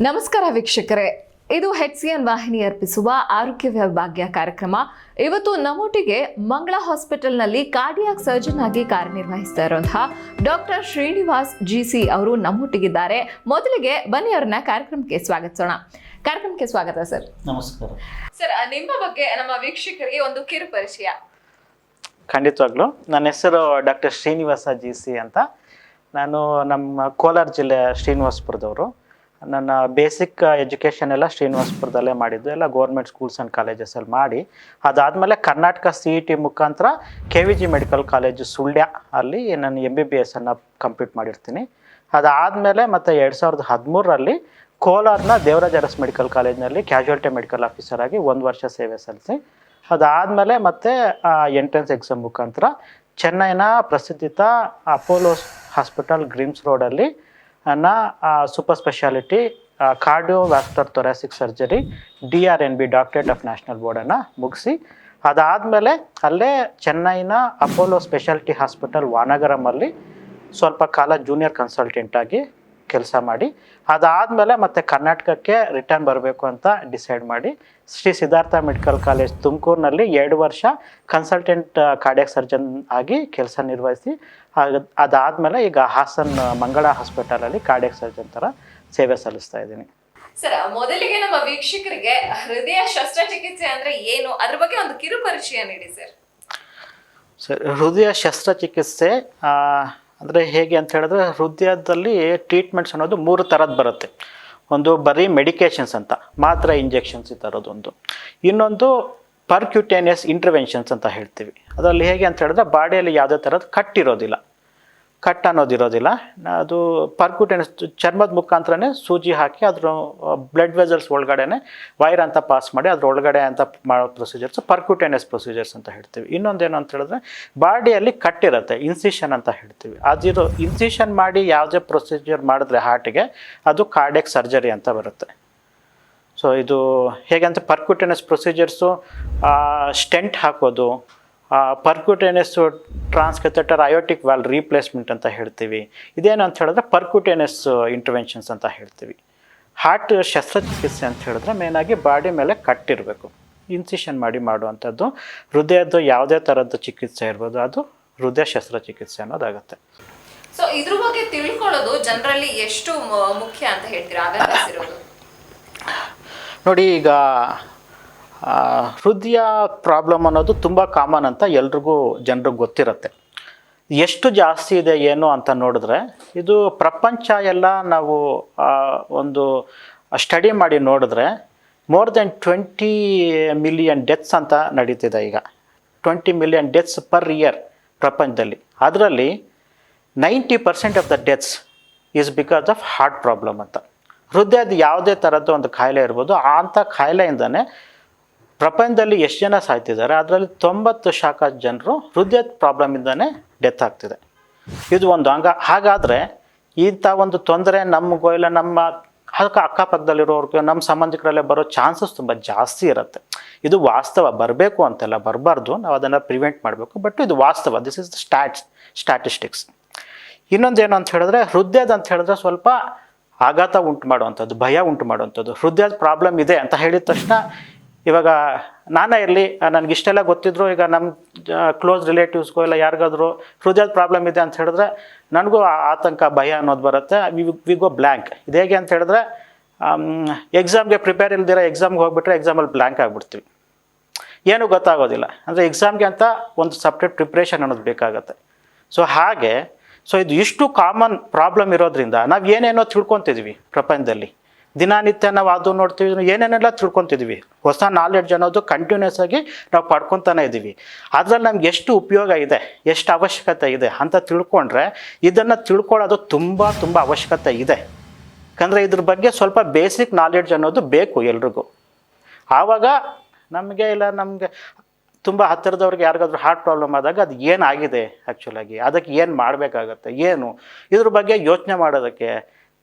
ನಮಸ್ಕಾರ ವೀಕ್ಷಕರೇ, ಇದು HCN ವಾಹಿನಿ ಅರ್ಪಿಸುವ ಆರೋಗ್ಯ ಭಾಗ್ಯ ಕಾರ್ಯಕ್ರಮ. ಇವತ್ತು ನಮ್ಮೊಟ್ಟಿಗೆ ಮಂಗಳ ಹಾಸ್ಪಿಟಲ್ನಲ್ಲಿ ಕಾರ್ಡಿಯಾಕ್ ಸರ್ಜನ್ ಆಗಿ ಕಾರ್ಯನಿರ್ವಹಿಸ್ತಾ ಇರುವಂತಹ ಡಾಕ್ಟರ್ ಶ್ರೀನಿವಾಸ್ GC ಅವರು ನಮ್ಮೊಟ್ಟಿಗಿದ್ದಾರೆ. ಮೊದಲಿಗೆ ಬನ್ನಿ ಅವ್ರನ್ನ ಕಾರ್ಯಕ್ರಮಕ್ಕೆ ಸ್ವಾಗತಿಸೋಣ. ಕಾರ್ಯಕ್ರಮಕ್ಕೆ ಸ್ವಾಗತ ಸರ್. ನಮಸ್ಕಾರ ಸರ್, ನಿಮ್ಮ ಬಗ್ಗೆ ನಮ್ಮ ವೀಕ್ಷಕರಿಗೆ ಒಂದು ಕಿರು ಪರಿಚಯ. ಖಂಡಿತವಾಗ್ಲೂ ನನ್ನ ಹೆಸರು ಡಾಕ್ಟರ್ ಶ್ರೀನಿವಾಸ GC ಅಂತ. ನಾನು ನಮ್ಮ ಕೋಲಾರ ಜಿಲ್ಲೆ ಶ್ರೀನಿವಾಸಪುರದವರು. ನನ್ನ ಬೇಸಿಕ್ ಎಜುಕೇಷನ್ ಎಲ್ಲ ಶ್ರೀನಿವಾಸಪುರದಲ್ಲೇ ಮಾಡಿದ್ದು, ಎಲ್ಲ ಗೌರ್ಮೆಂಟ್ ಸ್ಕೂಲ್ಸ್ ಆ್ಯಂಡ್ ಕಾಲೇಜಸಲ್ಲಿ ಮಾಡಿ ಅದಾದಮೇಲೆ ಕರ್ನಾಟಕ CET ಮುಖಾಂತರ KVG ಮೆಡಿಕಲ್ ಕಾಲೇಜು ಸುಳ್ಯ ಅಲ್ಲಿ ನಾನು MBBS ಕಂಪ್ಲೀಟ್ ಮಾಡಿರ್ತೀನಿ. ಅದಾದಮೇಲೆ ಮತ್ತು 2013ರಲ್ಲಿ ಕೋಲಾರನ ದೇವರಾಜ ಅರಸ್ ಮೆಡಿಕಲ್ ಕಾಲೇಜ್ನಲ್ಲಿ ಕ್ಯಾಶುಯಾಲಿಟಿ ಮೆಡಿಕಲ್ ಆಫೀಸರ್ ಆಗಿ 1 ವರ್ಷ ಸೇವೆ ಸಲ್ಲಿಸಿ ಅದಾದಮೇಲೆ ಮತ್ತೆ ಎಂಟ್ರೆನ್ಸ್ ಎಕ್ಸಾಮ್ ಮುಖಾಂತರ ಚೆನ್ನೈನ ಪ್ರಸಿದ್ಧಿತ ಅಪೋಲೋ ಹಾಸ್ಪಿಟಲ್ ಗ್ರೀಮ್ಸ್ ರೋಡಲ್ಲಿ super speciality cardiovascular thoracic surgery DRNB doctorate of national ಬೋರ್ಡನ್ನು ಮುಗಿಸಿ ಅದಾದಮೇಲೆ ಅಲ್ಲೇ ಚೆನ್ನೈನ ಅಪೋಲೋ ಸ್ಪೆಷಾಲಿಟಿ ಹಾಸ್ಪಿಟಲ್ ವಾನಗರಮಲ್ಲಿ ಸ್ವಲ್ಪ ಕಾಲ ಜೂನಿಯರ್ ಕನ್ಸಲ್ಟೆಂಟಾಗಿ ಕೆಲಸ ಮಾಡಿ ಅದಾದಮೇಲೆ ಮತ್ತೆ ಕರ್ನಾಟಕಕ್ಕೆ ರಿಟರ್ನ್ ಬರಬೇಕು ಅಂತ ಡಿಸೈಡ್ ಮಾಡಿ ಶ್ರೀ ಸಿದ್ಧಾರ್ಥ ಮೆಡಿಕಲ್ ಕಾಲೇಜ್ ತುಮಕೂರಿನಲ್ಲಿ 2 ವರ್ಷ ಕನ್ಸಲ್ಟೆಂಟ್ ಕಾರ್ಡಿಯಾಕ್ ಸರ್ಜನ್ ಆಗಿ ಕೆಲಸ ನಿರ್ವಹಿಸಿ ಅದಾದಮೇಲೆ ಈಗ ಹಾಸನ್ ಮಂಗಳ ಹಾಸ್ಪಿಟಲಲ್ಲಿ ಕಾರ್ಡಿಯಾಕ್ ಸರ್ಜನ್ ಥರ ಸೇವೆ ಸಲ್ಲಿಸ್ತಾ ಇದ್ದೀನಿ. ಸರ್, ಮೊದಲಿಗೆ ನಮ್ಮ ವೀಕ್ಷಕರಿಗೆ ಹೃದಯ ಶಸ್ತ್ರಚಿಕಿತ್ಸೆ ಅಂದ್ರೆ ಏನು, ಅದ್ರ ಬಗ್ಗೆ ಒಂದು ಕಿರು ಪರಿಚಯ ನೀಡಿ ಸರ್. ಸರ್, ಹೃದಯ ಶಸ್ತ್ರಚಿಕಿತ್ಸೆ ಅಂದರೆ ಹೇಗೆ ಅಂತ ಹೇಳಿದ್ರೆ, ಹೃದಯದಲ್ಲಿ ಟ್ರೀಟ್ಮೆಂಟ್ಸ್ ಅನ್ನೋದು 3 ಥರದ್ದು ಬರುತ್ತೆ. ಒಂದು ಬರೀ ಮೆಡಿಕೇಷನ್ಸ್ ಅಂತ, ಮಾತ್ರ ಇಂಜೆಕ್ಷನ್ಸ್ ಈ ಥರದ್ದು ಒಂದು. ಇನ್ನೊಂದು ಪರ್ಕ್ಯೂಟೇನಿಯಸ್ ಇಂಟರ್ವೆನ್ಷನ್ಸ್ ಅಂತ ಹೇಳ್ತೀವಿ. ಅದರಲ್ಲಿ ಹೇಗೆ ಅಂತ ಹೇಳಿದ್ರೆ ಬಾಡಿಯಲ್ಲಿ ಯಾವುದೇ ಥರದ್ದು ಕಟ್ ಅನ್ನೋದಿರೋದಿಲ್ಲ. ಅದು ಪರ್ಕ್ಯೂಟೇನಿಯಸ್ ಚರ್ಮದ ಮುಖಾಂತರನೇ ಸೂಜಿ ಹಾಕಿ ಅದ್ರ ಬ್ಲಡ್ ವೆಸಲ್ಸ್ ಒಳಗಡೆನೆ ವೈರ್ ಅಂತ ಪಾಸ್ ಮಾಡಿ ಅದ್ರ ಒಳಗಡೆ ಅಂತ ಮಾಡೋ ಪ್ರೊಸೀಜರ್ಸ್ ಪರ್ಕ್ಯೂಟೇನಿಯಸ್ ಪ್ರೊಸೀಜರ್ಸ್ ಅಂತ ಹೇಳ್ತೀವಿ. ಇನ್ನೊಂದೇನು ಅಂತ ಹೇಳಿದ್ರೆ ಬಾಡಿಯಲ್ಲಿ ಕಟ್ಟಿರುತ್ತೆ, ಇನ್ಸಿಷನ್ ಅಂತ ಹೇಳ್ತೀವಿ. ಅದಿರೋ ಇನ್ಸಿಷನ್ ಮಾಡಿ ಯಾವುದೇ ಪ್ರೊಸೀಜರ್ ಮಾಡಿದ್ರೆ ಹಾರ್ಟಿಗೆ ಅದು ಕಾರ್ಡಿಯಾಕ್ ಸರ್ಜರಿ ಅಂತ ಬರುತ್ತೆ. ಸೊ ಇದು ಹೇಗೆ ಅಂತ ಪರ್ಕ್ಯೂಟೇನಿಯಸ್ ಪ್ರೊಸೀಜರ್ಸು ಸ್ಟೆಂಟ್ ಹಾಕೋದು, ಪರ್ಕ್ಯೂಟೇನಿಯಸ್ ಟ್ರಾನ್ಸ್ಕೆಥೆಟರ್ ಅಯೋಟಿಕ್ ವಾಲ್ವ್ ರೀಪ್ಲೇಸ್ಮೆಂಟ್ ಅಂತ ಹೇಳ್ತೀವಿ. ಇದೇನು ಅಂತ ಹೇಳಿದ್ರೆ ಪರ್ಕ್ಯೂಟೇನಿಯಸ್ ಇಂಟರ್ವೆನ್ಷನ್ಸ್ ಅಂತ ಹೇಳ್ತೀವಿ. ಹಾರ್ಟ್ ಶಸ್ತ್ರಚಿಕಿತ್ಸೆ ಅಂತ ಹೇಳಿದ್ರೆ ಮೇನಾಗಿ ಬಾಡಿ ಮೇಲೆ ಕಟ್ಟಿರಬೇಕು, ಇನ್ಸಿಷನ್ ಮಾಡಿ ಮಾಡುವಂಥದ್ದು. ಹೃದಯದ್ದು ಯಾವುದೇ ಥರದ್ದು ಚಿಕಿತ್ಸೆ ಇರ್ಬೋದು, ಅದು ಹೃದಯ ಶಸ್ತ್ರಚಿಕಿತ್ಸೆ ಅನ್ನೋದಾಗುತ್ತೆ. ಸೊ ಇದ್ರ ಬಗ್ಗೆ ತಿಳ್ಕೊಳ್ಳೋದು ಜನರಲ್ಲಿ ಎಷ್ಟು ಮುಖ್ಯ ಅಂತ ಹೇಳ್ತೀರಾ? ನೋಡಿ, ಈಗ ಹೃದಯ ಪ್ರಾಬ್ಲಮ್ ಅನ್ನೋದು ತುಂಬ ಕಾಮನ್ ಅಂತ ಎಲ್ರಿಗೂ ಜನರಿಗೆ ಗೊತ್ತಿರುತ್ತೆ. ಎಷ್ಟು ಜಾಸ್ತಿ ಇದೆ ಏನು ಅಂತ ನೋಡಿದ್ರೆ, ಇದು ಪ್ರಪಂಚ ಎಲ್ಲ ನಾವು ಒಂದು ಸ್ಟಡಿ ಮಾಡಿ ನೋಡಿದ್ರೆ ಮೋರ್ ದೆನ್ 20 ಮಿಲಿಯನ್ ಡೆತ್ಸ್ ಅಂತ ನಡೀತಿದೆ. ಈಗ 20 ಮಿಲಿಯನ್ ಡೆತ್ಸ್ ಪರ್ ಇಯರ್ ಪ್ರಪಂಚದಲ್ಲಿ. ಅದರಲ್ಲಿ 90% of the deaths is because of heart problem ಅಂತ. ಹೃದಯದ ಯಾವುದೇ ಥರದ್ದು ಒಂದು ಕಾಯಿಲೆ ಇರ್ಬೋದು, ಅಂಥ ಕಾಯಿಲೆಯಿಂದನೇ ಪ್ರಪಂಚದಲ್ಲಿ ಎಷ್ಟು ಜನ ಸಾಯ್ತಿದ್ದಾರೆ, ಅದರಲ್ಲಿ 90% ಜನರು ಹೃದಯದ ಪ್ರಾಬ್ಲಮಿಂದನೇ ಡೆತ್ ಆಗ್ತಿದೆ. ಇದು ಒಂದು ಹಾಗಾದರೆ ಇಂಥ ಒಂದು ತೊಂದರೆ ನಮಗೋ ಇಲ್ಲ ನಮ್ಮ ಅಕ್ಕಪಕ್ಕದಲ್ಲಿರೋರ್ಗೋ ನಮ್ಮ ಸಂಬಂಧಿಕರಲ್ಲೇ ಬರೋ ಚಾನ್ಸಸ್ ತುಂಬ ಜಾಸ್ತಿ ಇರುತ್ತೆ. ಇದು ವಾಸ್ತವ, ಬರಬೇಕು ಅಂತೆಲ್ಲ ಬರಬಾರ್ದು, ನಾವು ಅದನ್ನು ಪ್ರಿವೆಂಟ್ ಮಾಡಬೇಕು. ಬಟ್ ಇದು ವಾಸ್ತವ, ದಿಸ್ ಇಸ್ ದ ಸ್ಟ್ಯಾಟಿಸ್ಟಿಕ್ಸ್. ಇನ್ನೊಂದೇನು ಅಂತ ಹೇಳಿದ್ರೆ, ಹೃದಯದ ಅಂತ ಹೇಳಿದ್ರೆ ಸ್ವಲ್ಪ ಆಘಾತ ಉಂಟು ಮಾಡುವಂಥದ್ದು, ಭಯ ಉಂಟು ಮಾಡುವಂಥದ್ದು. ಹೃದಯದ ಪ್ರಾಬ್ಲಮ್ ಇದೆ ಅಂತ ಹೇಳಿದ ತಕ್ಷಣ, ಇವಾಗ ನಾನೇ ಇರಲಿ, ನನಗಿಷ್ಟೆಲ್ಲ ಗೊತ್ತಿದ್ರು, ಈಗ ನಮ್ಮ ಕ್ಲೋಸ್ ರಿಲೇಟಿವ್ಸ್ಗೋ ಇಲ್ಲ ಯಾರಿಗಾದ್ರು ಹೃದಯದ ಪ್ರಾಬ್ಲಮ್ ಇದೆ ಅಂತ ಹೇಳಿದ್ರೆ ನನಗೂ ಆತಂಕ, ಭಯ ಅನ್ನೋದು ಬರುತ್ತೆ. We go blank. ಇದು ಹೇಗೆ ಅಂತ ಹೇಳಿದ್ರೆ, ಎಕ್ಸಾಮ್ಗೆ ಪ್ರಿಪೇರ್ ಇಲ್ದಿರೋ ಎಕ್ಸಾಮ್ಗೆ ಹೋಗ್ಬಿಟ್ರೆ ಎಕ್ಸಾಮಲ್ಲಿ ಬ್ಲ್ಯಾಂಕ್ ಆಗಿಬಿಡ್ತೀವಿ, ಏನೂ ಗೊತ್ತಾಗೋದಿಲ್ಲ. ಅಂದರೆ ಎಕ್ಸಾಮ್ಗೆ ಅಂತ ಒಂದು ಸಪ್ರೇಟ್ ಪ್ರಿಪ್ರೇಷನ್ ಅನ್ನೋದು ಬೇಕಾಗತ್ತೆ. ಸೊ ಇದು ಇಷ್ಟು ಕಾಮನ್ ಪ್ರಾಬ್ಲಮ್ ಇರೋದ್ರಿಂದ ನಾವು ಏನೇನೋ ತಿಳ್ಕೊತಿದ್ವಿ ಪ್ರಪಂಚದಲ್ಲಿ. ದಿನನಿತ್ಯ ನಾವು ಅದು ನೋಡ್ತೀವಿ, ಏನೇನೆಲ್ಲ ತಿಳ್ಕೊತಿದ್ವಿ. ಹೊಸ ನಾಲೆಡ್ಜ್ ಅನ್ನೋದು ಕಂಟಿನ್ಯೂಸ್ ಆಗಿ ನಾವು ಪಡ್ಕೊತಾನೆ ಇದ್ದೀವಿ. ಅದರಲ್ಲಿ ನಮ್ಗೆ ಎಷ್ಟು ಉಪಯೋಗ ಇದೆ, ಎಷ್ಟು ಅವಶ್ಯಕತೆ ಇದೆ ಅಂತ ತಿಳ್ಕೊಂಡ್ರೆ ಇದನ್ನು ತಿಳ್ಕೊಳ್ಳೋದು ತುಂಬ ಅವಶ್ಯಕತೆ ಇದೆ. ಯಾಕಂದರೆ ಇದ್ರ ಬಗ್ಗೆ ಸ್ವಲ್ಪ ಬೇಸಿಕ್ ನಾಲೆಡ್ಜ್ ಅನ್ನೋದು ಬೇಕು ಎಲ್ರಿಗೂ. ಆವಾಗ ನಮಗೆ ತುಂಬ ಹತ್ತಿರದವ್ರಿಗೆ ಯಾರಿಗಾದ್ರೂ ಹಾರ್ಟ್ ಪ್ರಾಬ್ಲಮ್ ಆದಾಗ ಅದು ಏನಾಗಿದೆ ಆ್ಯಕ್ಚುಲಾಗಿ, ಅದಕ್ಕೆ ಏನು ಮಾಡಬೇಕಾಗತ್ತೆ, ಇದ್ರ ಬಗ್ಗೆ ಯೋಚನೆ ಮಾಡೋದಕ್ಕೆ,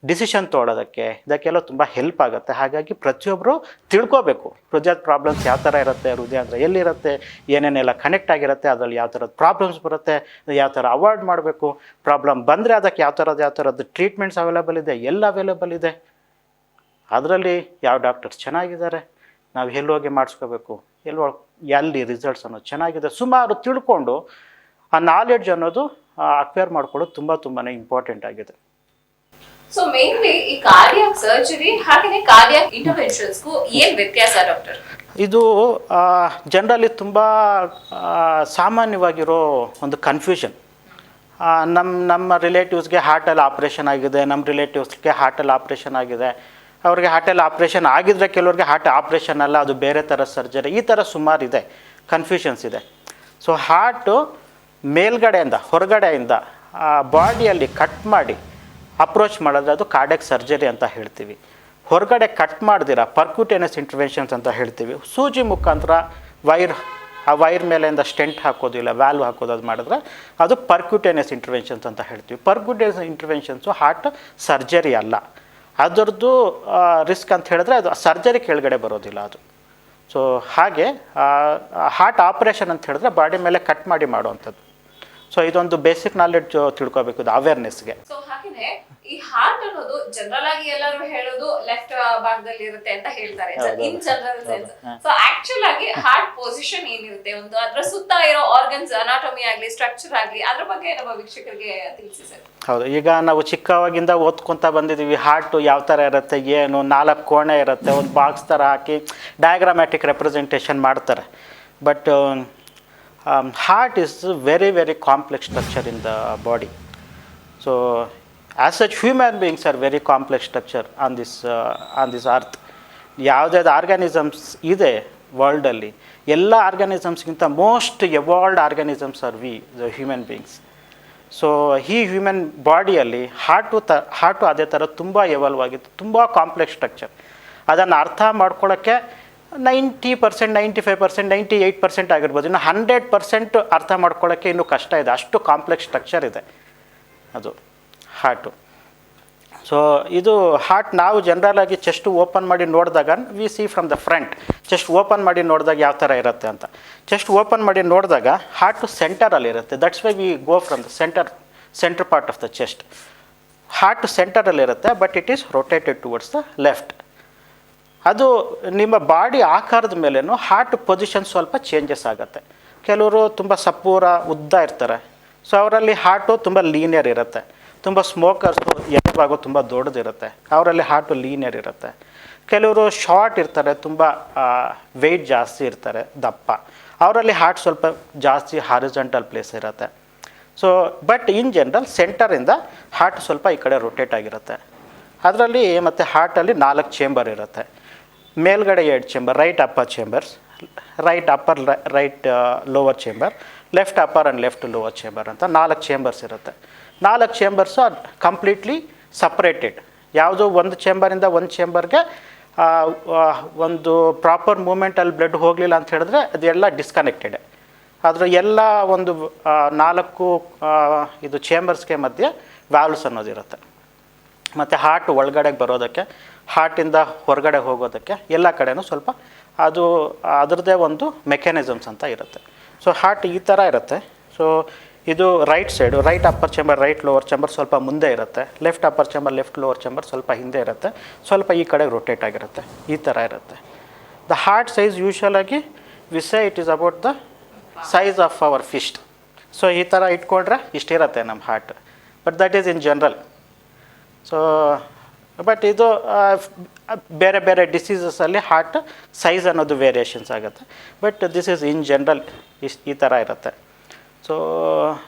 ಡಿಸಿಷನ್ ತೊಗೊಳೋದಕ್ಕೆ ಇದಕ್ಕೆಲ್ಲ ತುಂಬ ಹೆಲ್ಪ್ ಆಗುತ್ತೆ. ಹಾಗಾಗಿ ಪ್ರತಿಯೊಬ್ಬರು ತಿಳ್ಕೋಬೇಕು ಹೃದಯದ ಪ್ರಾಬ್ಲಮ್ಸ್ ಯಾವ ಥರ ಇರುತ್ತೆ, ಹೃದಯ ಅಂದರೆ ಎಲ್ಲಿರುತ್ತೆ, ಏನೇನೆಲ್ಲ ಕನೆಕ್ಟ್ ಆಗಿರುತ್ತೆ, ಅದರಲ್ಲಿ ಯಾವ ಥರದ ಪ್ರಾಬ್ಲಮ್ಸ್ ಬರುತ್ತೆ, ಯಾವ ಥರ ಅವಾಯ್ಡ್ ಮಾಡಬೇಕು, ಪ್ರಾಬ್ಲಮ್ ಬಂದರೆ ಅದಕ್ಕೆ ಯಾವ ಥರದ್ದು ಟ್ರೀಟ್ಮೆಂಟ್ಸ್ ಅವೈಲೇಬಲ್ ಇದೆ, ಎಲ್ಲ ಅವೈಲೇಬಲ್ ಇದೆ. ಅದರಲ್ಲಿ ಯಾವ ಡಾಕ್ಟರ್ಸ್ ಚೆನ್ನಾಗಿದ್ದಾರೆ, ನಾವು ಎಲ್ಲಿ ಹೋಗಿ ಮಾಡಿಸ್ಕೋಬೇಕು, ಎಲ್ಲಿ ರಿಸಲ್ಟ್ಸ್ ಅನ್ನೋದು ಚೆನ್ನಾಗಿದೆ, ಸುಮಾರು ತಿಳ್ಕೊಂಡು ಆ ನಾಲೆಡ್ಜ್ ಅನ್ನೋದು ಅಕ್ವೈರ್ ಮಾಡ್ಕೊಳ್ಳೋದು ತುಂಬ ಇಂಪಾರ್ಟೆಂಟ್ ಆಗಿದೆ. ಸೊ ಮೇನ್ಲಿ ಈ ಕಾರ್ಡಿಯಾಕ್ ಸರ್ಜರಿ ಹಾಗೆ ಕಾರ್ಡಿಯಾಕ್ ಇಂಟರ್ವೆನ್ಷನ್ಸ್ಗೂ ಏನು ವ್ಯತ್ಯಾಸ ಡಾಕ್ಟರ್? ಇದು ಜನರಲ್ಲಿ ತುಂಬ ಸಾಮಾನ್ಯವಾಗಿರೋ ಒಂದು ಕನ್ಫ್ಯೂಷನ್. ನಮ್ಮ ರಿಲೇಟಿವ್ಸ್ಗೆ ಹಾರ್ಟಲ್ಲಿ ಆಪ್ರೇಷನ್ ಆಗಿದೆ, ನಮ್ಮ ರಿಲೇಟಿವ್ಸ್ಗೆ ಹಾರ್ಟಲ್ಲಿ ಆಪ್ರೇಷನ್ ಆಗಿದೆ, ಅವ್ರಿಗೆ ಹಾರ್ಟಲ್ಲಿ ಆಪ್ರೇಷನ್ ಆಗಿದ್ರೆ ಕೆಲವ್ರಿಗೆ ಹಾರ್ಟ್ ಆಪ್ರೇಷನ್ ಅಲ್ಲ, ಅದು ಬೇರೆ ಥರ ಸರ್ಜರಿ, ಈ ಥರ ಸುಮಾರು ಇದೆ, ಕನ್ಫ್ಯೂಷನ್ಸ್ ಇದೆ. ಸೊ ಹಾರ್ಟು ಮೇಲ್ಗಡೆಯಿಂದ ಹೊರಗಡೆಯಿಂದ ಬಾಡಿಯಲ್ಲಿ ಕಟ್ ಮಾಡಿ ಅಪ್ರೋಚ್ ಮಾಡಿದ್ರೆ ಅದು ಕಾರ್ಡಿಯಾಕ್ ಸರ್ಜರಿ ಅಂತ ಹೇಳ್ತೀವಿ. ಹೊರಗಡೆ ಕಟ್ ಮಾಡ್ದಿರ ಪರ್ಕ್ಯೂಟೇನಿಯಸ್ ಇಂಟರ್ವೆನ್ಷನ್ಸ್ ಅಂತ ಹೇಳ್ತೀವಿ. ಸೂಜಿ ಮುಖಾಂತರ ಆ ವೈರ್ ಮೇಲೆಯಿಂದ ಸ್ಟೆಂಟ್ ಹಾಕೋದು ಇಲ್ಲ ವ್ಯಾಲ್ವ್ ಹಾಕೋದು ಅದು ಮಾಡಿದ್ರೆ ಅದು ಪರ್ಕ್ಯೂಟೇನಿಯಸ್ ಇಂಟರ್ವೆನ್ಷನ್ಸ್ ಅಂತ ಹೇಳ್ತೀವಿ. ಪರ್ಕ್ಯೂಟೇನಿಯಸ್ ಇಂಟರ್ವೆನ್ಷನ್ಸು ಹಾರ್ಟ್ ಸರ್ಜರಿ ಅಲ್ಲ. ಅದರದ್ದು ರಿಸ್ಕ್ ಅಂತ ಹೇಳಿದ್ರೆ ಅದು ಸರ್ಜರಿ ಕೆಳಗಡೆ ಬರೋದಿಲ್ಲ ಅದು. ಸೊ ಹಾಗೆ ಹಾರ್ಟ್ ಆಪ್ರೇಷನ್ ಅಂತ ಹೇಳಿದ್ರೆ ಬಾಡಿ ಮೇಲೆ ಕಟ್ ಮಾಡಿ ಮಾಡುವಂಥದ್ದು. ಸೊ ಇದೊಂದು ಬೇಸಿಕ್ ನಾಲೆಡ್ಜ್ ತಿಳ್ಕೊಬೇಕು, ಇದು ಅವೇರ್ನೆಸ್ಗೆ. ಸೊ ಹಾಗೇನೆ ಈ ಹಾರ್ಟ್ ಅನ್ನೋದು ಜನರಲ್ ಆಗಿ ಎಲ್ಲರೂ ಹೇಳೋದು ಲೆಫ್ಟ್ ಭಾಗದಲ್ಲಿ ಇರುತ್ತೆ ಅಂತ ಹೇಳ್ತಾರೆ in general sense. So actual ಆಗಿ ಹಾರ್ಟ್ ಪೊಸಿಷನ್ ಏನಿರುತ್ತೆ, ಒಂದು ಅದ್ರ ಸುತ್ತ ಇರೋ ಆರ್ಗನ್ಸ್ ಅನಾಟಮಿ ಆಗ್ಲಿ ಸ್ಟ್ರಕ್ಚರ್ ಆಗ್ಲಿ ಅದ್ರ ಬಗ್ಗೆ ನಮ್ಮ ವೀಕ್ಷಕರಿಗೆ ತಿಳಿಸಿ ಸರ್. ಹೌದು, ಈಗ ನಾವು ಚಿಕ್ಕವಾಗಿಂದ ಓದ್ಕೊತಾ ಬಂದಿದ್ದೀವಿ ಹಾರ್ಟು ಯಾವ ಥರ ಇರುತ್ತೆ, ಏನು 4 ಕೋಣೆ ಇರುತ್ತೆ, ಒಂದು ಬಾಕ್ಸ್ ಥರ ಹಾಕಿ ಡಯಾಗ್ರಾಮ್ಯಾಟಿಕ್ ರೆಪ್ರೆಸೆಂಟೇಷನ್ ಮಾಡ್ತಾರೆ. But heart is a very complex structure in the body. So as such human beings are very complex structure on this earth. ಯಾವುದಾದ್ರು ಆರ್ಗಾನಿಸಮ್ಸ್ ಇದೆ ವರ್ಲ್ಡಲ್ಲಿ, ಎಲ್ಲ ಆರ್ಗಾನಿಸಮ್ಸ್ಗಿಂತ most evolved organisms are the human beings. So ಈ human ಬಾಡಿಯಲ್ಲಿ heart ಅದೇ ಥರ ತುಂಬ ಎವಾಲ್ವ್ ಆಗಿತ್ತು, ತುಂಬ ಕಾಂಪ್ಲೆಕ್ಸ್ ಸ್ಟ್ರಕ್ಚರ್. ಅದನ್ನು ಅರ್ಥ ಮಾಡ್ಕೊಳ್ಳೋಕ್ಕೆ 90%, 95%, 98% ಆಗಿರ್ಬೋದು. ಇನ್ನು 100% ಅರ್ಥ ಮಾಡ್ಕೊಳ್ಳೋಕ್ಕೆ ಇನ್ನೂ ಕಷ್ಟ ಇದೆ, ಅಷ್ಟು ಕಾಂಪ್ಲೆಕ್ಸ್ ಸ್ಟ್ರಕ್ಚರ್ ಇದೆ ಅದು ಹಾರ್ಟು. ಸೊ ಇದು ಹಾರ್ಟ್ ನಾವು ಜನರಲಾಗಿ ಚೆಸ್ಟ್ ಓಪನ್ ಮಾಡಿ ನೋಡಿದಾಗ we see from the front. Chest open ಮಾಡಿ ನೋಡಿದಾಗ ಯಾವ ಥರ ಇರುತ್ತೆ ಅಂತ. ಚೆಸ್ಟ್ ಓಪನ್ ಮಾಡಿ ನೋಡಿದಾಗ ಹಾರ್ಟು ಸೆಂಟರಲ್ಲಿರುತ್ತೆ. That's why we go from the centre part of the chest. Heart ಸೆಂಟರಲ್ಲಿರುತ್ತೆ, but it is rotated towards the left. ಅದು ನಿಮ್ಮ ಬಾಡಿ ಆಕಾರದ ಮೇಲೇನು ಹಾರ್ಟ್ ಪೊಸಿಷನ್ ಸ್ವಲ್ಪ ಚೇಂಜಸ್ ಆಗುತ್ತೆ. ಕೆಲವರು ತುಂಬ ಸಪೂರ ಉದ್ದ ಇರ್ತಾರೆ, ಸೊ ಅವರಲ್ಲಿ ಹಾರ್ಟು ತುಂಬ ಲೀನಿಯರ್ ಇರುತ್ತೆ. ತುಂಬ ಸ್ಮೋಕರ್ಸು ಎದೆಭಾಗ ತುಂಬ ದೊಡ್ಡದಿರುತ್ತೆ, ಅವರಲ್ಲಿ ಹಾರ್ಟು ಲೀನಿಯರ್ ಇರುತ್ತೆ. ಕೆಲವರು ಶಾರ್ಟ್ ಇರ್ತಾರೆ, ತುಂಬ ವೆಯ್ಟ್ ಜಾಸ್ತಿ ಇರ್ತಾರೆ, ದಪ್ಪ, ಅವರಲ್ಲಿ ಹಾರ್ಟ್ ಸ್ವಲ್ಪ ಜಾಸ್ತಿ ಹಾರಿಜಾಂಟಲ್ ಪ್ಲೇಸ್ ಇರುತ್ತೆ. ಸೊ ಬಟ್ ಇನ್ ಜನರಲ್ ಸೆಂಟರಿಂದ ಹಾರ್ಟ್ ಸ್ವಲ್ಪ ಈ ಕಡೆ ರೊಟೇಟ್ ಆಗಿರುತ್ತೆ. ಅದರಲ್ಲಿ ಮತ್ತು ಹಾರ್ಟಲ್ಲಿ 4 ಚೇಂಬರ್ ಇರುತ್ತೆ. ಮೇಲ್ಗಡೆ 2 chamber, right upper chambers, right lower chamber, left upper and left lower chamber ಅಂತ 4 ಚೇಂಬರ್ಸ್ ಇರುತ್ತೆ. 4 ಚೇಂಬರ್ಸು ಕಂಪ್ಲೀಟ್ಲಿ ಸಪ್ರೇಟೆಡ್. ಯಾವುದೋ ಒಂದು ಚೇಂಬರಿಂದ ಒಂದು ಚೇಂಬರ್ಗೆ ಒಂದು ಪ್ರಾಪರ್ ಮೂಮೆಂಟಲ್ಲಿ ಬ್ಲಡ್ ಹೋಗಲಿಲ್ಲ ಅಂತ ಹೇಳಿದ್ರೆ ಅದೆಲ್ಲ ಡಿಸ್ಕನೆಕ್ಟೆಡ್. ಅದರ ಎಲ್ಲ ಒಂದು 4 ಇದು ಚೇಂಬರ್ಸ್ಗೆ ಮಧ್ಯೆ ವ್ಯಾಲ್ವ್ಸ್ ಅನ್ನೋದಿರುತ್ತೆ. ಮತ್ತು ಹಾರ್ಟ್ ಒಳಗಡೆಗೆ ಬರೋದಕ್ಕೆ, ಹಾರ್ಟಿಂದ ಹೊರಗಡೆ ಹೋಗೋದಕ್ಕೆ ಎಲ್ಲ ಕಡೆನೂ ಸ್ವಲ್ಪ ಅದು ಅದರದ್ದೇ ಒಂದು ಮೆಕ್ಯಾನಿಸಮ್ಸ್ ಅಂತ ಇರುತ್ತೆ. ಸೊ ಹಾರ್ಟ್ ಈ ಥರ ಇರುತ್ತೆ. ಸೊ ಇದು right side, right upper chamber, right lower chamber ಸ್ವಲ್ಪ ಮುಂದೆ ಇರುತ್ತೆ. Left upper chamber, left lower chamber ಸ್ವಲ್ಪ ಹಿಂದೆ ಇರುತ್ತೆ, ಸ್ವಲ್ಪ ಈ ಕಡೆ ರೊಟೇಟ್ ಆಗಿರುತ್ತೆ, ಈ ಥರ ಇರುತ್ತೆ. ದ ಹಾರ್ಟ್ ಸೈಜ್ ಯೂಶ್ವಲಾಗಿ we say it is about the size of our fist. So ಈ ಥರ ಇಟ್ಕೊಂಡ್ರೆ ಇಷ್ಟಿರುತ್ತೆ ನಮ್ಮ heart. But that is in general. So but ಇದು ಬೇರೆ ಬೇರೆ ಡಿಸೀಸಸಲ್ಲಿ ಹಾರ್ಟ್ ಸೈಜ್ ಅನ್ನೋದು ವೇರಿಯೇಷನ್ಸ್ ಆಗುತ್ತೆ. But this is in general ಈ ಥರ ಇರುತ್ತೆ. ಸೊ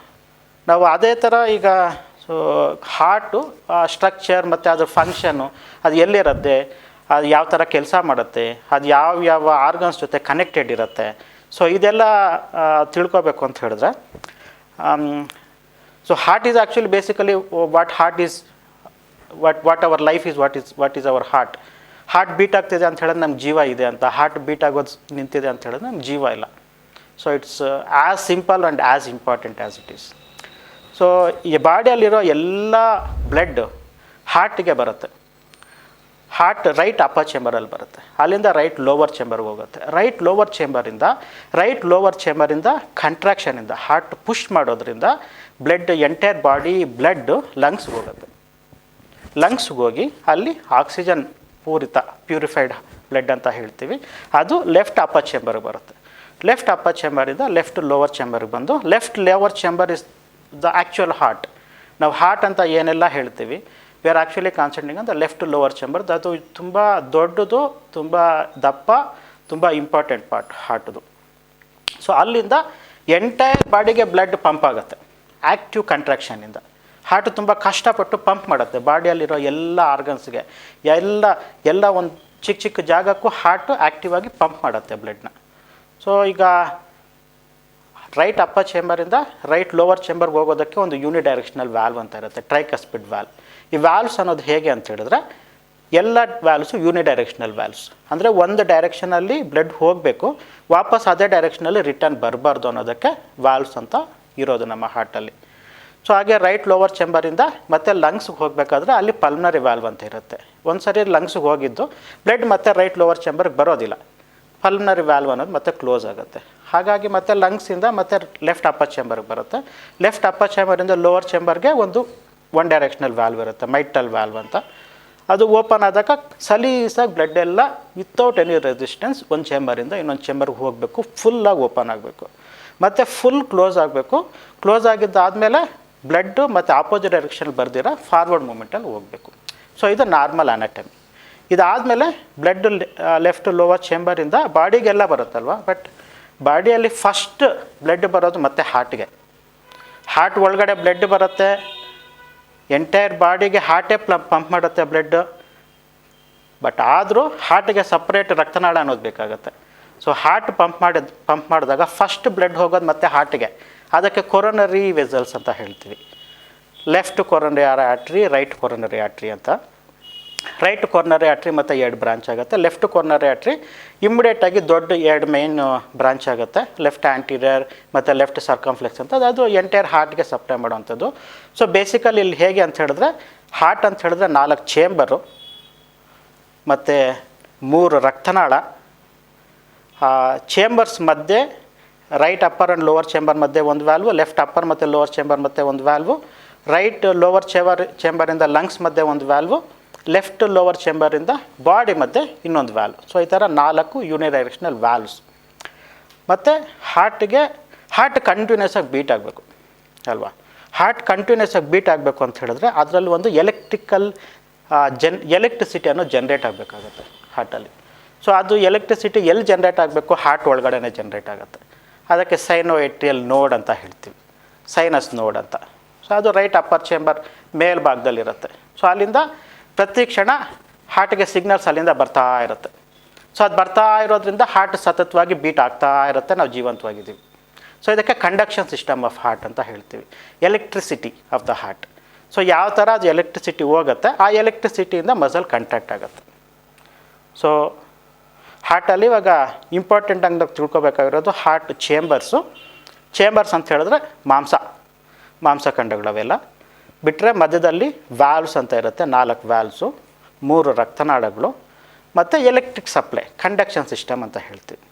ನಾವು ಅದೇ ಥರ ಈಗ ಸೊ ಹಾರ್ಟು ಸ್ಟ್ರಕ್ಚರ್ ಮತ್ತು ಅದ್ರ ಫಂಕ್ಷನ್ನು ಅದು ಎಲ್ಲಿರುತ್ತೆ, ಅದು ಯಾವ ಥರ ಕೆಲಸ ಮಾಡುತ್ತೆ, ಅದು ಯಾವ ಆರ್ಗನ್ಸ್ ಜೊತೆ ಕನೆಕ್ಟೆಡ್ ಇರುತ್ತೆ. ಸೊ ಇದೆಲ್ಲ ತಿಳ್ಕೊಬೇಕು ಅಂತ ಹೇಳಿದ್ರೆ, so heart is actually basically what heart is what our life is what is our heart. Heart beat ಆಗ್ತಿದೆ ಅಂತ ಹೇಳಿದ್ರೆ ನಮ್ಗೆ ಜೀವ ಇದೆ ಅಂತ, ಹಾರ್ಟ್ ಬೀಟ್ ಆಗೋದು ನಿಂತಿದೆ ಅಂತ ಹೇಳಿದ್ರೆ ನಮ್ಗೆ ಜೀವ ಇಲ್ಲ. So it's as simple and as important as it is. So ಈ ಬಾಡಿಯಲ್ಲಿರೋ ಎಲ್ಲ ಬ್ಲಡ್ ಹಾರ್ಟಿಗೆ ಬರುತ್ತೆ. ಹಾರ್ಟ್ ರೈಟ್ ಅಪ್ಪರ್ ಚೇಂಬರಲ್ಲಿ ಬರುತ್ತೆ, ಅಲ್ಲಿಂದ ರೈಟ್ ಲೋವರ್ ಚೇಂಬರ್ಗೆ ಹೋಗುತ್ತೆ. ರೈಟ್ ಲೋವರ್ ಚೇಂಬರಿಂದ ಕಂಟ್ರಾಕ್ಷನಿಂದ ಹಾರ್ಟ್ ಪುಷ್ ಮಾಡೋದ್ರಿಂದ ಬ್ಲಡ್ ಎಂಟೈರ್ ಬಾಡಿ ಬ್ಲಡ್ ಲಂಗ್ಸ್ಗೆ ಹೋಗುತ್ತೆ. ಲಂಗ್ಸ್ಗೆ ಹೋಗಿ ಅಲ್ಲಿ ಆಕ್ಸಿಜನ್ ಪೂರಿತ ಪ್ಯೂರಿಫೈಡ್ ಬ್ಲಡ್ ಅಂತ ಹೇಳ್ತೀವಿ, ಅದು ಲೆಫ್ಟ್ ಅಪ್ಪರ್ ಚೇಂಬರ್ಗೆ ಬರುತ್ತೆ. ಲೆಫ್ಟ್ ಅಪ್ಪರ್ ಚೇಂಬರಿಂದ ಲೆಫ್ಟ್ ಲೋವರ್ ಚೇಂಬರ್ಗೆ ಬಂದು left lower chamber is the actual heart. ನಾವು ಹಾರ್ಟ್ ಅಂತ ಏನೆಲ್ಲ ಹೇಳ್ತೀವಿ, we are actually concentrating on the left lower chamber. ಅದು ತುಂಬ ದೊಡ್ಡದು, ತುಂಬ ದಪ್ಪ, ತುಂಬ ಇಂಪಾರ್ಟೆಂಟ್ ಪಾರ್ಟ್ ಹಾರ್ಟ್ದು. ಸೊ ಅಲ್ಲಿಂದ ಎಂಟೈರ್ ಬಾಡಿಗೆ ಬ್ಲಡ್ ಪಂಪ್ ಆಗುತ್ತೆ ಆ್ಯಕ್ಟಿವ್ ಕಂಟ್ರಾಕ್ಷನಿಂದ. ಹಾರ್ಟ್ ತುಂಬ ಕಷ್ಟಪಟ್ಟು ಪಂಪ್ ಮಾಡುತ್ತೆ ಬಾಡಿಯಲ್ಲಿರೋ ಎಲ್ಲ ಆರ್ಗನ್ಸ್ಗೆ, ಎಲ್ಲ ಒಂದು ಚಿಕ್ಕ ಚಿಕ್ಕ ಜಾಗಕ್ಕೂ ಹಾರ್ಟು ಆ್ಯಕ್ಟಿವ್ ಆಗಿ ಪಂಪ್ ಮಾಡುತ್ತೆ ಬ್ಲಡ್ನ. ಸೊ ಈಗ ರೈಟ್ ಅಪ್ಪರ್ ಚೇಂಬರಿಂದ ರೈಟ್ ಲೋವರ್ ಚೇಂಬರ್ಗೆ ಹೋಗೋದಕ್ಕೆ ಒಂದು ಯೂನಿಡೈರೆಕ್ಷನಲ್ ವ್ಯಾಲ್ವ್ ಅಂತ ಇರುತ್ತೆ, ಟ್ರೈಕಸ್ಪಿಡ್ ವ್ಯಾಲ್ವ್. ಈ ವ್ಯಾಲ್ವ್ಸ್ ಅನ್ನೋದು ಹೇಗೆ ಅಂತ ಹೇಳಿದ್ರೆ, ಎಲ್ಲ ವ್ಯಾಲ್ವ್ಸು ಯೂನಿಡೈರೆಕ್ಷನಲ್ ವ್ಯಾಲ್ವ್ಸ್, ಅಂದರೆ ಒಂದು ಡೈರೆಕ್ಷನಲ್ಲಿ ಬ್ಲಡ್ ಹೋಗಬೇಕು, ವಾಪಸ್ ಅದೇ ಡೈರೆಕ್ಷನಲ್ಲಿ ರಿಟರ್ನ್ ಬರಬಾರ್ದು ಅನ್ನೋದಕ್ಕೆ ವ್ಯಾಲ್ವ್ಸ್ ಅಂತ ಇರೋದು ನಮ್ಮ ಹಾರ್ಟಲ್ಲಿ. ಸೊ ಹಾಗೆ ರೈಟ್ ಲೋವರ್ ಚೇಂಬರಿಂದ ಮತ್ತೆ ಲಂಗ್ಸ್ಗೆ ಹೋಗಬೇಕಾದ್ರೆ ಅಲ್ಲಿ ಪಲ್ಮನರಿ ವ್ಯಾಲ್ವ್ ಅಂತ ಇರುತ್ತೆ. ಒಂದು ಸರಿ ಲಂಗ್ಸ್ಗೆ ಹೋಗಿದ್ದು ಬ್ಲಡ್ ಮತ್ತೆ ರೈಟ್ ಲೋವರ್ ಚೇಂಬರ್ಗೆ ಬರೋದಿಲ್ಲ, ಪಲ್ಮನರಿ ವ್ಯಾಲ್ವ್ ಅನ್ನೋದು ಮತ್ತೆ ಕ್ಲೋಸ್ ಆಗುತ್ತೆ. ಹಾಗಾಗಿ ಮತ್ತೆ ಲಂಗ್ಸಿಂದ ಮತ್ತೆ ಲೆಫ್ಟ್ ಅಪ್ಪರ್ ಚೇಂಬರ್ಗೆ ಬರುತ್ತೆ. ಲೆಫ್ಟ್ ಅಪ್ಪರ್ ಚೇಂಬರಿಂದ ಲೋವರ್ ಚೇಂಬರ್ಗೆ ಒನ್ ಡೈರೆಕ್ಷನಲ್ ವ್ಯಾಲ್ವ್ ಇರುತ್ತೆ, ಮೈಟಲ್ ವ್ಯಾಲ್ವ್ ಅಂತ. ಅದು ಓಪನ್ ಆದಾಗ ಸಲೀಸಾಗಿ ಬ್ಲಡ್ ಎಲ್ಲ ವಿತೌಟ್ ಎನಿ ರೆಸಿಸ್ಟೆನ್ಸ್ ಒಂದು ಚೇಂಬರಿಂದ ಇನ್ನೊಂದು ಚೇಂಬರ್ಗೆ ಹೋಗಬೇಕು, ಫುಲ್ಲಾಗಿ ಓಪನ್ ಆಗಬೇಕು, ಮತ್ತು ಫುಲ್ ಕ್ಲೋಸ್ ಆಗಬೇಕು. ಕ್ಲೋಸ್ ಆಗಿದ್ದಾದಮೇಲೆ ಬ್ಲಡ್ಡು ಮತ್ತು ಆಪೋಸಿಟ್ ಡೈರೆಕ್ಷನ್ ಬರ್ದಿರೋ ಫಾರ್ವರ್ಡ್ ಮೂಮೆಂಟಲ್ಲಿ ಹೋಗಬೇಕು. ಸೊ ಇದು ನಾರ್ಮಲ್ ಅನಾಟಮಿ. ಇದಾದಮೇಲೆ ಬ್ಲಡ್ ಲೆಫ್ಟ್ ಲೋವರ್ ಚೇಂಬರಿಂದ ಬಾಡಿಗೆಲ್ಲ ಬರುತ್ತಲ್ವ, ಬಟ್ ಬಾಡಿಯಲ್ಲಿ ಫಸ್ಟ್ ಬ್ಲಡ್ ಬರೋದು ಮತ್ತು ಹಾರ್ಟ್ಗೆ. ಹಾರ್ಟ್ ಒಳಗಡೆ ಬ್ಲಡ್ ಬರುತ್ತೆ, ಎಂಟೈರ್ ಬಾಡಿಗೆ ಹಾರ್ಟೇ ಪಂಪ್ ಮಾಡುತ್ತೆ ಬ್ಲಡ್ಡು. ಬಟ್ ಆದರೂ ಹಾರ್ಟಿಗೆ ಸಪ್ರೇಟ್ ರಕ್ತನಾಳ ಅನ್ನೋದು ಬೇಕಾಗುತ್ತೆ. ಸೊ ಹಾರ್ಟ್ ಪಂಪ್ ಮಾಡಿದಾಗ ಫಸ್ಟ್ ಬ್ಲಡ್ ಹೋಗೋದು ಮತ್ತು ಹಾರ್ಟಿಗೆ, ಅದಕ್ಕೆ ಕೊರೊನರಿ ವೆಸಲ್ಸ್ ಅಂತ ಹೇಳ್ತೀವಿ. Left coronary artery, right coronary artery ಅಂತ. ರೈಟ್ ಕೊರ್ನರಿ ಆರ್ಟ್ರಿ ಮತ್ತು 2 ಬ್ರಾಂಚ್ ಆಗುತ್ತೆ. ಲೆಫ್ಟ್ ಕೊರ್ನರಿ ಆರ್ಟ್ರಿ ಇಮ್ಮಿಡಿಯೇಟಾಗಿ ದೊಡ್ಡ 2 ಮೇನ್ ಬ್ರಾಂಚ್ ಆಗುತ್ತೆ, ಲೆಫ್ಟ್ ಆ್ಯಂಟೀರಿಯರ್ ಮತ್ತು ಲೆಫ್ಟ್ ಸರ್ಕಂಫ್ಲೆಕ್ಸ್ ಅಂತ. ಅದು ಎಂಟೈರ್ ಹಾರ್ಟ್ಗೆ ಸಪ್ಲೈ ಮಾಡೋವಂಥದ್ದು. ಸೊ ಬೇಸಿಕಲಿ ಇಲ್ಲಿ ಹೇಗೆ ಅಂತ ಹೇಳಿದ್ರೆ, ಹಾರ್ಟ್ ಅಂತ ಹೇಳಿದ್ರೆ 4 ಚೇಂಬರು ಮತ್ತು 3 ರಕ್ತನಾಳ. ಚೇಂಬರ್ಸ್ ಮಧ್ಯೆ right upper and lower chamber ಮಧ್ಯೆ ಒಂದು ವ್ಯಾಲ್ವು, ಲೆಫ್ಟ್ ಅಪ್ಪರ್ ಮತ್ತು ಲೋವರ್ ಚೇಂಬರ್ ಮಧ್ಯೆ ಒಂದು ವ್ಯಾಲ್ವು, ರೈಟ್ ಲೋವರ್ ಚೇಂಬರಿಂದ ಲಂಗ್ಸ್ ಮಧ್ಯೆ ಒಂದು ವ್ಯಾಲ್ವು, ಲೆಫ್ಟ್ ಲೋವರ್ ಚೇಂಬರಿಂದ ಬಾಡಿ ಮಧ್ಯೆ ಇನ್ನೊಂದು ವ್ಯಾಲ್ವ್. ಸೊ ಈ ಥರ 4 ಯೂನಿಡೈರೆಕ್ಷನಲ್ ವ್ಯಾಲ್ವ್ಸ್. ಮತ್ತು ಹಾರ್ಟ್ ಕಂಟಿನ್ಯೂಸ್ ಆಗಿ ಬೀಟ್ ಆಗಬೇಕು ಅಲ್ವಾ. ಹಾರ್ಟ್ ಕಂಟಿನ್ಯೂಸ್ ಆಗಿ ಬೀಟ್ ಆಗಬೇಕು ಅಂತ ಹೇಳಿದ್ರೆ ಅದರಲ್ಲಿ ಒಂದು ಎಲೆಕ್ಟ್ರಿಸಿಟಿ ಅನ್ನೋ ಜನ್ರೇಟ್ ಆಗಬೇಕಾಗತ್ತೆ ಹಾರ್ಟಲ್ಲಿ. ಸೊ ಅದು ಎಲೆಕ್ಟ್ರಿಸಿಟಿ ಎಲ್ಲಿ ಜನ್ರೇಟ್ ಆಗಬೇಕು, ಹಾರ್ಟ್ ಒಳಗಡೆ ಜನ್ರೇಟ್ ಆಗುತ್ತೆ. ಅದಕ್ಕೆ ಸೈನೋಎಟ್ರಿಯಲ್ ನೋಡ್ ಅಂತ ಹೇಳ್ತೀವಿ, ಸೈನಸ್ ನೋಡ್ ಅಂತ. ಸೊ ಅದು ರೈಟ್ ಅಪ್ಪರ್ ಚೇಂಬರ್ ಮೇಲ್ಭಾಗದಲ್ಲಿರುತ್ತೆ. ಸೊ ಅಲ್ಲಿಂದ ಪ್ರತಿ ಕ್ಷಣ ಹಾರ್ಟಿಗೆ ಸಿಗ್ನಲ್ಸ್ ಅಲ್ಲಿಂದ ಬರ್ತಾ ಇರುತ್ತೆ. ಸೊ ಅದು ಬರ್ತಾ ಇರೋದ್ರಿಂದ ಹಾರ್ಟ್ ಸತತವಾಗಿ ಬೀಟ್ ಆಗ್ತಾ ಇರುತ್ತೆ, ನಾವು ಜೀವಂತವಾಗಿದ್ದೀವಿ. ಸೊ ಇದಕ್ಕೆ ಕಂಡಕ್ಷನ್ ಸಿಸ್ಟಮ್ ಆಫ್ ಹಾರ್ಟ್ ಅಂತ ಹೇಳ್ತೀವಿ, electricity of the heart. So ಯಾವ ಥರ ಅದು ಎಲೆಕ್ಟ್ರಿಸಿಟಿ ಹೋಗುತ್ತೆ, ಆ ಎಲೆಕ್ಟ್ರಿಸಿಟಿಯಿಂದ ಮಸಲ್ ಕಾಂಟ್ಯಾಕ್ಟ್ ಆಗುತ್ತೆ. ಸೊ ಹಾರ್ಟಲ್ಲಿ ಇವಾಗ ಇಂಪಾರ್ಟೆಂಟಾಗಿ ನಾವು ತಿಳ್ಕೊಬೇಕಾಗಿರೋದು ಹಾರ್ಟ್ ಚೇಂಬರ್ಸ್ ಅಂತ ಹೇಳಿದ್ರೆ ಮಾಂಸಖಂಡಗಳವೆಲ್ಲ ಬಿಟ್ಟರೆ ಮಧ್ಯದಲ್ಲಿ ವ್ಯಾಲ್ವ್ಸ್ ಅಂತ ಇರುತ್ತೆ, 4 ವ್ಯಾಲ್ವ್ಸು, 3 ರಕ್ತನಾಳಗಳು ಮತ್ತು ಎಲೆಕ್ಟ್ರಿಕ್ ಸಪ್ಲೈ, ಕಂಡಕ್ಷನ್ ಸಿಸ್ಟಮ್ ಅಂತ ಹೇಳ್ತೀವಿ.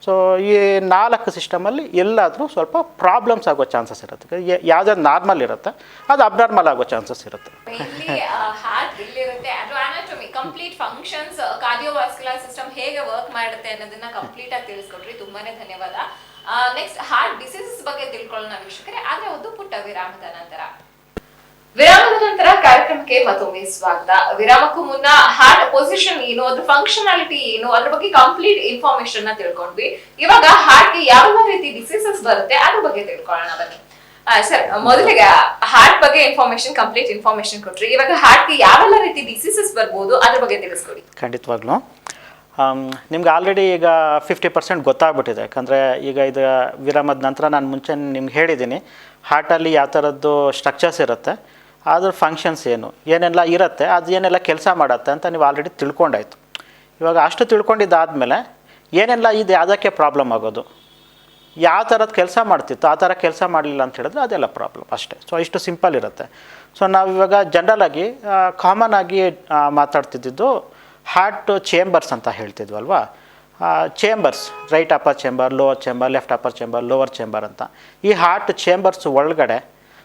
ಸೊ ಈ 4 ಸಿಸ್ಟಮಲ್ಲಿ ಎಲ್ಲಾದರೂ ಸ್ವಲ್ಪ ಪ್ರಾಬ್ಲಮ್ಸ್ ಆಗೋ ಚಾನ್ಸಸ್ ಇರುತ್ತೆ. ಯಾವುದಾದ್ರು ನಾರ್ಮಲ್ ಇರುತ್ತೆ, ಅದು ಅಬ್ನಾರ್ಮಲ್ ಆಗೋ ಚಾನ್ಸಸ್ ಇರುತ್ತೆ. ಹಾರ್ಟ್ ಇಲ್ಲಿರುತ್ತೆ, ಅದು anatomy complete functions, cardiovascular system ಹೇಗೆ ವರ್ಕ್ ಮಾಡುತ್ತೆ ಅನ್ನೋದನ್ನ ಕಂಪ್ಲೀಟ್ ಆಗಿ ತಿಳಿಸ್ಕೊಟ್ರಿ. ತುಂಬಾನೇ ಧನ್ಯವಾದ. ನೆಕ್ಸ್ಟ್ ಹಾರ್ಟ್ ಡಿಸೀಸಸ್ ಬಗ್ಗೆ ತಿಳ್ಕೊಳ್ಳೋಣ ವೀಕ್ಷಕರೇ. ಆದ್ರೆ ಒಂದು ಪುಟ್ಟ ವಿರಾಮದ ನಂತರ ಕಾರ್ಯಕ್ರಮಕ್ಕೆ ಮತ್ತೊಮ್ಮೆ ಸ್ವಾಗತ. ವಿರಾಮಕ್ಕೂ ಮುನ್ನ ಹಾರ್ಟ್ ಪೊಸಿಷನ್ ಏನು, ಅದ್ರ ಫಂಕ್ಷನಾಲಿಟಿ ಏನು, ಅದ್ರ ಬಗ್ಗೆ ಕಂಪ್ಲೀಟ್ ಇನ್ಫಾರ್ಮೇಶನ್ ತಿಳ್ಕೊಂಡ್ವಿ. ಇವಾಗ ಹಾರ್ಟ್ಗೆ ಯಾವ ರೀತಿ ಡಿಸೀಸಸ್ ಬರುತ್ತೆ ಅದ್ರ ಬಗ್ಗೆ ತಿಳ್ಕೊಳ್ಳೋಣ ಬನ್ನಿ. ಸರ್, ಮೊದಲಿಗೆ ಹಾರ್ಟ್ ಬಗ್ಗೆ ಕಂಪ್ಲೀಟ್ ಇನ್ಫಾರ್ಮೇಶನ್ ಕೊಟ್ರಿ. ಇವಾಗ ಹಾರ್ಟ್ಗೆ ಯಾವೆಲ್ಲ ರೀತಿ ಡಿಸೀಸಸ್ ಬರ್ಬೋದು ಅದ್ರ ಬಗ್ಗೆ ತಿಳಿಸ್ಕೊಡಿ. ಖಂಡಿತವಾಗ್ಲೂ ನಿಮ್ಗೆ ಆಲ್ರೆಡಿ ಈಗ 50% ಗೊತ್ತಾಗ್ಬಿಟ್ಟಿದೆ. ಯಾಕಂದರೆ ಈಗ ಇದು ವಿರಾಮದ ನಂತರ ನಾನು ಮುಂಚೆ ನಿಮ್ಗೆ ಹೇಳಿದ್ದೀನಿ ಹಾರ್ಟಲ್ಲಿ ಯಾವ ಥರದ್ದು ಸ್ಟ್ರಕ್ಚರ್ಸ್ ಇರುತ್ತೆ, ಅದ್ರ ಫಂಕ್ಷನ್ಸ್ ಏನೆಲ್ಲ ಇರುತ್ತೆ, ಅದು ಏನೆಲ್ಲ ಕೆಲಸ ಮಾಡುತ್ತೆ ಅಂತ ನೀವು ಆಲ್ರೆಡಿ ತಿಳ್ಕೊಂಡಾಯ್ತು. ಇವಾಗ ಅಷ್ಟು ತಿಳ್ಕೊಂಡಿದ್ದಾದಮೇಲೆ ಏನೆಲ್ಲ ಇದು ಯಾವುದಕ್ಕೆ ಪ್ರಾಬ್ಲಮ್ ಆಗೋದು, ಯಾವ ಥರದ ಕೆಲಸ ಮಾಡ್ತಿತ್ತು ಆ ಥರ ಕೆಲಸ ಮಾಡಲಿಲ್ಲ ಅಂತ ಹೇಳಿದ್ರೆ ಅದೆಲ್ಲ ಪ್ರಾಬ್ಲಮ್ ಅಷ್ಟೇ. ಸೊ ಇಷ್ಟು ಸಿಂಪಲ್ ಇರುತ್ತೆ. ಸೊ ನಾವಿವಾಗ ಜನರಲಾಗಿ ಕಾಮನ್ ಆಗಿ ಮಾತಾಡ್ತಿದ್ದು ಹಾರ್ಟ್ ಚೇಂಬರ್ಸ್ ಅಂತ ಹೇಳ್ತಿದ್ವಲ್ವಾ. Chambers, right upper chamber, lower chamber, left upper chamber, lower chamber ಅಂತ. ಈ ಹಾರ್ಟ್ ಚೇಂಬರ್ಸ್ ಒಳಗಡೆ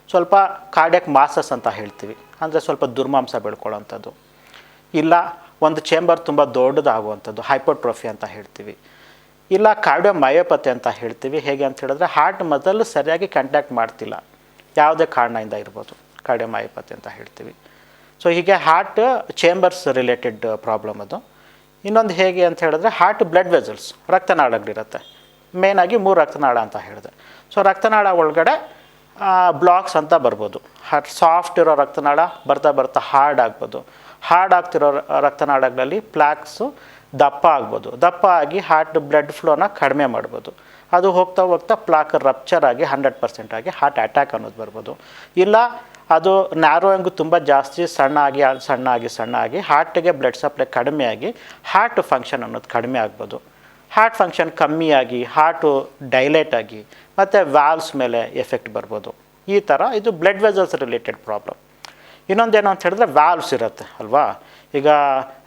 ಸ್ವಲ್ಪ ಕಾರ್ಡಿಯಾಕ್ ಮಾಸಸ್ ಅಂತ ಹೇಳ್ತೀವಿ, ಅಂದರೆ ಸ್ವಲ್ಪ ದುರ್ಮಾಂಸ ಬೆಳ್ಕೊಳ್ಳೋವಂಥದ್ದು. ಇಲ್ಲ ಒಂದು ಚೇಂಬರ್ ತುಂಬ ದೊಡ್ಡದಾಗುವಂಥದ್ದು ಹೈಪೋಟ್ರೋಫಿ ಅಂತ ಹೇಳ್ತೀವಿ, ಇಲ್ಲ ಕಾರ್ಡಿಯೋಮಯೋಪತಿ ಅಂತ ಹೇಳ್ತೀವಿ. ಹೇಗೆ ಅಂತ ಹೇಳಿದ್ರೆ ಹಾರ್ಟ್ ಮೊದಲು ಸರಿಯಾಗಿ ಕಾಂಟ್ಯಾಕ್ಟ್ ಮಾಡ್ತಿಲ್ಲ, ಯಾವುದೇ ಕಾರಣದಿಂದ ಇರ್ಬೋದು, ಕಾರ್ಡಿಯೋಮಯೋಪತಿ ಅಂತ ಹೇಳ್ತೀವಿ. ಸೊ ಹೀಗೆ ಹಾರ್ಟ್ ಚೇಂಬರ್ಸ್ ರಿಲೇಟೆಡ್ ಪ್ರಾಬ್ಲಮ್ ಅದು. ಇನ್ನೊಂದು ಹೇಗೆ ಅಂತ ಹೇಳಿದ್ರೆ ಹಾರ್ಟ್ ಬ್ಲಡ್ ವೆಸಲ್ಸ್, ರಕ್ತನಾಳಗಳಿರುತ್ತೆ, ಮೇಯ್ನಾಗಿ 3 ರಕ್ತನಾಳ ಅಂತ ಹೇಳಿದೆ. ಸೊ ರಕ್ತನಾಳ ಒಳಗಡೆ ಬ್ಲಾಕ್ಸ್ ಅಂತ ಬರ್ಬೋದು. ಹಾರ್ಟ್ ಸಾಫ್ಟ್ ಇರೋ ರಕ್ತನಾಳ ಬರ್ತಾ ಹಾರ್ಡ್ ಆಗ್ಬೋದು. ಹಾರ್ಡ್ ಆಗ್ತಿರೋ ರಕ್ತನಾಳಗಳಲ್ಲಿ ಪ್ಲಾಕ್ಸು ದಪ್ಪ ಆಗ್ಬೋದು. ದಪ್ಪ ಆಗಿ ಹಾರ್ಟ್ ಬ್ಲಡ್ ಫ್ಲೋನ ಕಡಿಮೆ ಮಾಡ್ಬೋದು. ಅದು ಹೋಗ್ತಾ ಪ್ಲಾಕ್ ರಪ್ಚರ್ ಆಗಿ 100% ಆಗಿ ಹಾರ್ಟ್ ಅಟ್ಯಾಕ್ ಅನ್ನೋದು ಬರ್ಬೋದು. ಇಲ್ಲ ಅದು ನ್ಯಾರೋಯಿಂಗ್ ತುಂಬ ಜಾಸ್ತಿ ಸಣ್ಣ ಆಗಿ ಹಾರ್ಟಿಗೆ ಬ್ಲಡ್ ಸಪ್ಲೈ ಕಡಿಮೆ ಆಗಿ ಹಾರ್ಟ್ ಫಂಕ್ಷನ್ ಅನ್ನೋದು ಕಡಿಮೆ ಆಗ್ಬೋದು. ಹಾರ್ಟ್ ಫಂಕ್ಷನ್ ಕಮ್ಮಿಯಾಗಿ ಹಾರ್ಟು ಡೈಲೇಟ್ ಆಗಿ ಮತ್ತು ವಾಲ್ವ್ಸ್ ಮೇಲೆ ಎಫೆಕ್ಟ್ ಬರ್ಬೋದು. ಈ ಥರ ಇದು ಬ್ಲಡ್ ವೆಸಲ್ಸ್ ರಿಲೇಟೆಡ್ ಪ್ರಾಬ್ಲಮ್. ಇನ್ನೊಂದೇನು ಅಂತ ಹೇಳಿದ್ರೆ ವಾಲ್ವ್ಸ್ ಇರುತ್ತೆ ಅಲ್ವಾ. ಈಗ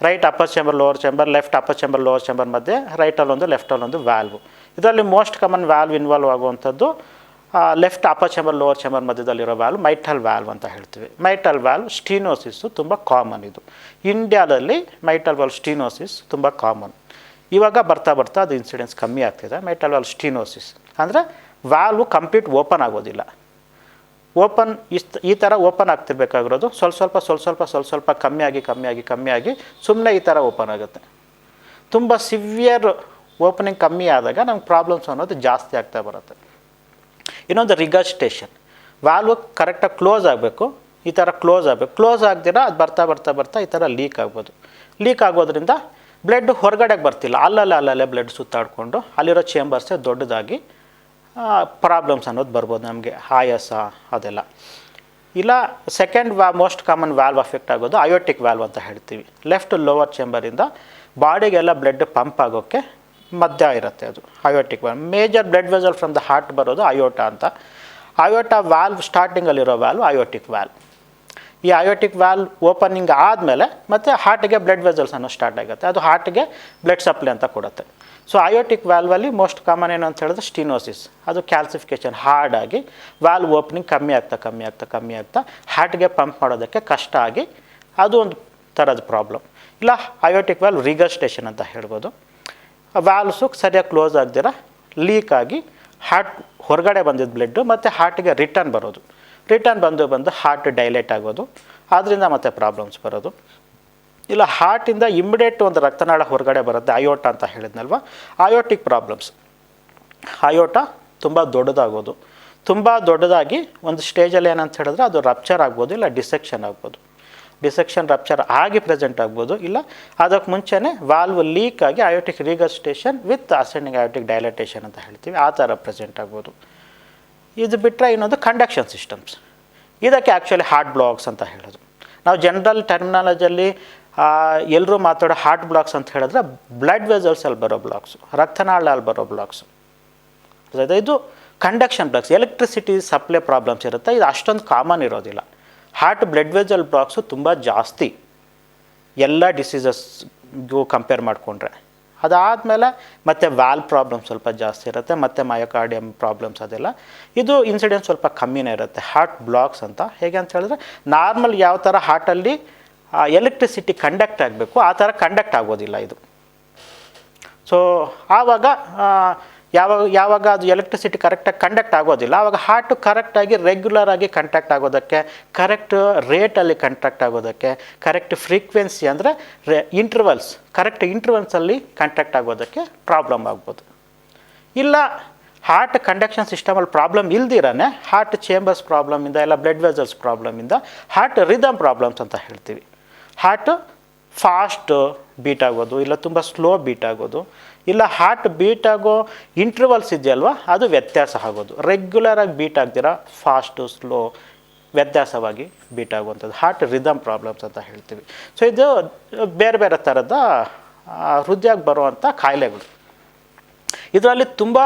right upper chamber lower chamber, left upper chamber lower chamber ಮಧ್ಯೆ ರೈಟಲ್ಲೊಂದು ಲೆಫ್ಟಲ್ಲೊಂದು ವ್ಯಾಲ್ವು. ಇದರಲ್ಲಿ ಮೋಸ್ಟ್ ಕಾಮನ್ ವ್ಯಾಲ್ವ್ ಇನ್ವಾಲ್ವ್ ಆಗುವಂಥದ್ದು left upper chamber lower chamber ಮಧ್ಯದಲ್ಲಿರೋ ವ್ಯಾಲ್ವ್ ಮೈಟಲ್ ವ್ಯಾಲ್ವ್ ಅಂತ ಹೇಳ್ತೀವಿ. ಮೈಟಲ್ ವ್ಯಾಲ್ವ್ ಸ್ಟೀನೋಸಿಸ್ಸು ತುಂಬ ಕಾಮನ್. ಇದು ಇಂಡಿಯಾದಲ್ಲಿ ಮೈಟಲ್ ವ್ಯಾಲ್ವ್ ಸ್ಟೀನೋಸಿಸ್ ತುಂಬ ಕಾಮನ್. ಇವಾಗ ಬರ್ತಾ ಅದು ಇನ್ಸಿಡೆನ್ಸ್ ಕಮ್ಮಿ ಆಗ್ತಿದೆ. ಮೈಟಲ್ ವ್ಯಾಲ್ವ್ ಸ್ಟೀನೋಸಿಸ್ ಅಂದರೆ ವ್ಯಾಲ್ವು ಕಂಪ್ಲೀಟ್ ಓಪನ್ ಆಗೋದಿಲ್ಲ. ಈ ಥರ ಓಪನ್ ಆಗ್ತಿರ್ಬೇಕಾಗಿರೋದು ಸ್ವಲ್ಪ ಕಮ್ಮಿಯಾಗಿ ಸುಮ್ಮನೆ ಈ ಥರ ಓಪನ್ ಆಗುತ್ತೆ. ತುಂಬ ಸಿವಿಯರ್ ಓಪನಿಂಗ್ ಕಮ್ಮಿ ಆದಾಗ ನಮ್ಗೆ ಪ್ರಾಬ್ಲಮ್ಸ್ ಅನ್ನೋದು ಜಾಸ್ತಿ ಆಗ್ತಾ ಬರುತ್ತೆ. ಇನ್ನೊಂದು ರಿಗರ್ಜಿಟೇಷನ್, ವ್ಯಾಲ್ವು ಕರೆಕ್ಟಾಗಿ ಕ್ಲೋಸ್ ಆಗಬೇಕು, ಈ ಥರ ಕ್ಲೋಸ್ ಆಗದಿರ ಅದು ಬರ್ತಾ ಈ ಥರ ಲೀಕ್ ಆಗ್ಬೋದು. ಲೀಕ್ ಆಗೋದ್ರಿಂದ ಬ್ಲಡ್ ಹೊರಗಡೆಗೆ ಬರ್ತಿಲ್ಲ, ಅಲ್ಲಲ್ಲೇ ಬ್ಲಡ್ ಸುತ್ತಾಡಿಕೊಂಡು ಅಲ್ಲಿರೋ ಚೇಂಬರ್ಸೇ ದೊಡ್ಡದಾಗಿ ಪ್ರಾಬ್ಲಮ್ಸ್ ಅನ್ನೋದು ಬರ್ಬೋದು ನಮಗೆ, ಆಯಾಸ ಅದೆಲ್ಲ. ಇಲ್ಲ second most common valve affect ಆಗೋದು ಅಯೋಟಿಕ್ ವ್ಯಾಲ್ವ್ ಅಂತ ಹೇಳ್ತೀವಿ. ಲೆಫ್ಟ್ ಲೋವರ್ ಚೇಂಬರಿಂದ ಬಾಡಿಗೆಲ್ಲ ಬ್ಲಡ್ ಪಂಪ್ ಆಗೋಕ್ಕೆ ಮಧ್ಯ ಇರುತ್ತೆ ಅದು aortic valve. Major blood vessel from the heart ಬರೋದು ಅಯೋಟಾ ಅಂತ. ಅಯೋಟಾ ವ್ಯಾಲ್ವ್ ಸ್ಟಾರ್ಟಿಂಗಲ್ಲಿರೋ ವ್ಯಾಲ್ವ್ ಅಯೋಟಿಕ್ ವ್ಯಾಲ್ವ್. ಈ ಅಯೋಟಿಕ್ ವ್ಯಾಲ್ವ್ ಓಪನಿಂಗ್ ಆದಮೇಲೆ ಮತ್ತು ಹಾರ್ಟಿಗೆ ಬ್ಲಡ್ ವೆಸಲ್ಸ್ ಅನ್ನೋ ಸ್ಟಾರ್ಟ್ ಆಗುತ್ತೆ, ಅದು ಹಾರ್ಟಿಗೆ ಬ್ಲಡ್ ಸಪ್ಲೈ ಅಂತ ಕೊಡುತ್ತೆ. ಸೊ ಅಯೋಟಿಕ್ ವ್ಯಾಲ್ವಲ್ಲಿ ಮೋಸ್ಟ್ ಕಾಮನ್ ಏನು ಅಂತ ಹೇಳಿದ್ರೆ ಸ್ಟೀನೋಸಿಸ್, ಅದು ಕ್ಯಾಲ್ಸಿಫಿಕೇಷನ್ ಹಾರ್ಡ್ ಆಗಿ ವ್ಯಾಲ್ವ್ ಓಪನಿಂಗ್ ಕಮ್ಮಿ ಆಗ್ತಾ ಹಾರ್ಟ್ಗೆ ಪಂಪ್ ಮಾಡೋದಕ್ಕೆ ಕಷ್ಟ ಆಗಿ ಅದು ಒಂದು ಥರದ ಪ್ರಾಬ್ಲಮ್. ಇಲ್ಲ ಅಯೋಟಿಕ್ ವ್ಯಾಲ್ವ್ ರಿಗರ್ಜಿಟೇಷನ್ ಅಂತ ಹೇಳ್ಬೋದು. ವ್ಯಾಲ್ವ್ಸು ಸರಿಯಾಗಿ ಕ್ಲೋಸ್ ಆಗದಿರ ಲೀಕ್ ಆಗಿ ಹಾರ್ಟ್ ಹೊರಗಡೆ ಬಂದಿದ್ದ ಬ್ಲಡ್ಡು ಮತ್ತು ಹಾರ್ಟಿಗೆ ರಿಟರ್ನ್ ಬಂದು ಹಾರ್ಟ್ ಡೈಲೇಟ್ ಆಗೋದು, ಆದ್ದರಿಂದ ಮತ್ತೆ ಪ್ರಾಬ್ಲಮ್ಸ್ ಬರೋದು. ಇಲ್ಲ ಹಾರ್ಟಿಂದ ಇಮ್ಮಿಡಿಯೇಟ್ ಒಂದು ರಕ್ತನಾಳ ಹೊರಗಡೆ ಬರುತ್ತೆ, ಅಯೋಟ ಅಂತ ಹೇಳಿದ್ನಲ್ವ. ಅಯೋಟಿಕ್ ಪ್ರಾಬ್ಲಮ್ಸ್, ಅಯೋಟ ತುಂಬ ದೊಡ್ಡದಾಗಿ ಒಂದು ಸ್ಟೇಜಲ್ಲಿ ಏನಂತ ಹೇಳಿದ್ರೆ ಅದು ರಪ್ಚರ್ ಆಗ್ಬೋದು, ಇಲ್ಲ ಡಿಸೆಕ್ಷನ್ ರಪ್ಚರ್ ಆಗಿ ಪ್ರೆಸೆಂಟ್ ಆಗ್ಬೋದು. ಇಲ್ಲ ಅದಕ್ಕೆ ಮುಂಚೆನೇ ವಾಲ್ವ್ ಲೀಕ್ ಆಗಿ aortic ರಿಗರ್ಜಿಟೇಷನ್ with ascending aortic dilatation ಅಂತ ಹೇಳ್ತೀವಿ, ಆ ಥರ ಪ್ರೆಸೆಂಟ್ ಆಗ್ಬೋದು. ಇದು ಬಿಟ್ಟರೆ ಇನ್ನೊಂದು ಕಂಡಕ್ಷನ್ ಸಿಸ್ಟಮ್ಸ್, ಇದಕ್ಕೆ ಆ್ಯಕ್ಚುಲಿ ಹಾರ್ಟ್ ಬ್ಲಾಕ್ಸ್ ಅಂತ ಹೇಳೋದು. ನಾವು ಜನರಲ್ ಟರ್ಮಿನಾಲಜಿಯಲ್ಲಿ ಎಲ್ಲರೂ ಮಾತಾಡೋ ಹಾರ್ಟ್ ಬ್ಲಾಕ್ಸ್ ಅಂತ ಹೇಳಿದ್ರೆ ಬ್ಲಡ್ ವೆಸಲ್ಸಲ್ಲಿ ಬರೋ ಬ್ಲಾಕ್ಸು, ರಕ್ತನಾಳಲ್ಲಿ ಬರೋ ಬ್ಲಾಕ್ಸು. ಇದು conduction blocks, electricity supply problems ಇರುತ್ತೆ, ಇದು ಅಷ್ಟೊಂದು ಕಾಮನ್ ಇರೋದಿಲ್ಲ. ಹಾರ್ಟ್ ಬ್ಲಡ್ ವೆಸಲ್ ಬ್ಲಾಕ್ಸು ತುಂಬ ಜಾಸ್ತಿ ಎಲ್ಲ ಡಿಸೀಸಸ್ಗೂ ಕಂಪೇರ್ ಮಾಡಿಕೊಂಡ್ರೆ. ಅದಾದಮೇಲೆ ಮತ್ತು ವಾಲ್ವ್ ಪ್ರಾಬ್ಲಮ್ ಸ್ವಲ್ಪ ಜಾಸ್ತಿ ಇರುತ್ತೆ, ಮತ್ತು ಮಯೋಕಾರ್ಡಿಯಮ್ ಪ್ರಾಬ್ಲಮ್ಸ್ ಅದೆಲ್ಲ. ಇದು ಇನ್ಸಿಡೆನ್ಸ್ ಸ್ವಲ್ಪ ಕಮ್ಮಿನೇ ಇರುತ್ತೆ ಹಾರ್ಟ್ ಬ್ಲಾಕ್ಸ್ ಅಂತ. ಹೇಗೆ ಅಂತ ಹೇಳಿದ್ರೆ ನಾರ್ಮಲ್ ಯಾವ ಥರ ಹಾರ್ಟಲ್ಲಿ ಎಲೆಕ್ಟ್ರಿಸಿಟಿ ಕಂಡಕ್ಟ್ ಆಗಬೇಕು ಆ ಥರ ಕಂಡಕ್ಟ್ ಆಗೋದಿಲ್ಲ ಇದು. ಸೊ ಆವಾಗ ಯಾವಾಗ ಅದು ಎಲೆಕ್ಟ್ರಿಸಿಟಿ ಕರೆಕ್ಟಾಗಿ ಕಂಡಕ್ಟ್ ಆಗೋದಿಲ್ಲ, ಆವಾಗ ಹಾರ್ಟು ಕರೆಕ್ಟಾಗಿ ರೆಗ್ಯುಲರಾಗಿ ಕಂಟ್ಯಾಕ್ಟ್ ಆಗೋದಕ್ಕೆ, ಕರೆಕ್ಟ್ ರೇಟಲ್ಲಿ ಕಂಟ್ಯಾಕ್ಟ್ ಆಗೋದಕ್ಕೆ, ಕರೆಕ್ಟ್ ಫ್ರೀಕ್ವೆನ್ಸಿ ಅಂದರೆ ಕರೆಕ್ಟ್ ಇಂಟರ್ವಲ್ಸಲ್ಲಿ ಕಂಟ್ಯಾಕ್ಟ್ ಆಗೋದಕ್ಕೆ ಪ್ರಾಬ್ಲಮ್ ಆಗ್ಬೋದು. ಇಲ್ಲ ಹಾರ್ಟ್ ಕಂಡಕ್ಷನ್ ಸಿಸ್ಟಮಲ್ಲಿ ಪ್ರಾಬ್ಲಮ್ ಇಲ್ದಿರೇ ಹಾರ್ಟ್ ಚೇಂಬರ್ಸ್ ಪ್ರಾಬ್ಲಮಿಂದ, ಇಲ್ಲ ಬ್ಲಡ್ ವೆಸಲ್ಸ್ ಪ್ರಾಬ್ಲಮಿಂದ ಹಾರ್ಟ್ ರಿದಮ್ ಪ್ರಾಬ್ಲಮ್ಸ್ ಅಂತ ಹೇಳ್ತೀವಿ. ಹಾರ್ಟ್ ಫಾಸ್ಟ್ ಬೀಟ್ ಆಗೋದು, ಇಲ್ಲ ತುಂಬ ಸ್ಲೋ ಬೀಟ್ ಆಗೋದು, ಇಲ್ಲ ಹಾರ್ಟ್ ಬೀಟ್ ಆಗೋ ಇಂಟರ್ವಲ್ಸ್ ಇದೆಯಲ್ವ ಅದು ವ್ಯತ್ಯಾಸ ಆಗೋದು, ರೆಗ್ಯುಲರಾಗಿ ಬೀಟ್ ಆಗ್ದಿರ ಫಾಸ್ಟು ಸ್ಲೋ ವ್ಯತ್ಯಾಸವಾಗಿ ಬೀಟ್ ಆಗುವಂಥದ್ದು ಹಾರ್ಟ್ ರಿದಮ್ ಪ್ರಾಬ್ಲಮ್ಸ್ ಅಂತ ಹೇಳ್ತೀವಿ. ಸೊ ಇದು ಬೇರೆ ಥರದ ಹೃದಯಕ್ಕೆ ಬರುವಂಥ ಕಾಯಿಲೆಗಳು. ಇದರಲ್ಲಿ ತುಂಬ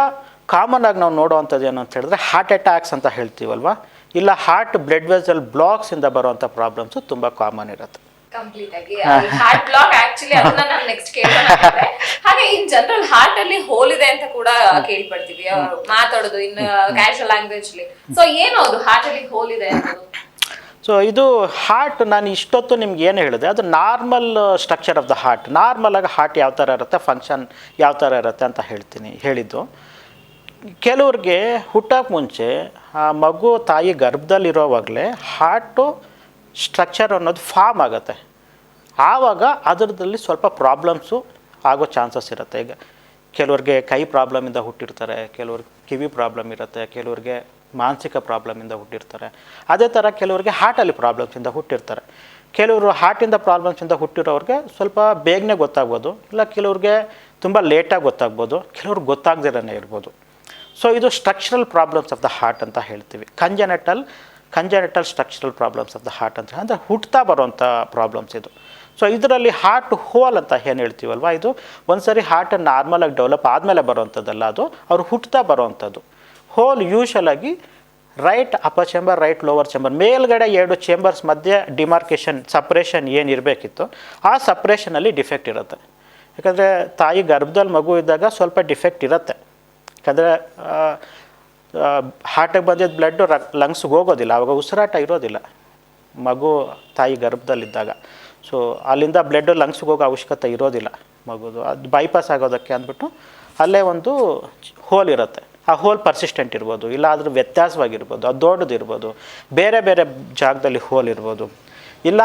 ಕಾಮನ್ನಾಗಿ ನಾವು ನೋಡುವಂಥದ್ದು ಏನು ಅಂತ ಹೇಳಿದ್ರೆ ಹಾರ್ಟ್ ಅಟ್ಯಾಕ್ಸ್ ಅಂತ ಹೇಳ್ತೀವಲ್ವ, ಇಲ್ಲ ಹಾರ್ಟ್ ಬ್ಲಡ್ ವೆಸಲ್ ಬ್ಲಾಕ್ಸಿಂದ ಬರುವಂಥ ಪ್ರಾಬ್ಲಮ್ಸು ತುಂಬ ಕಾಮನ್ ಇರುತ್ತೆ. ಕಂಪ್ಲೀಟ್ ಆಗಿ ಹಾರ್ಟ್ ಬ್ಲಾಕ್ ಆಕ್ಚುಲಿ ಅದನ್ನ ನಾನು ನೆಕ್ಸ್ಟ್ ಕೇಳೋಣ. ಹಾಗೆ ಇನ್ ಜನರಲ್ ಹಾರ್ಟ್ ಅಲ್ಲಿ ಹೋಲ್ ಇದೆ ಅಂತ ಕೂಡ ಕೇಳ್ಪಡ್ತೀವಿ ಮಾತಾಡೋದು ಇನ್ ಕ್ಯಾಶುವಲ್ ಲ್ಯಾಂಗ್ವೇಜ್ ಅಲ್ಲಿ. ಸೊ ಏನು ಅದು ಹಾರ್ಟ್ ಅಲ್ಲಿ ಹೋಲ್ ಇದೆ ಅನ್ನೋದು? ಸೊ ಇದು ಹಾರ್ಟ್ ನಾನು ಇಷ್ಟೊತ್ತು ನಿಮ್ಗೆ ಏನು ಹೇಳಿದೆ ಅದು normal structure of the heart. ನಾರ್ಮಲಾಗಿ ಹಾರ್ಟ್ ಯಾವ ಥರ ಇರುತ್ತೆ, ಫಂಕ್ಷನ್ ಯಾವ ಥರ ಇರುತ್ತೆ ಅಂತ ಹೇಳಿದ್ದು. ಕೆಲವ್ರಿಗೆ ಹುಟ್ಟೋಕ್ಕೆ ಮುಂಚೆ ಆ ಮಗು ತಾಯಿ ಗರ್ಭದಲ್ಲಿರೋವಾಗಲೇ ಹಾರ್ಟು ಸ್ಟ್ರಕ್ಚರ್ ಅನ್ನೋದು ಫಾರ್ಮ್ ಆಗುತ್ತೆ. ಆವಾಗ ಅದರದಲ್ಲಿ ಸ್ವಲ್ಪ ಪ್ರಾಬ್ಲಮ್ಸು ಆಗೋ ಚಾನ್ಸಸ್ ಇರುತ್ತೆ. ಈಗ ಕೆಲವ್ರಿಗೆ ಕೈ ಪ್ರಾಬ್ಲಮಿಂದ ಹುಟ್ಟಿರ್ತಾರೆ, ಕೆಲವ್ರಿಗೆ ಕಿವಿ ಪ್ರಾಬ್ಲಮ್ ಇರುತ್ತೆ, ಕೆಲವ್ರಿಗೆ ಮಾನಸಿಕ ಪ್ರಾಬ್ಲಮಿಂದ ಹುಟ್ಟಿರ್ತಾರೆ. ಅದೇ ಥರ ಕೆಲವ್ರಿಗೆ ಹಾರ್ಟಲ್ಲಿ ಪ್ರಾಬ್ಲಮ್ಸಿಂದ ಹುಟ್ಟಿರ್ತಾರೆ. ಕೆಲವರು ಹಾರ್ಟಿಂದ ಪ್ರಾಬ್ಲಮ್ಸಿಂದ ಹುಟ್ಟಿರೋರಿಗೆ ಸ್ವಲ್ಪ ಬೇಗನೆ ಗೊತ್ತಾಗ್ಬೋದು, ಇಲ್ಲ ಕೆಲವ್ರಿಗೆ ತುಂಬ ಲೇಟಾಗಿ ಗೊತ್ತಾಗ್ಬೋದು, ಕೆಲವ್ರಿಗೆ ಗೊತ್ತಾಗದಿರೇ ಇರ್ಬೋದು. ಸೊ ಇದು structural problems of the heart ಅಂತ ಹೇಳ್ತೀವಿ. Congenital structural problems of the heart ಅಂತ ಅಂದರೆ ಹುಟ್ತಾ ಬರೋವಂಥ ಪ್ರಾಬ್ಲಮ್ಸ್ ಇದು. ಸೊ ಇದರಲ್ಲಿ ಹಾರ್ಟ್ ಹೋಲ್ ಅಂತ ಏನು ಹೇಳ್ತೀವಲ್ವ, ಇದು ಒಂದು ಸರಿ ಹಾರ್ಟ್ ನಾರ್ಮಲಾಗಿ ಡೆವಲಪ್ ಆದಮೇಲೆ ಬರೋವಂಥದ್ದಲ್ಲ, ಅದು ಅವ್ರು ಹುಟ್ತಾ ಬರೋವಂಥದ್ದು. ಹೋಲ್ ಯೂಶಲಾಗಿ right upper chamber, right lower chamber, ಮೇಲ್ಗಡೆ 2 ಚೇಂಬರ್ಸ್ ಮಧ್ಯೆ ಡಿಮಾರ್ಕೇಷನ್ ಸಪ್ರೇಷನ್ ಏನಿರಬೇಕಿತ್ತು ಆ ಸಪ್ರೇಷನಲ್ಲಿ ಡಿಫೆಕ್ಟ್ ಇರುತ್ತೆ. ಯಾಕಂದರೆ ತಾಯಿ ಗರ್ಭದಲ್ಲಿ ಮಗು ಇದ್ದಾಗ ಸ್ವಲ್ಪ ಡಿಫೆಕ್ಟ್ ಇರುತ್ತೆ. ಯಾಕಂದರೆ ಹಾರ್ಟಿಗೆ ಬಂದಿದ್ದ ಬ್ಲಡ್ಡು ಲಂಗ್ಸ್ಗೆ ಹೋಗೋದಿಲ್ಲ, ಆವಾಗ ಉಸಿರಾಟ ಇರೋದಿಲ್ಲ ಮಗು ತಾಯಿ ಗರ್ಭದಲ್ಲಿದ್ದಾಗ. ಸೊ ಅಲ್ಲಿಂದ ಬ್ಲಡ್ಡು ಲಂಗ್ಸ್ಗೆ ಹೋಗೋ ಅವಶ್ಯಕತೆ ಇರೋದಿಲ್ಲ ಮಗುದು, ಅದು ಬೈಪಾಸ್ ಆಗೋದಕ್ಕೆ ಅಂದ್ಬಿಟ್ಟು ಅಲ್ಲೇ ಒಂದು ಹೋಲ್ ಇರುತ್ತೆ. ಆ ಹೋಲ್ ಪರ್ಸಿಸ್ಟೆಂಟ್ ಇರ್ಬೋದು, ಇಲ್ಲ ಅದ್ರ ವ್ಯತ್ಯಾಸವಾಗಿರ್ಬೋದು, ಅದು ದೊಡ್ಡದಿರ್ಬೋದು, ಬೇರೆ ಬೇರೆ ಜಾಗದಲ್ಲಿ ಹೋಲ್ ಇರ್ಬೋದು, ಇಲ್ಲ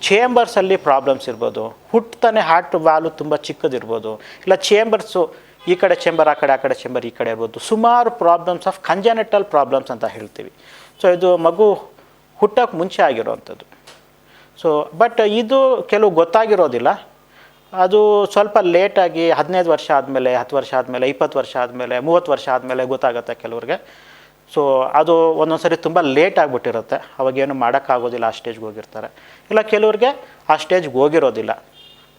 ಚೇಂಬರ್ಸಲ್ಲಿ ಪ್ರಾಬ್ಲಮ್ಸ್ ಇರ್ಬೋದು, ಹುಟ್ಟುತ್ತಾನೆ ಹಾರ್ಟ್ ವಾಲ್ವ್ ತುಂಬ ಚಿಕ್ಕದಿರ್ಬೋದು, ಇಲ್ಲ ಚೇಂಬರ್ಸು ಈ ಕಡೆ ಚೇಂಬರ್ ಆ ಕಡೆ ಚೇಂಬರ್ ಈ ಕಡೆ ಇರ್ಬೋದು. ಸುಮಾರು ಪ್ರಾಬ್ಲಮ್ಸ್ ಆಫ್ ಕಂಜೆನಿಟಲ್ ಪ್ರಾಬ್ಲಮ್ಸ್ ಅಂತ ಹೇಳ್ತೀವಿ. ಸೊ ಇದು ಮಗು ಹುಟ್ಟೋಕ್ಕೆ ಮುಂಚೆ ಆಗಿರೋವಂಥದ್ದು. ಸೊ ಬಟ್ ಇದು ಕೆಲವು ಗೊತ್ತಾಗಿರೋದಿಲ್ಲ, ಅದು ಸ್ವಲ್ಪ ಲೇಟಾಗಿ 15 ವರ್ಷ ಆದಮೇಲೆ, 10 ವರ್ಷ ಆದಮೇಲೆ, 20 ವರ್ಷ ಆದಮೇಲೆ, 30 ವರ್ಷ ಆದಮೇಲೆ ಗೊತ್ತಾಗುತ್ತೆ ಕೆಲವ್ರಿಗೆ. ಸೊ ಅದು ಒಂದೊಂದು ಸರಿ ತುಂಬ ಲೇಟ್ ಆಗಿಬಿಟ್ಟಿರುತ್ತೆ, ಅವಾಗೇನು ಮಾಡೋಕ್ಕಾಗೋದಿಲ್ಲ, ಆ ಸ್ಟೇಜ್ಗೆ ಹೋಗಿರ್ತಾರೆ. ಇಲ್ಲ ಕೆಲವ್ರಿಗೆ ಆ ಸ್ಟೇಜ್ಗೆ ಹೋಗಿರೋದಿಲ್ಲ,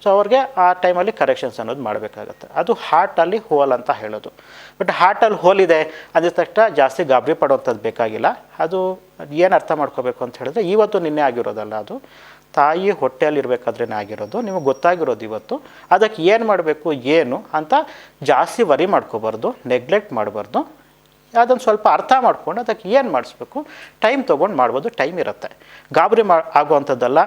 ಸೊ ಅವ್ರಿಗೆ ಆ ಟೈಮಲ್ಲಿ ಕರೆಕ್ಷನ್ಸ್ ಅನ್ನೋದು ಮಾಡಬೇಕಾಗತ್ತೆ. ಅದು ಹಾರ್ಟಲ್ಲಿ ಹೋಲ್ ಅಂತ ಹೇಳೋದು. ಬಟ್ ಹಾರ್ಟಲ್ಲಿ ಹೋಲ್ ಇದೆ ಅಂದಿದ ತಕ್ಷಣ ಜಾಸ್ತಿ ಗಾಬರಿ ಪಡೋವಂಥದ್ದು ಬೇಕಾಗಿಲ್ಲ. ಅದು ಏನು ಅರ್ಥ ಮಾಡ್ಕೋಬೇಕು ಅಂತ ಹೇಳಿದ್ರೆ, ಇವತ್ತು ನಿನ್ನೆ ಆಗಿರೋದಲ್ಲ, ಅದು ತಾಯಿ ಹೊಟ್ಟೆಯಲ್ಲಿ ಇರಬೇಕಾದ್ರೇ ಆಗಿರೋದು. ನಿಮಗೆ ಗೊತ್ತಾಗಿರೋದು ಇವತ್ತು. ಅದಕ್ಕೆ ಏನು ಮಾಡಬೇಕು ಏನು ಅಂತ ಜಾಸ್ತಿ ವರಿ ಮಾಡ್ಕೋಬಾರ್ದು, ನೆಗ್ಲೆಕ್ಟ್ ಮಾಡಬಾರ್ದು. ಅದನ್ನು ಸ್ವಲ್ಪ ಅರ್ಥ ಮಾಡ್ಕೊಂಡು ಅದಕ್ಕೆ ಏನು ಮಾಡಿಸ್ಬೇಕು ಟೈಮ್ ತೊಗೊಂಡು ಮಾಡ್ಬೋದು. ಟೈಮ್ ಇರುತ್ತೆ, ಗಾಬರಿ ಆಗುವಂಥದ್ದಲ್ಲ.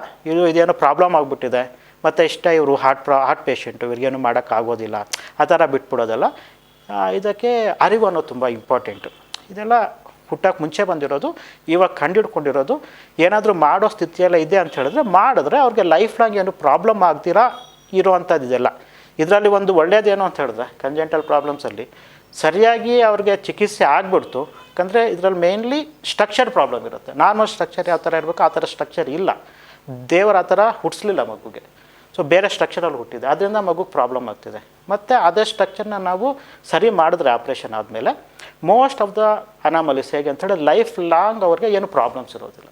ಇದೇನೋ ಪ್ರಾಬ್ಲಮ್ ಆಗಿಬಿಟ್ಟಿದೆ ಮತ್ತು ಇವರು ಹಾರ್ಟ್ ಪೇಷೆಂಟು, ಇವ್ರಿಗೇನು ಮಾಡೋಕ್ಕಾಗೋದಿಲ್ಲ ಆ ಥರ ಬಿಟ್ಬಿಡೋದಲ್ಲ. ಇದಕ್ಕೆ ಅರಿವು ಅನ್ನೋದು ತುಂಬ ಇಂಪಾರ್ಟೆಂಟು. ಇದೆಲ್ಲ ಹುಟ್ಟೋಕ್ಕೆ ಮುಂಚೆ ಬಂದಿರೋದು, ಇವಾಗ ಕಂಡುಹಿಡ್ಕೊಂಡಿರೋದು. ಏನಾದರೂ ಮಾಡೋ ಸ್ಥಿತಿಯೆಲ್ಲ ಇದೆ ಅಂತ ಹೇಳಿದ್ರೆ ಮಾಡಿದ್ರೆ ಅವ್ರಿಗೆ ಲೈಫ್ ಲಾಂಗ್ ಏನು ಪ್ರಾಬ್ಲಮ್ ಆಗ್ತೀರಾ ಇರೋವಂಥದ್ದು ಇದೆಲ್ಲ. ಇದರಲ್ಲಿ ಒಂದು ಒಳ್ಳೆಯದೇನು ಅಂತ ಹೇಳಿದ್ರೆ, ಕಂಜೆಂಟಲ್ ಪ್ರಾಬ್ಲಮ್ಸಲ್ಲಿ ಸರಿಯಾಗಿ ಅವ್ರಿಗೆ ಚಿಕಿತ್ಸೆ ಆಗಿಬಿಡ್ತು. ಯಾಕಂದರೆ ಇದರಲ್ಲಿ ಮೇನ್ಲಿ ಸ್ಟ್ರಕ್ಚರ್ ಪ್ರಾಬ್ಲಮ್ ಇರುತ್ತೆ. ನಾರ್ಮಲ್ ಸ್ಟ್ರಕ್ಚರ್ ಯಾವ ಥರ ಇರಬೇಕು ಆ ಥರ ಸ್ಟ್ರಕ್ಚರ್ ಇಲ್ಲ, ದೇವರು ಆ ಥರ ಹುಟ್ಟಿಸ್ಲಿಲ್ಲ ಮಗುಗೆ. ಸೊ ಬೇರೆ ಸ್ಟ್ರಕ್ಚರಲ್ಲಿ ಹುಟ್ಟಿದೆ, ಅದರಿಂದ ಮಗುಗೆ ಪ್ರಾಬ್ಲಮ್ ಆಗ್ತಿದೆ. ಮತ್ತು ಅದೇ ಸ್ಟ್ರಕ್ಚರ್ನ ನಾವು ಸರಿ ಮಾಡಿದ್ರೆ ಆಪ್ರೇಷನ್ ಆದಮೇಲೆ ಮೋಸ್ಟ್ ಆಫ್ ದ ಅನಾಮಲೀಸ್ ಹೇಗೆ ಅಂತೇಳಿ ಲೈಫ್ ಲಾಂಗ್ ಅವ್ರಿಗೆ ಏನು ಪ್ರಾಬ್ಲಮ್ಸ್ ಇರೋದಿಲ್ಲ.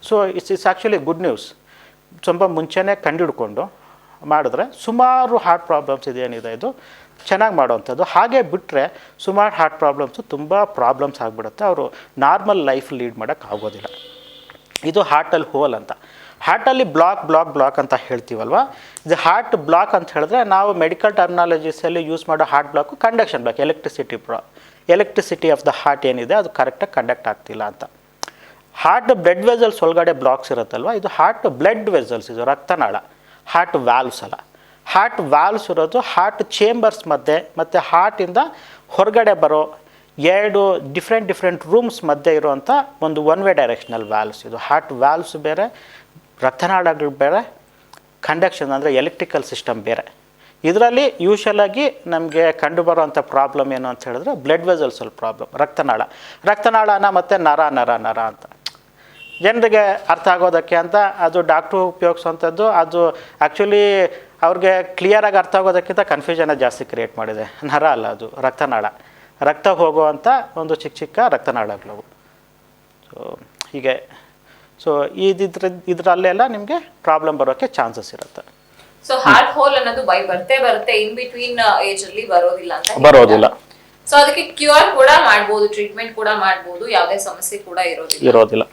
So it's actually good news. ಸ್ವಲ್ಪ ಮುಂಚೆನೇ ಕಂಡುಹಿಡ್ಕೊಂಡು ಮಾಡಿದ್ರೆ ಸುಮಾರು ಹಾರ್ಟ್ ಪ್ರಾಬ್ಲಮ್ಸ್ ಇದೇನಿದೆ ಇದು ಚೆನ್ನಾಗಿ ಮಾಡೋವಂಥದ್ದು. ಹಾಗೆ ಬಿಟ್ಟರೆ ಸುಮಾರು ಹಾರ್ಟ್ ಪ್ರಾಬ್ಲಮ್ಸು ತುಂಬ ಪ್ರಾಬ್ಲಮ್ಸ್ ಆಗಿಬಿಡುತ್ತೆ, ಅವರು ನಾರ್ಮಲ್ ಲೈಫ್ ಲೀಡ್ ಮಾಡೋಕ್ಕಾಗೋದಿಲ್ಲ. ಇದು ಹಾರ್ಟಲ್ಲಿ ಹೋಲ್ ಅಂತ. ಹಾರ್ಟಲ್ಲಿ ಬ್ಲಾಕ್ ಅಂತ ಹೇಳ್ತೀವಲ್ವ, ಇದು ಹಾರ್ಟ್ ಬ್ಲಾಕ್ ಅಂತ ಹೇಳಿದ್ರೆ ನಾವು ಮೆಡಿಕಲ್ ಟರ್ಮಿನಾಲಜೀಸಲ್ಲಿ ಯೂಸ್ ಮಾಡೋ heart block conduction block, electricity of the heart ಏನಿದೆ ಅದು ಕರೆಕ್ಟಾಗಿ ಕಂಡಕ್ಟ್ ಆಗ್ತಿಲ್ಲ ಅಂತ. ಹಾರ್ಟ್ ಬ್ಲಡ್ ವೆಸಲ್ಸ್ ಒಳಗಡೆ ಬ್ಲಾಕ್ಸ್ ಇರುತ್ತಲ್ವ, ಇದು ಹಾರ್ಟ್ ಬ್ಲಡ್ ವೆಸಲ್ಸ್, ಇದು ರಕ್ತನಾಳ, ಹಾರ್ಟ್ ವ್ಯಾಲ್ವ್ಸ್ ಅಲ್ಲ. ಹಾರ್ಟ್ ವ್ಯಾಲ್ವ್ಸ್ ಇರೋದು ಹಾರ್ಟ್ ಚೇಂಬರ್ಸ್ ಮಧ್ಯೆ ಮತ್ತು ಹಾರ್ಟಿಂದ ಹೊರಗಡೆ ಬರೋ 2 ಡಿಫ್ರೆಂಟ್ ರೂಮ್ಸ್ ಮಧ್ಯೆ ಇರುವಂಥ ಒಂದು ಒನ್ ವೇ ಡೈರೆಕ್ಷನಲ್ ವ್ಯಾಲ್ವ್ಸ್. ಇದು ಹಾರ್ಟ್ ವ್ಯಾಲ್ವ್ಸ್ ಬೇರೆ, ರಕ್ತನಾಳಗಳು ಬೇರೆ, ಕಂಡಕ್ಷನ್ ಅಂದರೆ ಎಲೆಕ್ಟ್ರಿಕಲ್ ಸಿಸ್ಟಮ್ ಬೇರೆ. ಇದರಲ್ಲಿ ಯೂಶಲಾಗಿ ನಮಗೆ ಕಂಡುಬರುವಂಥ ಪ್ರಾಬ್ಲಮ್ ಏನು ಅಂತ ಹೇಳಿದ್ರೆ ಬ್ಲಡ್ ವೆಸಲ್ಸಲ್ಲಿ ಪ್ರಾಬ್ಲಮ್, ರಕ್ತನಾಳನ ಮತ್ತು ನರ ಅಂತ ಜನರಿಗೆ ಅರ್ಥ ಆಗೋದಕ್ಕೆ ಅಂತ ಅದು ಡಾಕ್ಟ್ರು ಉಪಯೋಗಿಸುವಂಥದ್ದು. ಅದು ಆ್ಯಕ್ಚುಲಿ ಅವ್ರಿಗೆ ಕ್ಲಿಯರಾಗಿ ಅರ್ಥ ಆಗೋದಕ್ಕಿಂತ ಕನ್ಫ್ಯೂಷನ್ನ ಜಾಸ್ತಿ ಕ್ರಿಯೇಟ್ ಮಾಡಿದೆ. ನರ ಅಲ್ಲ, ಅದು ರಕ್ತನಾಳ, ರಕ್ತ ಹೋಗುವಂಥ ಒಂದು ಚಿಕ್ಕ ಚಿಕ್ಕ ಸೊ ಹೀಗೆ. ಸೊ ಇದರಲ್ಲೆಲ್ಲ ನಿಮಗೆ ಪ್ರಾಬ್ಲಮ್ ಬರೋಕ್ಕೆ ಚಾನ್ಸಸ್ ಇರುತ್ತೆ. ಸೊ ಹಾರ್ಟ್ ಹೋಲ್ ಅನ್ನೋದು ಬರುತ್ತೆ ಇನ್ ಬಿಟ್ವೀನ್ ಏಜ್ ಅಲ್ಲಿ ಬರೋದಿಲ್ಲ. ಸೊ ಅದಕ್ಕೆ ಕ್ಯೂರ್ ಕೂಡ ಮಾಡ್ಬೋದು, ಟ್ರೀಟ್ಮೆಂಟ್ ಕೂಡ ಮಾಡ್ಬೋದು, ಯಾವುದೇ ಸಮಸ್ಯೆ ಕೂಡ ಇರೋದಿಲ್ಲ.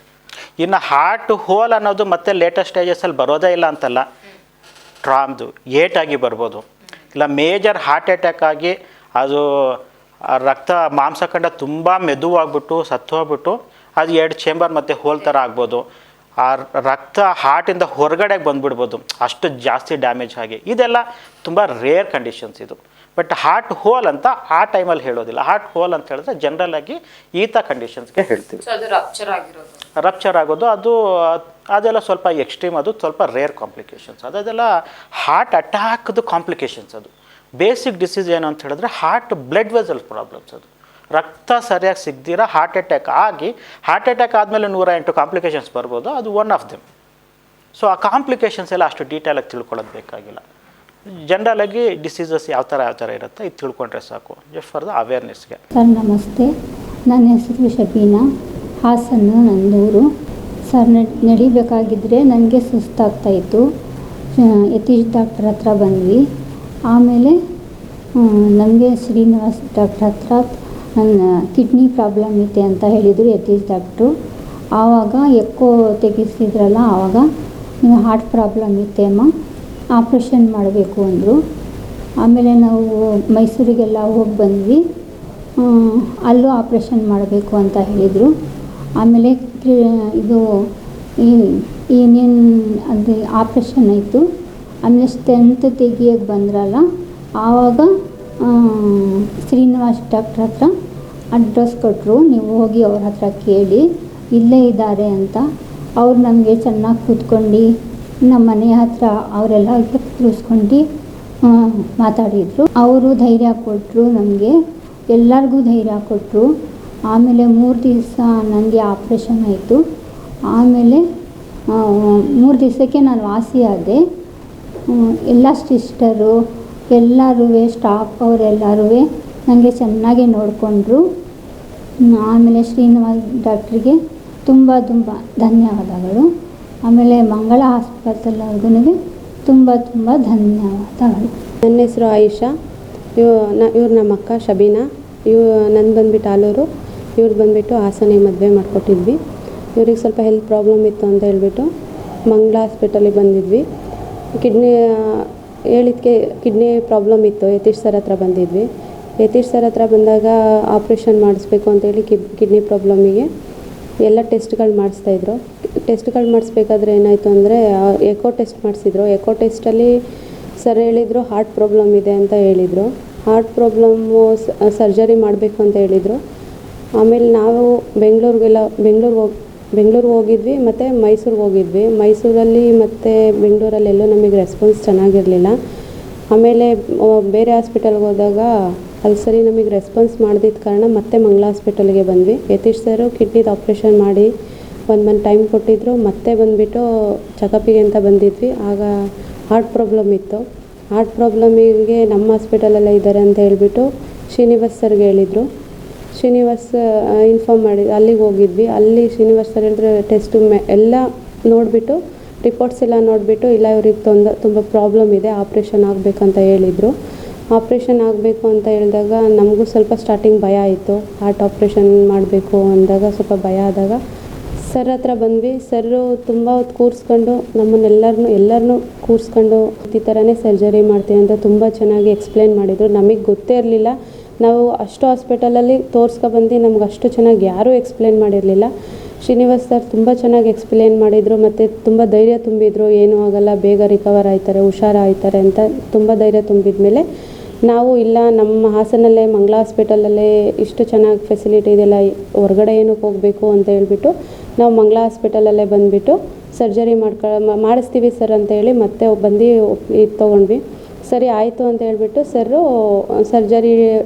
ಇನ್ನು ಹಾರ್ಟ್ ಹೋಲ್ ಅನ್ನೋದು ಮತ್ತೆ ಲೇಟೆಸ್ಟ್ ಸ್ಟೇಜಸಲ್ಲಿ ಬರೋದೇ ಇಲ್ಲ ಅಂತಲ್ಲ, ಟ್ರಾಮ್ದು ಏಟಾಗಿ ಬರ್ಬೋದು, ಇಲ್ಲ ಮೇಜರ್ ಹಾರ್ಟ್ ಅಟ್ಯಾಕ್ ಆಗಿ ಅದು ರಕ್ತ ಮಾಂಸಖಂಡ ತುಂಬ ಮೆದುವಾಗ್ಬಿಟ್ಟು ಸತ್ತು ಹೋಗ್ಬಿಟ್ಟು ಅದು 2 ಚೇಂಬರ್ ಮತ್ತು ಹೋಲ್ ಥರ ಆಗ್ಬೋದು. ಆ ರಕ್ತ ಹಾರ್ಟಿಂದ ಹೊರಗಡೆ ಬಂದುಬಿಡ್ಬೋದು, ಅಷ್ಟು ಜಾಸ್ತಿ ಡ್ಯಾಮೇಜ್ ಆಗಿ. ಇದೆಲ್ಲ ತುಂಬ ರೇರ್ ಕಂಡೀಷನ್ಸ್ ಇದು. ಬಟ್ ಹಾರ್ಟ್ ಹೋಲ್ ಅಂತ ಆ ಟೈಮಲ್ಲಿ ಹೇಳೋದಿಲ್ಲ. ಹಾರ್ಟ್ ಹೋಲ್ ಅಂತ ಹೇಳಿದ್ರೆ ಜನರಲ್ ಆಗಿ ಈತ ಕಂಡೀಷನ್ಸ್ಗೆ ಹೇಳ್ತೀವಿ. ರಪ್ಚರ್ ಆಗೋದು ಅದೆಲ್ಲ ಸ್ವಲ್ಪ ಎಕ್ಸ್ಟ್ರೀಮ್, ಅದು ಸ್ವಲ್ಪ ರೇರ್ ಕಾಂಪ್ಲಿಕೇಶನ್ಸ್. ಅದೆಲ್ಲ ಹಾರ್ಟ್ ಅಟ್ಯಾಕ್ದು ಕಾಂಪ್ಲಿಕೇಶನ್ಸ್. ಅದು ಬೇಸಿಕ್ ಡಿಸೀಸ್ ಏನು ಅಂತ ಹೇಳಿದ್ರೆ ಹಾರ್ಟ್ ಬ್ಲಡ್ ವೆಸಲ್ ಪ್ರಾಬ್ಲಮ್ಸ್. ಅದು ರಕ್ತ ಸರಿಯಾಗಿ ಸಿಗದಿರ ಹಾರ್ಟ್ ಅಟ್ಯಾಕ್ ಆದಮೇಲೆ 108 ಕಾಂಪ್ಲಿಕೇಶನ್ಸ್ ಬರ್ಬೋದು. ಅದು ಒನ್ ಆಫ್ ದೆಮ್. ಸೊ ಆ ಕಾಂಪ್ಲಿಕೇಶನ್ಸ್ ಎಲ್ಲ ಅಷ್ಟು ಡೀಟೇಲಾಗಿ ತಿಳ್ಕೊಳ್ಳೋದು ಬೇಕಾಗಿಲ್ಲ. ಜನರಲಾಗಿ ಡಿಸೀಸಸ್ ಯಾವ ಥರ ಇರುತ್ತೆ ಇದು ತಿಳ್ಕೊಂಡ್ರೆ ಸಾಕು, ಜಸ್ಟ್ ಫಾರ್ ದ ಅವೇರ್ನೆಸ್ಗೆ. ಸರ್ ನಮಸ್ತೆ, ನನ್ನ ಹೆಸರು ಶಬೀನಾ, ಹಾಸನ್ನು ನಂದೂರು. ಸರ್ ನಡಿಬೇಕಾಗಿದ್ದರೆ ನನಗೆ ಸುಸ್ತಾಗ್ತಾಯಿತ್ತು. ಯತೀಶ್ ಡಾಕ್ಟ್ರ್ ಹತ್ರ ಬಂದ್ವಿ. ಆಮೇಲೆ ನಮಗೆ ಶ್ರೀನಿವಾಸ್ ಡಾಕ್ಟ್ರ್ ಹತ್ರ ನನ್ನ ಕಿಡ್ನಿ ಪ್ರಾಬ್ಲಮ್ ಇದೆ ಅಂತ ಹೇಳಿದರು ಯತೀಶ್ ಡಾಕ್ಟ್ರು. ಆವಾಗ ಎಕ್ಕೋ ತೆಗೆಸಿದ್ರಲ್ಲ, ಆವಾಗ ನೀವು ಹಾರ್ಟ್ ಪ್ರಾಬ್ಲಮ್ ಇದೆ ಅಮ್ಮ, ಆಪ್ರೇಷನ್ ಮಾಡಬೇಕು ಅಂದರು. ಆಮೇಲೆ ನಾವು ಮೈಸೂರಿಗೆಲ್ಲ ಹೋಗಿ ಬಂದ್ವಿ. ಅಲ್ಲೂ ಆಪ್ರೇಷನ್ ಮಾಡಬೇಕು ಅಂತ ಹೇಳಿದರು. ಆಮೇಲೆ ಇದು ಏನೇನು ಅದು ಆಪ್ರೇಷನ್ ಆಯಿತು. ಆಮೇಲೆ ಸ್ಟೆಂಟ್ ತೆಗಿಯೋಕ್ಕೆ ಬಂದ್ರಲ್ಲ, ಆವಾಗ ಶ್ರೀನಿವಾಸ್ ಡಾಕ್ಟ್ರ್ ಹತ್ರ ಅಡ್ರೆಸ್ ಕೊಟ್ಟರು, ನೀವು ಹೋಗಿ ಅವ್ರ ಹತ್ರ ಕೇಳಿ ಇಲ್ಲೇ ಇದ್ದಾರೆ ಅಂತ. ಅವ್ರು ನಮಗೆ ಚೆನ್ನಾಗಿ ಕೂತ್ಕೊಂಡು ನಮ್ಮ ಮನೆ ಹತ್ರ ಅವರೆಲ್ಲ ಕೂರಿಸ್ಕೊಂಡು ಮಾತಾಡಿದರು. ಅವರು ಧೈರ್ಯ ಕೊಟ್ಟರು, ನಮಗೆ ಎಲ್ಲರಿಗೂ ಧೈರ್ಯ ಕೊಟ್ಟರು. ಆಮೇಲೆ 3 ದಿವಸ ನನಗೆ ಆಪ್ರೇಷನ್ ಆಯಿತು. ಆಮೇಲೆ 3 ದಿವಸಕ್ಕೆ ನಾನು ವಾಸಿಯಾದೆ. ಎಲ್ಲ ಸಿಸ್ಟರು ಎಲ್ಲರೂ ಸ್ಟಾಫ್ ಅವರೆಲ್ಲರೂ ನನಗೆ ಚೆನ್ನಾಗಿ ನೋಡಿಕೊಂಡ್ರು. ಆಮೇಲೆ ಶ್ರೀನಿವಾಸ್ ಡಾಕ್ಟ್ರಿಗೆ ತುಂಬ ಧನ್ಯವಾದಗಳು. ಆಮೇಲೆ ಮಂಗಳ ಹಾಸ್ಪಿಟಲ್ವರೆಗೂ ತುಂಬ ಧನ್ಯವಾದಗಳು. ನನ್ನ ಹೆಸರು ಆಯಿಷಾ, ಇವ್ರು ನಮ್ಮ ಅಕ್ಕ ಶಬೀನಾ. ನಂದು ಬಂದುಬಿಟ್ಟು ಆಲೂರು, ಇವ್ರು ಬಂದುಬಿಟ್ಟು ಹಾಸನಿಗೆ ಮದುವೆ ಮಾಡಿಕೊಟ್ಟಿದ್ವಿ. ಇವ್ರಿಗೆ ಸ್ವಲ್ಪ ಹೆಲ್ತ್ ಪ್ರಾಬ್ಲಮ್ ಇತ್ತು ಅಂತ ಹೇಳ್ಬಿಟ್ಟು ಮಂಗಳ ಹಾಸ್ಪಿಟಲಿಗೆ ಬಂದಿದ್ವಿ. ಹೇಳಿದ್ಕೆ ಕಿಡ್ನಿ ಪ್ರಾಬ್ಲಮ್ ಇತ್ತು. ಯತೀಶ್ ಸರ್ ಹತ್ರ ಬಂದಿದ್ವಿ. ಯತೀಶ್ ಸರ್ ಹತ್ರ ಬಂದಾಗ ಆಪ್ರೇಷನ್ ಮಾಡಿಸ್ಬೇಕು ಅಂತೇಳಿ ಕಿಡ್ನಿ ಪ್ರಾಬ್ಲಮಿಗೆ ಎಲ್ಲ ಟೆಸ್ಟ್ಗಳು ಮಾಡಿಸ್ತಾಯಿದ್ರು. ಟೆಸ್ಟ್ಗಳು ಮಾಡಿಸ್ಬೇಕಾದ್ರೆ ಏನಾಯಿತು ಅಂದರೆ ಎಕೋ ಟೆಸ್ಟ್ ಮಾಡಿಸಿದ್ರು. ಎಕೋ ಟೆಸ್ಟಲ್ಲಿ ಸರ್ ಹೇಳಿದರು ಹಾರ್ಟ್ ಪ್ರಾಬ್ಲಮ್ ಇದೆ ಅಂತ ಹೇಳಿದರು. ಹಾರ್ಟ್ ಪ್ರಾಬ್ಲಮ್ಮು ಸರ್ಜರಿ ಮಾಡಬೇಕು ಅಂತ ಹೇಳಿದರು. ಆಮೇಲೆ ನಾವು ಬೆಂಗಳೂರಿಗೆ ಹೋಗಿದ್ವಿ ಮತ್ತು ಮೈಸೂರಿಗೆ ಹೋಗಿದ್ವಿ. ಮೈಸೂರಲ್ಲಿ ಮತ್ತು ಬೆಂಗಳೂರಲ್ಲೆಲ್ಲೂ ನಮಗೆ ರೆಸ್ಪಾನ್ಸ್ ಚೆನ್ನಾಗಿರಲಿಲ್ಲ. ಆಮೇಲೆ ಬೇರೆ ಹಾಸ್ಪಿಟಲ್ಗೆ ಹೋದಾಗ ಅಲ್ಲಿ ಸರಿ ನಮಗೆ ರೆಸ್ಪಾನ್ಸ್ ಮಾಡ್ದಿದ್ದ ಕಾರಣ ಮತ್ತೆ ಮಂಗಳ ಹಾಸ್ಪಿಟಲ್ಗೆ ಬಂದ್ವಿ. ಯತೀಶ್ ಸರು ಕಿಡ್ನಿದು ಆಪ್ರೇಷನ್ ಮಾಡಿ 1 ಮಂತ್ ಟೈಮ್ ಕೊಟ್ಟಿದ್ದರು. ಮತ್ತೆ ಬಂದುಬಿಟ್ಟು ಚೆಕಪ್ಪಿಗೆ ಅಂತ ಬಂದಿದ್ವಿ. ಆಗ ಹಾರ್ಟ್ ಪ್ರಾಬ್ಲಮ್ ಇತ್ತು. ಹಾರ್ಟ್ ಪ್ರಾಬ್ಲಮಿಗೆ ನಮ್ಮ ಹಾಸ್ಪಿಟಲಲ್ಲೇ ಇದ್ದಾರೆ ಅಂತ ಹೇಳಿಬಿಟ್ಟು ಶ್ರೀನಿವಾಸ್ ಸರ್ಗೆ ಹೇಳಿದರು. ಶ್ರೀನಿವಾಸ್ ಇನ್ಫಾರ್ಮ್ ಮಾಡಿ ಅಲ್ಲಿಗೆ ಹೋಗಿದ್ವಿ. ಅಲ್ಲಿ ಶ್ರೀನಿವಾಸ್ ಸರ್ ಹೇಳಿದ್ರೆ ಟೆಸ್ಟು ಎಲ್ಲ ನೋಡಿಬಿಟ್ಟು ರಿಪೋರ್ಟ್ಸ್ ಎಲ್ಲ ನೋಡಿಬಿಟ್ಟು ಇಲ್ಲ ಇವ್ರಿಗೆ ತುಂಬ ಪ್ರಾಬ್ಲಮ್ ಇದೆ, ಆಪ್ರೇಷನ್ ಆಗಬೇಕಂತ ಹೇಳಿದರು. ಆಪ್ರೇಷನ್ ಆಗಬೇಕು ಅಂತ ಹೇಳಿದಾಗ ನಮಗೂ ಸ್ವಲ್ಪ ಸ್ಟಾರ್ಟಿಂಗ್ ಭಯ ಆಯಿತು. ಹಾರ್ಟ್ ಆಪ್ರೇಷನ್ ಮಾಡಬೇಕು ಅಂದಾಗ ಸ್ವಲ್ಪ ಭಯ ಆದಾಗ ಸರ್ ಹತ್ರ ಬಂದ್ವಿ. ಸರ್ರು ತುಂಬ ಹೊತ್ತು ಕೂರಿಸ್ಕೊಂಡು ಎಲ್ಲರನ್ನೂ ಕೂರಿಸ್ಕೊಂಡು ಈ ಥರನೇ ಸರ್ಜರಿ ಮಾಡ್ತೀವಿ ಅಂತ ತುಂಬ ಚೆನ್ನಾಗಿ ಎಕ್ಸ್ಪ್ಲೇನ್ ಮಾಡಿದರು. ನಮಗೆ ಗೊತ್ತೇ ಇರಲಿಲ್ಲ. ನಾವು ಅಷ್ಟು ಹಾಸ್ಪಿಟಲಲ್ಲಿ ತೋರಿಸ್ಕೊಬಂದು ನಮ್ಗೆ ಅಷ್ಟು ಚೆನ್ನಾಗಿ ಯಾರೂ ಎಕ್ಸ್ಪ್ಲೇನ್ ಮಾಡಿರಲಿಲ್ಲ. ಶ್ರೀನಿವಾಸ್ ಸರ್ ತುಂಬ ಚೆನ್ನಾಗಿ ಎಕ್ಸ್ಪ್ಲೇನ್ ಮಾಡಿದರು ಮತ್ತು ತುಂಬ ಧೈರ್ಯ ತುಂಬಿದರು. ಏನೂ ಆಗಲ್ಲ, ಬೇಗ ರಿಕವರ್ ಆಯ್ತಾರೆ, ಹುಷಾರಾಗ್ತಾರೆ ಅಂತ ತುಂಬ ಧೈರ್ಯ ತುಂಬಿದ ಮೇಲೆ ನಾವು ಇಲ್ಲ ನಮ್ಮ ಹಾಸನಲ್ಲೇ ಮಂಗಳ ಹಾಸ್ಪಿಟಲಲ್ಲೇ ಇಷ್ಟು ಚೆನ್ನಾಗಿ ಫೆಸಿಲಿಟಿ ಇದೆಲ್ಲ, ಹೊರಗಡೆ ಏನಕ್ಕೆ ಹೋಗಬೇಕು ಅಂತ ಹೇಳ್ಬಿಟ್ಟು ನಾವು ಮಂಗಳ ಹಾಸ್ಪಿಟಲಲ್ಲೇ ಬಂದುಬಿಟ್ಟು ಸರ್ಜರಿ ಮಾಡಿಸ್ತೀವಿ ಸರ್ ಅಂತ ಹೇಳಿ ಮತ್ತೆ ಬಂದು ಇದು ತೊಗೊಂಡ್ವಿ. ಸರಿ ಆಯಿತು ಅಂತ ಹೇಳ್ಬಿಟ್ಟು ಸರ್ರು ಸರ್ಜರಿ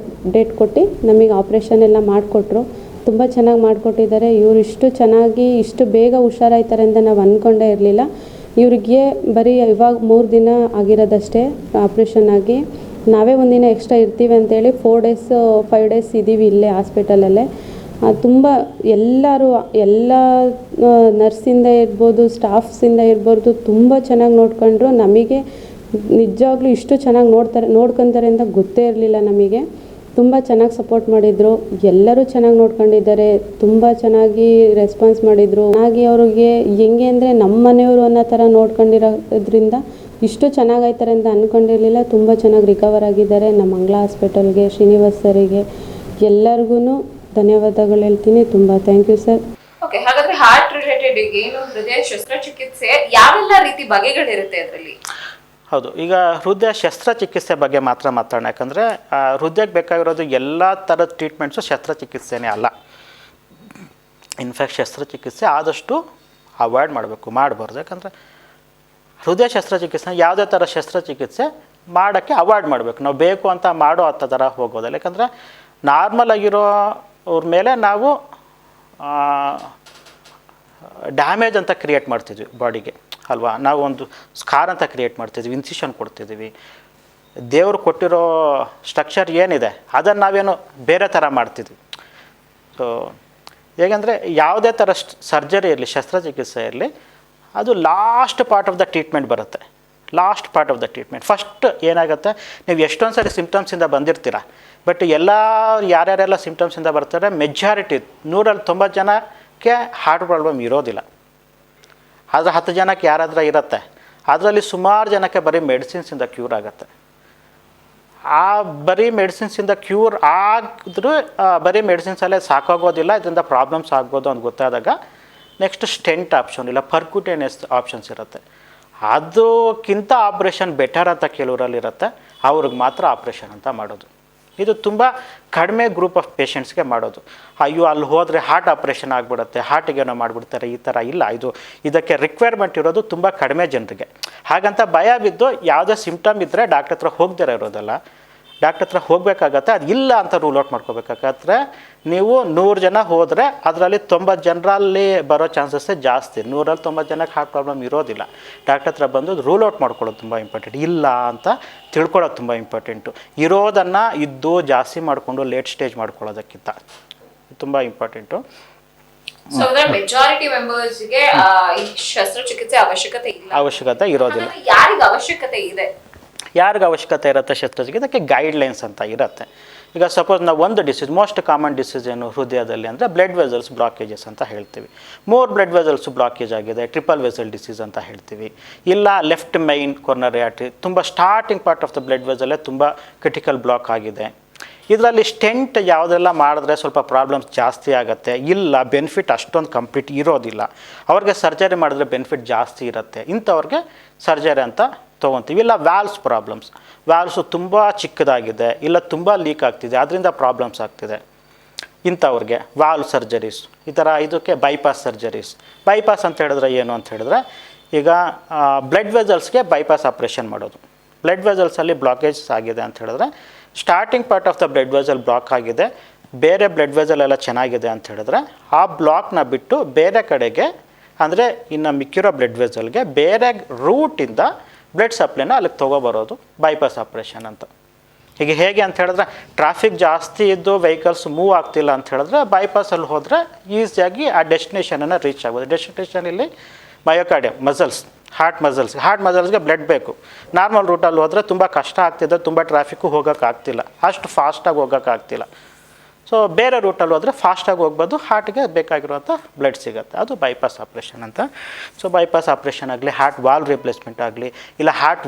ಡೇಟ್ ಕೊಟ್ಟು ನಮಗೆ ಆಪ್ರೇಷನ್ ಎಲ್ಲ ಮಾಡಿಕೊಟ್ರು. ತುಂಬ ಚೆನ್ನಾಗಿ ಮಾಡಿಕೊಟ್ಟಿದ್ದಾರೆ. ಇವರು ಇಷ್ಟು ಬೇಗ ಹುಷಾರಾಯ್ತಾರೆ ಅಂತ ನಾವು ಅಂದ್ಕೊಂಡೇ ಇರಲಿಲ್ಲ. ಇವ್ರಿಗೆ ಬರೀ ಇವಾಗ 3 ದಿನ ಆಗಿರೋದಷ್ಟೇ ಆಪ್ರೇಷನ್ ಆಗಿ. ನಾವೇ ಒಂದಿನ ಎಕ್ಸ್ಟ್ರಾ ಇರ್ತೀವಿ ಅಂತೇಳಿ 4 ಡೇಸ್ 5 ಡೇಸ್ ಇದ್ದೀವಿ ಇಲ್ಲೇ ಹಾಸ್ಪಿಟಲಲ್ಲೇ. ತುಂಬ ಎಲ್ಲ ನರ್ಸಿಂದ ಇರ್ಬೋದು, ಸ್ಟಾಫ್ಸಿಂದ ಇರ್ಬೋದು ತುಂಬ ಚೆನ್ನಾಗಿ ನೋಡ್ಕೊಂಡ್ರು. ನಮಗೆ ನಿಜವಾಗ್ಲೂ ಇಷ್ಟು ಚೆನ್ನಾಗಿ ನೋಡ್ಕೊತಾರೆ ಅಂತ ಗೊತ್ತೇ ಇರಲಿಲ್ಲ ನಮಗೆ. ತುಂಬ ಚೆನ್ನಾಗಿ ಸಪೋರ್ಟ್ ಮಾಡಿದರು. ಎಲ್ಲರೂ ಚೆನ್ನಾಗಿ ನೋಡ್ಕೊಂಡಿದ್ದಾರೆ. ತುಂಬ ಚೆನ್ನಾಗಿ ರೆಸ್ಪಾನ್ಸ್ ಮಾಡಿದರು. ಹಾಗೆ ಅವ್ರಿಗೆ ಹೆಂಗೆ ಅಂದರೆ ನಮ್ಮ ಮನೆಯವರು ಅನ್ನೋ ಥರ ನೋಡ್ಕೊಂಡಿರೋದ್ರಿಂದ ಇಷ್ಟು ಚೆನ್ನಾಗಾಯ್ತಾರೆ ಅಂತ ಅಂದ್ಕೊಂಡಿರಲಿಲ್ಲ. ತುಂಬ ಚೆನ್ನಾಗಿ ರಿಕವರ್ ಆಗಿದ್ದಾರೆ. ನಮ್ಮ ಮಂಗಳ ಹಾಸ್ಪಿಟಲ್ಗೆ, ಶ್ರೀನಿವಾಸ್ ಸರಿಗೆ ಎಲ್ಲರಿಗೂ ಧನ್ಯವಾದಗಳು ಹೇಳ್ತೀನಿ. ತುಂಬ ಥ್ಯಾಂಕ್ ಯು ಸರ್. ಓಕೆ, ಹಾಗಾದ್ರೆ ಹಾರ್ಟ್ ರಿಲೇಟೆಡ್ ರಿಲೇಟೆಡ್ ಏನು ಹೃದಯ ಶಸ್ತ್ರಚಿಕಿತ್ಸೆ ಯಾವೆಲ್ಲ ರೀತಿ ಬಗೆಗಳಿರುತ್ತೆ ಅದರಲ್ಲಿ? ಹೌದು, ಈಗ ಹೃದಯ ಶಸ್ತ್ರಚಿಕಿತ್ಸೆ ಬಗ್ಗೆ ಮಾತ್ರ ಮಾತಾಡೋಣ. ಯಾಕಂದರೆ ಹೃದಯಕ್ಕೆ ಬೇಕಾಗಿರೋದು ಎಲ್ಲ ಥರದ ಟ್ರೀಟ್ಮೆಂಟ್ಸು ಶಸ್ತ್ರಚಿಕಿತ್ಸೆನೇ ಅಲ್ಲ. ಇನ್ಫ್ಯಾಕ್ಟ್ ಶಸ್ತ್ರಚಿಕಿತ್ಸೆ ಆದಷ್ಟು ಅವಾಯ್ಡ್ ಮಾಡಬಾರ್ದು. ಯಾಕಂದರೆ ಹೃದಯ ಶಸ್ತ್ರಚಿಕಿತ್ಸೆ ಯಾವುದೇ ಥರ ಶಸ್ತ್ರಚಿಕಿತ್ಸೆ ಮಾಡೋಕ್ಕೆ ಅವಾಯ್ಡ್ ಮಾಡಬೇಕು. ನಾವು ಬೇಕು ಅಂತ ಮಾಡೋ ಅಂಥ ಥರ ಹೋಗೋದಲ್ಲ. ಯಾಕಂದರೆ ನಾರ್ಮಲ್ ಆಗಿರೋ ಅವ್ರ ಮೇಲೆ ನಾವು ಡ್ಯಾಮೇಜ್ ಅಂತ ಕ್ರಿಯೇಟ್ ಮಾಡ್ತಿದ್ವಿ ಬಾಡಿಗೆ ಅಲ್ವಾ. ನಾವು ಒಂದು ಸ್ಕಾರ್ ಅಂತ ಕ್ರಿಯೇಟ್ ಮಾಡ್ತಿದ್ವಿ, ಇನ್ಸಿಷನ್ ಕೊಡ್ತಿದ್ದೀವಿ. ದೇವರು ಕೊಟ್ಟಿರೋ ಸ್ಟ್ರಕ್ಚರ್ ಏನಿದೆ ಅದನ್ನು ನಾವೇನು ಬೇರೆ ಥರ ಮಾಡ್ತಿದ್ವಿ. ಸೊ ಹೇಗೆಂದರೆ ಯಾವುದೇ ಥರ ಸರ್ಜರಿ ಇರಲಿ, ಶಸ್ತ್ರಚಿಕಿತ್ಸೆ ಇರಲಿ, ಅದು last part of the treatment ಬರುತ್ತೆ. Last part of the treatment. First ಏನಾಗುತ್ತೆ, ನೀವು ಎಷ್ಟೊಂದು ಸರಿ ಸಿಮ್ಟಮ್ಸಿಂದ ಬಂದಿರ್ತೀರ, ಬಟ್ ಯಾರ್ಯಾರೆಲ್ಲ ಸಿಮ್ಟಮ್ಸಿಂದ ಬರ್ತಾರೆ, ಮೆಜಾರಿಟಿ 190 ಜನಕ್ಕೆ ಹಾರ್ಟ್ ಪ್ರಾಬ್ಲಮ್ ಇರೋದಿಲ್ಲ. ಆದರೆ 10 ಜನಕ್ಕೆ ಯಾರಾದರೂ ಇರುತ್ತೆ. ಅದರಲ್ಲಿ ಸುಮಾರು ಜನಕ್ಕೆ ಬರೀ ಮೆಡಿಸಿನ್ಸಿಂದ ಕ್ಯೂರ್ ಆಗುತ್ತೆ. ಆ ಬರೀ ಮೆಡಿಸಿನ್ಸಿಂದ ಕ್ಯೂರ್ ಆಗಿದ್ರೂ ಬರೀ ಮೆಡಿಸಿನ್ಸಲ್ಲೇ ಸಾಕಾಗೋದಿಲ್ಲ, ಇದರಿಂದ ಪ್ರಾಬ್ಲಮ್ಸ್ ಆಗ್ಬೋದು ಅಂತ ಗೊತ್ತಾದಾಗ ನೆಕ್ಸ್ಟ್ ಸ್ಟೆಂಟ್ ಆಪ್ಷನ್ ಇಲ್ಲ ಪರ್ಕ್ಯೂಟೇನಿಯಸ್ ಆಪ್ಷನ್ಸ್ ಇರುತ್ತೆ. ಅದಕ್ಕಿಂತ ಆಪ್ರೇಷನ್ ಬೆಟರ್ ಅಂತ ಕೆಲವರಲ್ಲಿರುತ್ತೆ, ಅವ್ರಿಗೆ ಮಾತ್ರ ಆಪ್ರೇಷನ್ ಅಂತ ಮಾಡೋದು. ಇದು ತುಂಬ ಕಡಿಮೆ ಗ್ರೂಪ್ ಆಫ್ ಪೇಷಂಟ್ಸ್ಗೆ ಮಾಡೋದು. ಅಯ್ಯೋ ಅಲ್ಲಿ ಹೋದರೆ ಹಾರ್ಟ್ ಆಪ್ರೇಷನ್ ಆಗಿಬಿಡುತ್ತೆ, ಹಾರ್ಟಿಗೇನೋ ಮಾಡಿಬಿಡ್ತಾರೆ, ಈ ಥರ ಇಲ್ಲ. ಇದಕ್ಕೆ ರಿಕ್ವೈರ್ಮೆಂಟ್ ಇರೋದು ತುಂಬ ಕಡಿಮೆ ಜನರಿಗೆ. ಹಾಗಂತ ಭಯ ಬಿದ್ದು ಯಾವುದೇ ಸಿಮ್ಟಮ್ ಇದ್ದರೆ ಡಾಕ್ಟ್ರ್ ಹತ್ರ ಹೋಗ್ದಿರ ಇರೋದಲ್ಲ, ಡಾಕ್ಟ್ರ್ ಹತ್ರ ಹೋಗಬೇಕಾಗತ್ತೆ. ಅದು ಇಲ್ಲ ಅಂತ ರೂಲ್ ಔಟ್ ಮಾಡ್ಕೋಬೇಕಾಗತ್ತೆ. ನೀವು 100 ಜನ ಹೋದರೆ ಅದರಲ್ಲಿ 90 ಜನರಲ್ಲಿ ಬರೋ ಚಾನ್ಸಸ್ಸೇ ಜಾಸ್ತಿ. 100ರಲ್ಲಿ 90 ಜನಕ್ಕೆ ಹಾರ್ಟ್ ಪ್ರಾಬ್ಲಮ್ ಇರೋದಿಲ್ಲ. ಡಾಕ್ಟ್ರ್ ಹತ್ರ ಬಂದು ರೂಲ್ ಔಟ್ ಮಾಡ್ಕೊಳ್ಳೋದು ತುಂಬ ಇಂಪಾರ್ಟೆಂಟ್. ಇಲ್ಲ ಅಂತ ತಿಳ್ಕೊಳ್ಳೋದು ತುಂಬ ಇಂಪಾರ್ಟೆಂಟು. ಇರೋದನ್ನು ಇದ್ದು ಜಾಸ್ತಿ ಮಾಡಿಕೊಂಡು ಲೇಟ್ ಸ್ಟೇಜ್ ಮಾಡ್ಕೊಳ್ಳೋದಕ್ಕಿಂತ ತುಂಬ ಇಂಪಾರ್ಟೆಂಟು. ಮೆಜಾರಿಟಿ ಮೆಂಬರ್ಸ್ಗೆ ಈ ಶಸ್ತ್ರಚಿಕಿತ್ಸೆ ಅವಶ್ಯಕತೆ ಇರೋದಿಲ್ಲ. ಯಾರಿಗೆ ಅವಶ್ಯಕತೆ ಇದೆ? ಯಾರಿಗೆ ಅವಶ್ಯಕತೆ ಇರುತ್ತೆ ಶಸ್ತ್ರಚಿಕಿತ್ಸೆ, ಇದಕ್ಕೆ ಗೈಡ್ಲೈನ್ಸ್ ಅಂತ ಇರುತ್ತೆ. ಈಗ ಸಪೋಸ್ ನಾವು ಒಂದು ಡಿಸೀಸ್, ಮೋಸ್ಟ್ ಕಾಮನ್ ಡಿಸೀಸ್ ಏನು ಹೃದಯದಲ್ಲಿ ಅಂದರೆ ಬ್ಲಡ್ ವೆಸಲ್ಸ್ ಬ್ಲಾಕೇಜಸ್ ಅಂತ ಹೇಳ್ತೀವಿ. 3 ಬ್ಲಡ್ ವೆಸಲ್ಸ್ ಬ್ಲಾಕೇಜ್ ಆಗಿದೆ, ಟ್ರಿಪಲ್ ವೆಸಲ್ ಡಿಸೀಸ್ ಅಂತ ಹೇಳ್ತೀವಿ. ಇಲ್ಲ ಲೆಫ್ಟ್ ಮೈನ್ ಕಾರ್ನರಿ ಆರ್ಟರಿ ತುಂಬ starting part of the blood ವೆಸಲ್ಲೇ ತುಂಬ ಕ್ರಿಟಿಕಲ್ ಬ್ಲಾಕ್ ಆಗಿದೆ. ಇದರಲ್ಲಿ ಸ್ಟೆಂಟ್ ಯಾವುದೆಲ್ಲ ಮಾಡಿದ್ರೆ ಸ್ವಲ್ಪ ಪ್ರಾಬ್ಲಮ್ಸ್ ಜಾಸ್ತಿ ಆಗುತ್ತೆ. ಇಲ್ಲ ಬೆನಿಫಿಟ್ ಅಷ್ಟೊಂದು ಕಂಪ್ಲೀಟ್ ಇರೋದಿಲ್ಲ, ಅವ್ರಿಗೆ ಸರ್ಜರಿ ಮಾಡಿದ್ರೆ ಬೆನಿಫಿಟ್ ಜಾಸ್ತಿ ಇರುತ್ತೆ. ಇಂಥವ್ರಿಗೆ ಸರ್ಜರಿ ಅಂತ ತೊಗೊತೀವಿ. ಇಲ್ಲ ವ್ಯಾಲ್ವ್ಸ್ ಪ್ರಾಬ್ಲಮ್ಸ್, ವ್ಯಾಲ್ವ್ಸು ತುಂಬ ಚಿಕ್ಕದಾಗಿದೆ, ಇಲ್ಲ ತುಂಬ ಲೀಕ್ ಆಗ್ತಿದೆ, ಅದರಿಂದ ಪ್ರಾಬ್ಲಮ್ಸ್ ಆಗ್ತಿದೆ. ಇಂಥವ್ರಿಗೆ ವಾಲ್ವ್ ಸರ್ಜರೀಸ್, ಈ ಥರ ಇದಕ್ಕೆ ಬೈಪಾಸ್ ಸರ್ಜರೀಸ್. ಬೈಪಾಸ್ ಅಂತ ಹೇಳಿದ್ರೆ ಏನು ಅಂತ ಹೇಳಿದ್ರೆ, ಈಗ ಬ್ಲಡ್ ವೆಸಲ್ಸ್ಗೆ ಬೈಪಾಸ್ ಆಪ್ರೇಷನ್ ಮಾಡೋದು. ಬ್ಲಡ್ ವೆಸಲ್ಸಲ್ಲಿ ಬ್ಲಾಕೇಜಸ್ ಆಗಿದೆ ಅಂತ ಹೇಳಿದ್ರೆ, starting part of the blood vessel block ಆಗಿದೆ, ಬೇರೆ ಬ್ಲಡ್ ವೆಸಲ್ ಎಲ್ಲ ಚೆನ್ನಾಗಿದೆ ಅಂತ ಹೇಳಿದ್ರೆ, ಆ ಬ್ಲಾಕ್ನ ಬಿಟ್ಟು ಬೇರೆ ಕಡೆಗೆ ಅಂದರೆ ಇನ್ನು ಮಿಕ್ಕಿರೋ ಬ್ಲಡ್ ವೆಸಲ್ಗೆ ಬೇರೆ ರೂಟಿಂದ ಬ್ಲಡ್ ಸಪ್ಲೈನ ಅಲ್ಲಿಗೆ ತೊಗೊಬರೋದು ಬೈಪಾಸ್ ಆಪ್ರೇಷನ್ ಅಂತ. ಈಗ ಹೇಗೆ ಅಂತ ಹೇಳಿದ್ರೆ, ಟ್ರಾಫಿಕ್ ಜಾಸ್ತಿ ಇದ್ದು ವೆಹಿಕಲ್ಸ್ ಮೂವ್ ಆಗ್ತಿಲ್ಲ ಅಂತ ಹೇಳಿದ್ರೆ ಬೈಪಾಸಲ್ಲಿ ಹೋದರೆ ಈಸಿಯಾಗಿ ಆ ಡೆಸ್ಟಿನೇಷನನ್ನು ರೀಚ್ ಆಗ್ಬೋದು. ಡೆಸ್ಟಿನೇಷನಲ್ಲಿ ಮಯೋಕಾರ್ಡಿಯಮ್ ಮಸಲ್ಸ್, ಹಾರ್ಟ್ ಮಸಲ್ಸ್ಗೆ ಬ್ಲಡ್ ಬೇಕು. ನಾರ್ಮಲ್ ರೂಟಲ್ಲಿ ಹೋದರೆ ತುಂಬ ಕಷ್ಟ ಆಗ್ತಿದೆ, ತುಂಬ ಟ್ರಾಫಿಕ್ಕು ಹೋಗೋಕ್ಕಾಗ್ತಿಲ್ಲ, ಅಷ್ಟು ಫಾಸ್ಟಾಗಿ ಹೋಗೋಕ್ಕಾಗ್ತಿಲ್ಲ. ಸೊ ಬೇರೆ ರೂಟಲ್ಲಿ ಹೋದರೆ ಫಾಸ್ಟಾಗಿ ಹೋಗ್ಬೋದು, ಹಾರ್ಟ್ಗೆ ಬೇಕಾಗಿರುವಂಥ ಬ್ಲಡ್ ಸಿಗುತ್ತೆ. ಅದು ಬೈಪಾಸ್ ಆಪ್ರೇಷನ್ ಅಂತ. ಸೊ ಬೈಪಾಸ್ ಆಪ್ರೇಷನ್ ಆಗಲಿ, ಹಾರ್ಟ್ ವಾಲ್ವ್ ರಿಪ್ಲೇಸ್ಮೆಂಟ್ ಆಗಲಿ, ಇಲ್ಲ ಹಾರ್ಟ್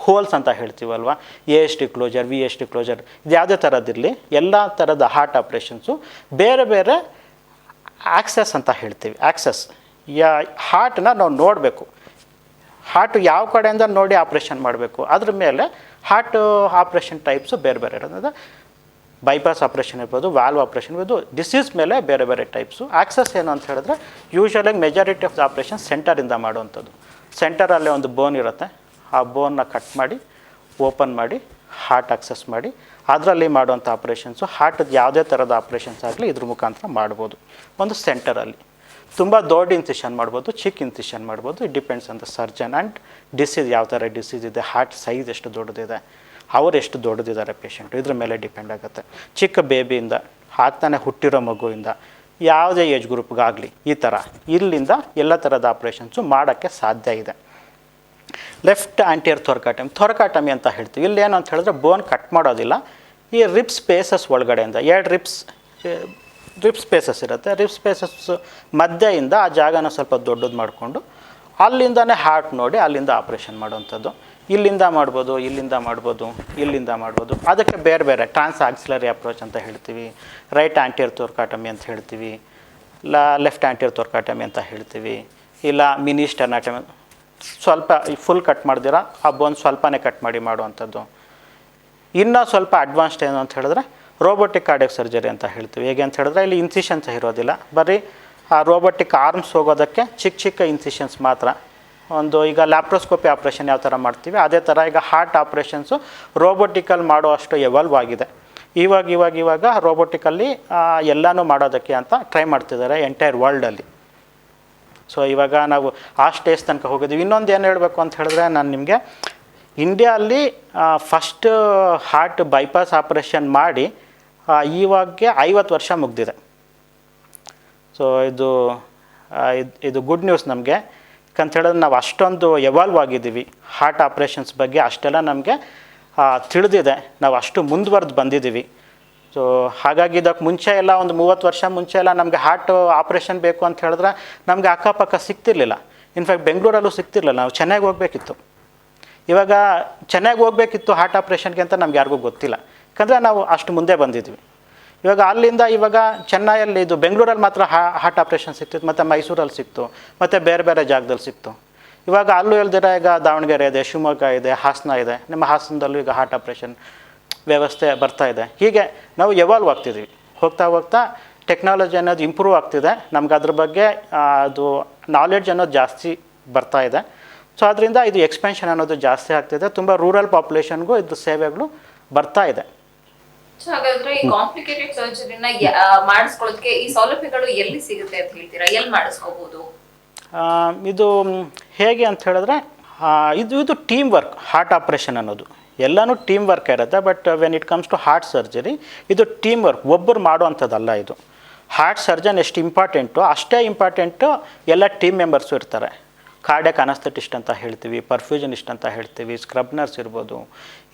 ಹೋಲ್ಸ್ ಅಂತ ಹೇಳ್ತೀವಲ್ವ, AST ಕ್ಲೋಜರ್, VST ಕ್ಲೋಜರ್, ಇದು ಯಾವುದೇ ಥರದ್ದಿರಲಿ, ಎಲ್ಲ ಥರದ ಹಾರ್ಟ್ ಆಪ್ರೇಷನ್ಸು ಬೇರೆ ಬೇರೆ ಆಕ್ಸೆಸ್ ಅಂತ ಹೇಳ್ತೀವಿ. ಆಕ್ಸೆಸ್ ಹಾರ್ಟನ್ನ ನಾವು ನೋಡಬೇಕು, ಹಾರ್ಟು ಯಾವ ಕಡೆಯಿಂದ ನೋಡಿ ಆಪ್ರೇಷನ್ ಮಾಡಬೇಕು, ಅದ್ರ ಮೇಲೆ ಹಾರ್ಟ್ ಆಪ್ರೇಷನ್ ಟೈಪ್ಸು ಬೇರೆ ಬೇರೆ ಇರೋದು. ಬೈಪಾಸ್ ಆಪ್ರೇಷನ್ ಇರ್ಬೋದು, ವಾಲ್ವ್ ಆಪ್ರೇಷನ್ ಇರ್ಬೋದು, ಡಿಸೀಸ್ ಮೇಲೆ ಬೇರೆ ಬೇರೆ ಟೈಪ್ಸು. ಆಕ್ಸೆಸ್ ಏನು ಅಂತ ಹೇಳಿದ್ರೆ, ಯೂಶ್ವಲಾಗಿ ಮೆಜಾರಿಟಿ ಆಫ್ ದ ಆಪ್ರೇಷನ್ ಸೆಂಟರಿಂದ ಮಾಡುವಂಥದ್ದು. ಸೆಂಟರಲ್ಲೇ ಒಂದು ಬೋನ್ ಇರುತ್ತೆ, ಆ ಬೋನ್ನ ಕಟ್ ಮಾಡಿ ಓಪನ್ ಮಾಡಿ ಹಾರ್ಟ್ ಆಕ್ಸೆಸ್ ಮಾಡಿ ಅದರಲ್ಲಿ ಮಾಡುವಂಥ ಆಪ್ರೇಷನ್ಸು. ಹಾರ್ಟದ್ದು ಯಾವುದೇ ಥರದ ಆಪ್ರೇಷನ್ಸ್ ಆಗಲಿ ಇದ್ರ ಮುಖಾಂತರ ಮಾಡ್ಬೋದು. ಒಂದು ಸೆಂಟರಲ್ಲಿ ತುಂಬ ದೊಡ್ಡ ಇನ್ಸಿಷನ್ ಮಾಡ್ಬೋದು, ಚಿಕ್ಕ ಇನ್ಸಿಷನ್ ಮಾಡ್ಬೋದು. It depends on the surgeon and disease, ಯಾವ ಥರ ಡಿಸೀಸ್ ಇದೆ, ಹಾರ್ಟ್ ಸೈಜ್ ಎಷ್ಟು ದೊಡ್ಡದಿದೆ, ಅವರು ಎಷ್ಟು ದೊಡ್ಡದಿದ್ದಾರೆ ಪೇಷಂಟು, ಇದ್ರ ಮೇಲೆ ಡಿಪೆಂಡ್ ಆಗುತ್ತೆ. ಚಿಕ್ಕ ಬೇಬಿಯಿಂದ, ಆಗ್ತಾನೆ ಹುಟ್ಟಿರೋ ಮಗುವಿಂದ, ಯಾವುದೇ ಏಜ್ ಗ್ರೂಪ್ಗಾಗಲಿ ಈ ಥರ ಇಲ್ಲಿಂದ ಎಲ್ಲ ಥರದ ಆಪ್ರೇಷನ್ಸು ಮಾಡೋಕ್ಕೆ ಸಾಧ್ಯ ಇದೆ. ಲೆಫ್ಟ್ ಆಂಟಿಯರ್ ಥೊರಕಾಟಮಿ ಅಂತ ಹೇಳ್ತೀವಿ. ಇಲ್ಲೇನು ಅಂತ ಹೇಳಿದ್ರೆ ಬೋನ್ ಕಟ್ ಮಾಡೋದಿಲ್ಲ, ಈ ರಿಪ್ ಸ್ಪೇಸಸ್ ಒಳಗಡೆಯಿಂದ 2 ರಿಪ್ ಸ್ಪೇಸಸ್ ಇರುತ್ತೆ. ರಿಪ್ ಸ್ಪೇಸಸ್ ಮಧ್ಯೆಯಿಂದ ಆ ಜಾಗನ ಸ್ವಲ್ಪ ದೊಡ್ಡದು ಮಾಡಿಕೊಂಡು ಅಲ್ಲಿಂದನೇ ಹಾರ್ಟ್ ನೋಡಿ ಅಲ್ಲಿಂದ ಆಪ್ರೇಷನ್ ಮಾಡೋವಂಥದ್ದು. ಇಲ್ಲಿಂದ ಮಾಡ್ಬೋದು, ಇಲ್ಲಿಂದ ಮಾಡ್ಬೋದು, ಇಲ್ಲಿಂದ ಮಾಡ್ಬೋದು. ಅದಕ್ಕೆ ಬೇರೆ ಬೇರೆ ಟ್ರಾನ್ಸ್ ಆಕ್ಸಿಲರಿ ಅಪ್ರೋಚ್ ಅಂತ ಹೇಳ್ತೀವಿ, ರೈಟ್ ಆಂಟಿಯರ್ ಥೊರಕಾಟಮಿ ಅಂತ ಹೇಳ್ತೀವಿ, ಲೆಫ್ಟ್ ಆ್ಯಂಟಿಯರ್ ತೊರ್ಕಾಟಮಿ ಅಂತ ಹೇಳ್ತೀವಿ, ಇಲ್ಲ ಮಿನಿ ಸ್ಟೆರ್ನಾಟಮಿ, ಸ್ವಲ್ಪ ಫುಲ್ ಕಟ್ ಮಾಡ್ದಿರ ಆ ಬೋನ್ ಸ್ವಲ್ಪನೇ ಕಟ್ ಮಾಡಿ ಮಾಡುವಂಥದ್ದು. ಇನ್ನೂ ಸ್ವಲ್ಪ ಅಡ್ವಾನ್ಸ್ಡ್ ಏನು ಅಂತ ಹೇಳಿದ್ರೆ ರೋಬೋಟಿಕ್ ಕಾರ್ಡಿಯಾಕ್ ಸರ್ಜರಿ ಅಂತ ಹೇಳ್ತೀವಿ. ಹೇಗೆ ಅಂತ ಹೇಳಿದ್ರೆ ಇಲ್ಲಿ ಇನ್ಸಿಷನ್ಸ್ ಇರೋದಿಲ್ಲ, ಬರೀ ಆ ರೋಬೋಟಿಕ್ ಆರ್ಮ್ಸ್ ಹೋಗೋದಕ್ಕೆ ಚಿಕ್ಕ ಚಿಕ್ಕ ಇನ್ಸಿಷನ್ಸ್ ಮಾತ್ರ. ಒಂದು ಈಗ ಲ್ಯಾಪ್ರೋಸ್ಕೋಪಿ ಆಪ್ರೇಷನ್ ಯಾವ ಥರ ಮಾಡ್ತೀವಿ ಅದೇ ಥರ ಈಗ ಹಾರ್ಟ್ ಆಪ್ರೇಷನ್ಸು ರೋಬೋಟಿಕಲ್ಲಿ ಮಾಡೋ ಅಷ್ಟು ಎವಾಲ್ವ್ ಆಗಿದೆ. ಇವಾಗ ರೋಬೋಟಿಕಲ್ಲಿ ಎಲ್ಲನೂ ಮಾಡೋದಕ್ಕೆ ಅಂತ ಟ್ರೈ ಮಾಡ್ತಿದ್ದಾರೆ ಎಂಟೈರ್ ವರ್ಲ್ಡಲ್ಲಿ. ಸೊ ಇವಾಗ ನಾವು ಆ ಸ್ಟೇಜ್ ತನಕ ಹೋಗಿದ್ದೀವಿ. ಇನ್ನೊಂದು ಏನು ಹೇಳಬೇಕು ಅಂತ ಹೇಳಿದ್ರೆ, ನಾನು ನಿಮಗೆ ಇಂಡಿಯಾದಲ್ಲಿ ಫಸ್ಟ್ ಹಾರ್ಟ್ ಬೈಪಾಸ್ ಆಪ್ರೇಷನ್ ಮಾಡಿ ಇವಾಗೆ 50 ವರ್ಷ ಮುಗ್ದಿದೆ. ಸೊ ಇದು ಗುಡ್ ನ್ಯೂಸ್ ನಮಗೆ. ಯಾಕಂತ ಹೇಳಿದ್ರೆ ನಾವು ಅಷ್ಟೊಂದು ಎವಾಲ್ವ್ ಆಗಿದ್ದೀವಿ ಹಾರ್ಟ್ ಆಪ್ರೇಷನ್ಸ್ ಬಗ್ಗೆ, ಅಷ್ಟೆಲ್ಲ ನಮಗೆ ತಿಳಿದಿದೆ, ನಾವು ಅಷ್ಟು ಮುಂದುವರೆದು ಬಂದಿದ್ದೀವಿ. ಸೊ ಹಾಗಾಗಿ ಇದಕ್ಕೆ ಮುಂಚೆ ಎಲ್ಲ ಒಂದು 30 ವರ್ಷ ಮುಂಚೆ ಎಲ್ಲ ನಮಗೆ ಹಾರ್ಟ್ ಆಪ್ರೇಷನ್ ಬೇಕು ಅಂತ ಹೇಳಿದ್ರೆ ನಮಗೆ ಅಕ್ಕಪಕ್ಕ ಸಿಗ್ತಿರ್ಲಿಲ್ಲ. ಇನ್ಫ್ಯಾಕ್ಟ್ ಬೆಂಗಳೂರಲ್ಲೂ ಸಿಗ್ತಿರ್ಲಿಲ್ಲ, ನಾವು ಚೆನ್ನೈಗೆ ಹೋಗಬೇಕಿತ್ತು. ಇವಾಗ ಚೆನ್ನೈಗೆ ಹೋಗಬೇಕಿತ್ತು ಹಾರ್ಟ್ ಆಪ್ರೇಷನ್ಗೆ ಅಂತ ನಮ್ಗೆ ಯಾರಿಗೂ ಗೊತ್ತಿಲ್ಲ, ಯಾಕಂದರೆ ನಾವು ಅಷ್ಟು ಮುಂದೆ ಬಂದಿದ್ವಿ. ಇವಾಗ ಅಲ್ಲಿಂದ ಇವಾಗ ಚೆನ್ನೈಯಲ್ಲಿ ಇದು ಬೆಂಗಳೂರಲ್ಲಿ ಮಾತ್ರ ಹಾರ್ಟ್ ಆಪ್ರೇಷನ್ ಸಿಗ್ತಿತ್ತು, ಮತ್ತು ಮೈಸೂರಲ್ಲಿ ಸಿಕ್ತು, ಮತ್ತು ಬೇರೆ ಬೇರೆ ಜಾಗದಲ್ಲಿ ಸಿಕ್ತು. ಇವಾಗ ಅಲ್ಲೂ ಹೇಳ್ದಿರ ಈಗ ದಾವಣಗೆರೆ ಇದೆ, ಶಿವಮೊಗ್ಗ ಇದೆ, ಹಾಸನ ಇದೆ, ನಿಮ್ಮ ಹಾಸನದಲ್ಲೂ ಈಗ ಹಾರ್ಟ್ ಆಪ್ರೇಷನ್ ವ್ಯವಸ್ಥೆ ಬರ್ತಾ ಇದೆ. ಹೀಗೆ ನಾವು ಎವಾಲ್ವ್ ಆಗ್ತಿದ್ದೀವಿ. ಹೋಗ್ತಾ ಟೆಕ್ನಾಲಜಿ ಅನ್ನೋದು ಇಂಪ್ರೂವ್ ಆಗ್ತಿದೆ, ನಮ್ಗೆ ಅದ್ರ ಬಗ್ಗೆ ಅದು ನಾಲೆಡ್ಜ್ ಅನ್ನೋದು ಜಾಸ್ತಿ ಬರ್ತಾ ಇದೆ. ಸೊ ಅದರಿಂದ ಇದು ಎಕ್ಸ್ಪೆನ್ಷನ್ ಅನ್ನೋದು ಜಾಸ್ತಿ ಆಗ್ತಿದೆ, ತುಂಬ ರೂರಲ್ ಪಾಪ್ಯುಲೇಷನ್ಗೂ ಇದು ಸೇವೆಗಳು ಬರ್ತಾ ಇದೆ. ಸೊ ಹಾಗಾದ್ರೆ ಈ ಕಾಂಪ್ಲಿಕೇಟೆಡ್ ಸರ್ಜರಿನ ಮಾಡಿಸ್ಕೊಳ್ಳೋದಕ್ಕೆ ಈ ಸೌಲಭ್ಯಗಳು ಎಲ್ಲಿ ಸಿಗುತ್ತೆ ಅಂತ ಹೇಳ್ತೀರಾ? ಎಲ್ಲಿ ಮಾಡಿಸ್ಕೋಬಹುದು? ಇದು ಹೇಗೆ ಅಂತ ಹೇಳಿದ್ರೆ ಇದು ಟೀಮ್ ವರ್ಕ್. ಹಾರ್ಟ್ ಆಪ್ರೇಷನ್ ಅನ್ನೋದು ಎಲ್ಲನೂ ಟೀಮ್ ವರ್ಕ್ ಇರುತ್ತೆ. But when it comes to heart surgery ಇದು ಟೀಮ್ ವರ್ಕ್, ಒಬ್ಬರು ಮಾಡುವಂಥದ್ದಲ್ಲ. ಇದು ಹಾರ್ಟ್ ಸರ್ಜನ್ ಎಷ್ಟು ಇಂಪಾರ್ಟೆಂಟು ಅಷ್ಟೇ ಇಂಪಾರ್ಟೆಂಟು ಎಲ್ಲ ಟೀಮ್ ಮೆಂಬರ್ಸು ಇರ್ತಾರೆ. ಕಾರ್ಡಿಯಾಕ್ ಅನಸ್ಥೆಟಿಸ್ಟ್ ಅಂತ ಹೇಳ್ತೀವಿ, ಪರ್ಫ್ಯೂಷನಿಸ್ಟ್ ಅಂತ ಹೇಳ್ತೀವಿ, ಸ್ಕ್ರಬ್ ನರ್ಸ್ ಇರ್ಬೋದು,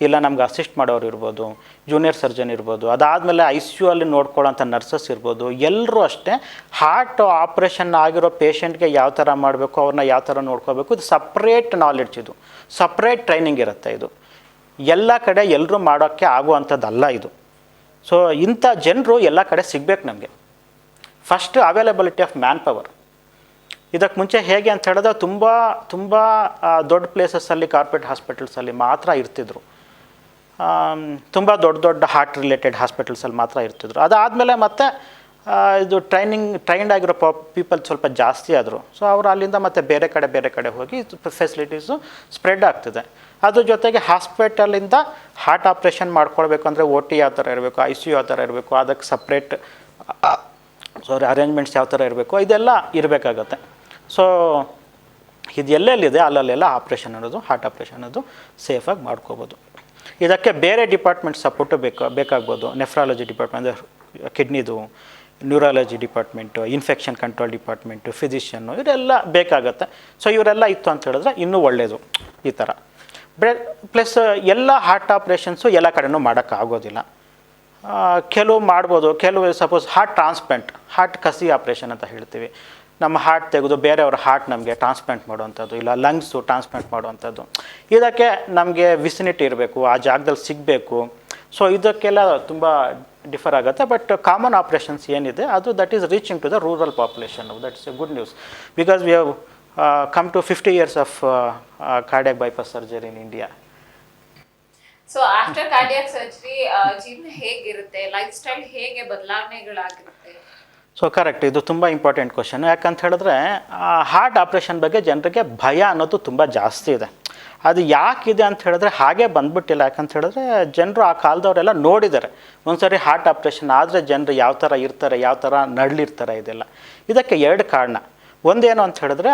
ಇಲ್ಲ ನಮ್ಗೆ ಅಸಿಸ್ಟ್ ಮಾಡೋರು ಇರ್ಬೋದು, ಜೂನಿಯರ್ ಸರ್ಜನ್ ಇರ್ಬೋದು, ಅದಾದಮೇಲೆ ICU ಅಲ್ಲಿ ನೋಡ್ಕೊಳ್ಳೋಂಥ ನರ್ಸಸ್ ಇರ್ಬೋದು. ಎಲ್ಲರೂ ಅಷ್ಟೇ ಹಾರ್ಟ್ ಆಪ್ರೇಷನ್ ಆಗಿರೋ ಪೇಷಂಟ್ಗೆ ಯಾವ ಥರ ಮಾಡಬೇಕು, ಅವ್ರನ್ನ ಯಾವ ಥರ ನೋಡ್ಕೋಬೇಕು, ಇದು ಸಪ್ರೇಟ್ ನಾಲೆಡ್ಜ್, ಇದು ಸಪ್ರೇಟ್ ಟ್ರೈನಿಂಗ್ ಇರುತ್ತೆ. ಇದು ಎಲ್ಲ ಕಡೆ ಎಲ್ಲರೂ ಮಾಡೋಕ್ಕೆ ಆಗುವಂಥದ್ದಲ್ಲ ಇದು. ಸೊ ಇಂಥ ಜನರು ಎಲ್ಲ ಕಡೆ ಸಿಗಬೇಕು ನಮಗೆ. First availability of man power. ಇದಕ್ಕೆ ಮುಂಚೆ ಹೇಗೆ ಅಂತ ಹೇಳಿದ್ರೆ ತುಂಬ ದೊಡ್ಡ ಪ್ಲೇಸಸ್ಸಲ್ಲಿ ಕಾರ್ಪೊರೇಟ್ ಹಾಸ್ಪಿಟಲ್ಸಲ್ಲಿ ಮಾತ್ರ ಇರ್ತಿದ್ರು, ತುಂಬ ದೊಡ್ಡ ಹಾರ್ಟ್ ರಿಲೇಟೆಡ್ ಹಾಸ್ಪಿಟಲ್ಸಲ್ಲಿ ಮಾತ್ರ ಇರ್ತಿದ್ರು. ಅದಾದಮೇಲೆ ಮತ್ತೆ ಇದು ಟ್ರೈನ್ಡ್ ಆಗಿರೋ ಪೀಪಲ್ ಸ್ವಲ್ಪ ಜಾಸ್ತಿ ಆದರು. ಸೊ ಅವರು ಅಲ್ಲಿಂದ ಮತ್ತೆ ಬೇರೆ ಕಡೆ ಹೋಗಿ ಫೆಸಿಲಿಟೀಸು ಸ್ಪ್ರೆಡ್ ಆಗ್ತಿದೆ. ಅದ್ರ ಜೊತೆಗೆ ಹಾಸ್ಪಿಟಲಿಂದ ಹಾರ್ಟ್ ಆಪ್ರೇಷನ್ ಮಾಡ್ಕೊಳ್ಬೇಕು ಅಂದರೆ OT ಯಾವ ಥರ ಇರಬೇಕು, ICU ಯಾವ ಥರ ಇರಬೇಕು, ಅದಕ್ಕೆ ಸಪ್ರೇಟ್ ಅರೇಂಜ್ಮೆಂಟ್ಸ್ ಯಾವ ಥರ ಇರಬೇಕು, ಇದೆಲ್ಲ ಇರಬೇಕಾಗತ್ತೆ. ಸೊ ಇದು ಎಲ್ಲೆಲ್ಲಿದೆ ಅಲ್ಲೆಲ್ಲ ಆಪ್ರೇಷನ್ ಅನ್ನೋದು, ಹಾರ್ಟ್ ಆಪ್ರೇಷನ್ ಅನ್ನೋದು ಸೇಫಾಗಿ ಮಾಡ್ಕೋಬೋದು. ಇದಕ್ಕೆ ಬೇರೆ ಡಿಪಾರ್ಟ್ಮೆಂಟ್ ಸಪೋರ್ಟು ಬೇಕಾಗ್ಬೋದು. ನೆಫ್ರಾಲಜಿ ಡಿಪಾರ್ಟ್ಮೆಂಟ್ ಅಂದರೆ ಕಿಡ್ನಿದು, neurology department, infection control department, physician, ಇವರೆಲ್ಲ ಬೇಕಾಗತ್ತೆ. ಸೊ ಇವರೆಲ್ಲ ಇತ್ತು ಅಂತ ಹೇಳಿದ್ರೆ ಇನ್ನೂ ಒಳ್ಳೆಯದು. ಈ ಥರ ಪ್ಲಸ್ ಎಲ್ಲ ಹಾರ್ಟ್ ಆಪ್ರೇಷನ್ಸು ಎಲ್ಲ ಕಡೆನೂ ಮಾಡೋಕ್ಕಾಗೋದಿಲ್ಲ. ಕೆಲವು ಮಾಡ್ಬೋದು, ಕೆಲವು ಸಪೋಸ್ ಹಾರ್ಟ್ ಟ್ರಾನ್ಸ್ಪ್ಲಾಂಟ್, ಹಾರ್ಟ್ ಕಸಿ ಆಪ್ರೇಷನ್ ಅಂತ ಹೇಳ್ತೀವಿ. ನಮ್ಮ ಹಾರ್ಟ್ ತೆಗೆದು ಬೇರೆಯವ್ರ ಹಾರ್ಟ್ ನಮಗೆ ಟ್ರಾನ್ಸ್ಪ್ಲಾಂಟ್ ಮಾಡುವಂಥದ್ದು, ಇಲ್ಲ ಲಂಗ್ಸು ಟ್ರಾನ್ಸ್ಪ್ಲಾಂಟ್ ಮಾಡುವಂಥದ್ದು. ಇದಕ್ಕೆ ನಮಗೆ ವಿಸಿನಿಟಿ ಇರಬೇಕು, ಆ ಜಾಗದಲ್ಲಿ ಸಿಗಬೇಕು. ಸೊ ಇದಕ್ಕೆಲ್ಲ ತುಂಬ ಡಿಫರ್ ಆಗುತ್ತೆ. ಬಟ್ ಕಾಮನ್ ಆಪ್ರೇಷನ್ಸ್ ಏನಿದೆ ಅದು that is reaching to the rural population. That is a good news because we have come to 50 years of cardiac bypass surgery in India. So after cardiac surgery ಜೀವನ ಹೇಗಿರುತ್ತೆ, life style ಹೇಗೆ ಬದಲಾವಣೆಗಳಾಗಿರುತ್ತೆ? So correct, ಇದು ತುಂಬ important question. ಯಾಕಂತ ಹೇಳಿದ್ರೆ heart operation ಬಗ್ಗೆ ಜನರಿಗೆ ಭಯ ಅನ್ನೋದು ತುಂಬ ಜಾಸ್ತಿ ಇದೆ. ಅದು ಯಾಕಿದೆ ಅಂತ ಹೇಳಿದ್ರೆ ಹಾಗೆ ಬಂದ್ಬಿಟ್ಟಿಲ್ಲ. ಯಾಕಂತ ಹೇಳಿದ್ರೆ ಜನರು ಆ ಕಾಲದವರೆಲ್ಲ ನೋಡಿದ್ದಾರೆ. ಒಂದ್ಸರಿ ಹಾರ್ಟ್ ಆಪ್ರೇಷನ್ ಆದರೆ ಜನರು ಯಾವ ಥರ ಇರ್ತಾರೆ, ಯಾವ ಥರ ನರಳಿರ್ತಾರೆ, ಇದೆಲ್ಲ. ಇದಕ್ಕೆ 2 ಕಾರಣ. ಒಂದೇನು ಅಂತ ಹೇಳಿದ್ರೆ